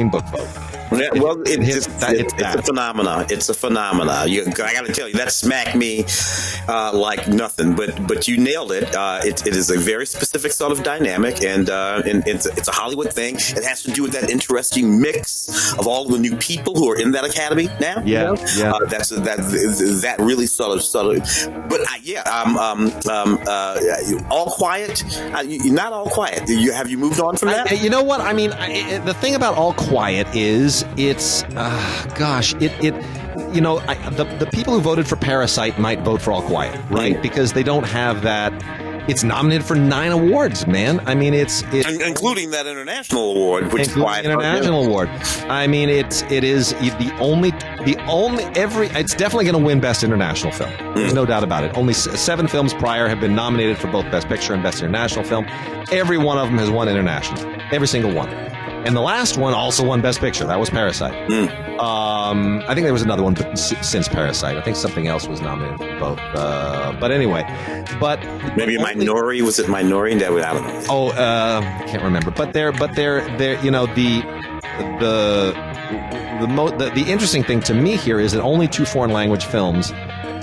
book vote. Yeah, well, it's a phenomenon. It's a phenomenon. I got to tell you, that smacked me like nothing. But you nailed it. It is a very specific sort of dynamic, and it's a Hollywood thing. It has to do with that interesting mix of all the new people who are in that academy now. Yeah. That really sort of. But All Quiet. You're not All Quiet. Have you moved on from that? You know what? I mean, the thing about All Quiet is the people who voted for Parasite might vote for All Quiet, right? Because they don't have that. It's nominated for 9 awards, man. I mean, it's including that international award, which is why international award. I mean, it is the only. It's definitely going to win Best International Film. There's no doubt about it. Only 7 films prior have been nominated for both Best Picture and Best International Film. Every one of them has won international. Every single one. And the last one also won Best Picture. That was Parasite. I think there was another one since Parasite. I think something else was nominated for both. But anyway, maybe Minority. Was it Minority? I don't know. Oh, can't remember. But they're the interesting thing to me here is that only 2 foreign language films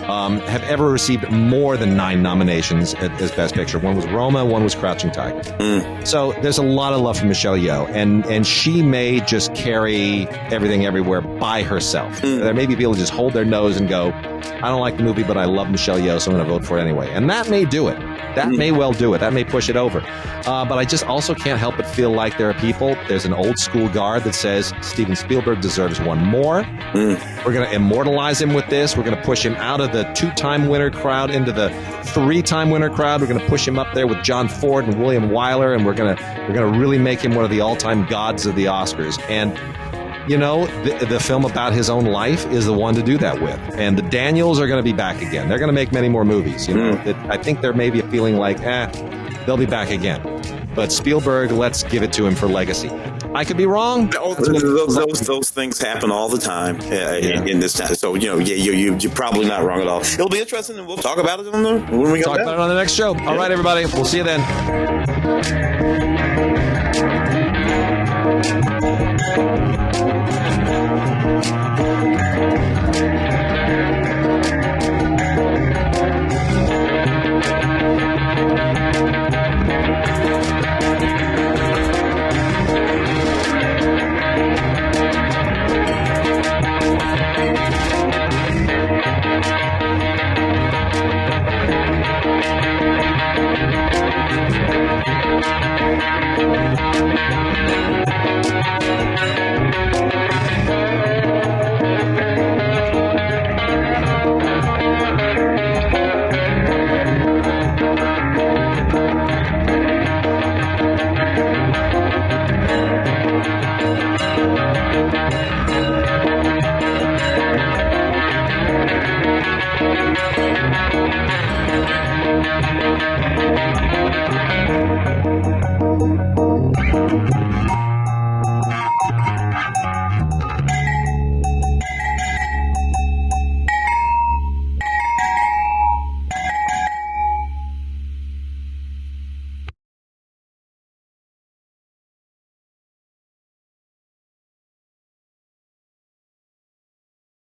have ever received more than 9 nominations as Best Picture. One was Roma, one was Crouching Tiger. So there's a lot of love for Michelle Yeoh, and she may just carry Everything Everywhere by herself. There may be people who just hold their nose and go, I don't like the movie, but I love Michelle Yeoh, so I'm going to vote for it anyway. And that may do it. That may well do it. That may push it over. But I just also can't help but feel like there are people, there's an old school guard that says Steven Spielberg deserves one more. We're going to immortalize him with this. We're going to push him out of the 2-time winner crowd into the 3-time winner crowd. We're going to push him up there with John Ford and William Wyler, and we're going to really make him one of the all-time gods of the Oscars. And the film about his own life is the one to do that with. And the Daniels are going to be back again. They're going to make many more movies. I think there may be a feeling like, they'll be back again. But Spielberg, let's give it to him for legacy. I could be wrong. Those things happen all the time in this time. So you're probably not wrong at all. It'll be interesting, and we'll talk about it when we talk about it on the next show. All right, everybody. We'll see you then.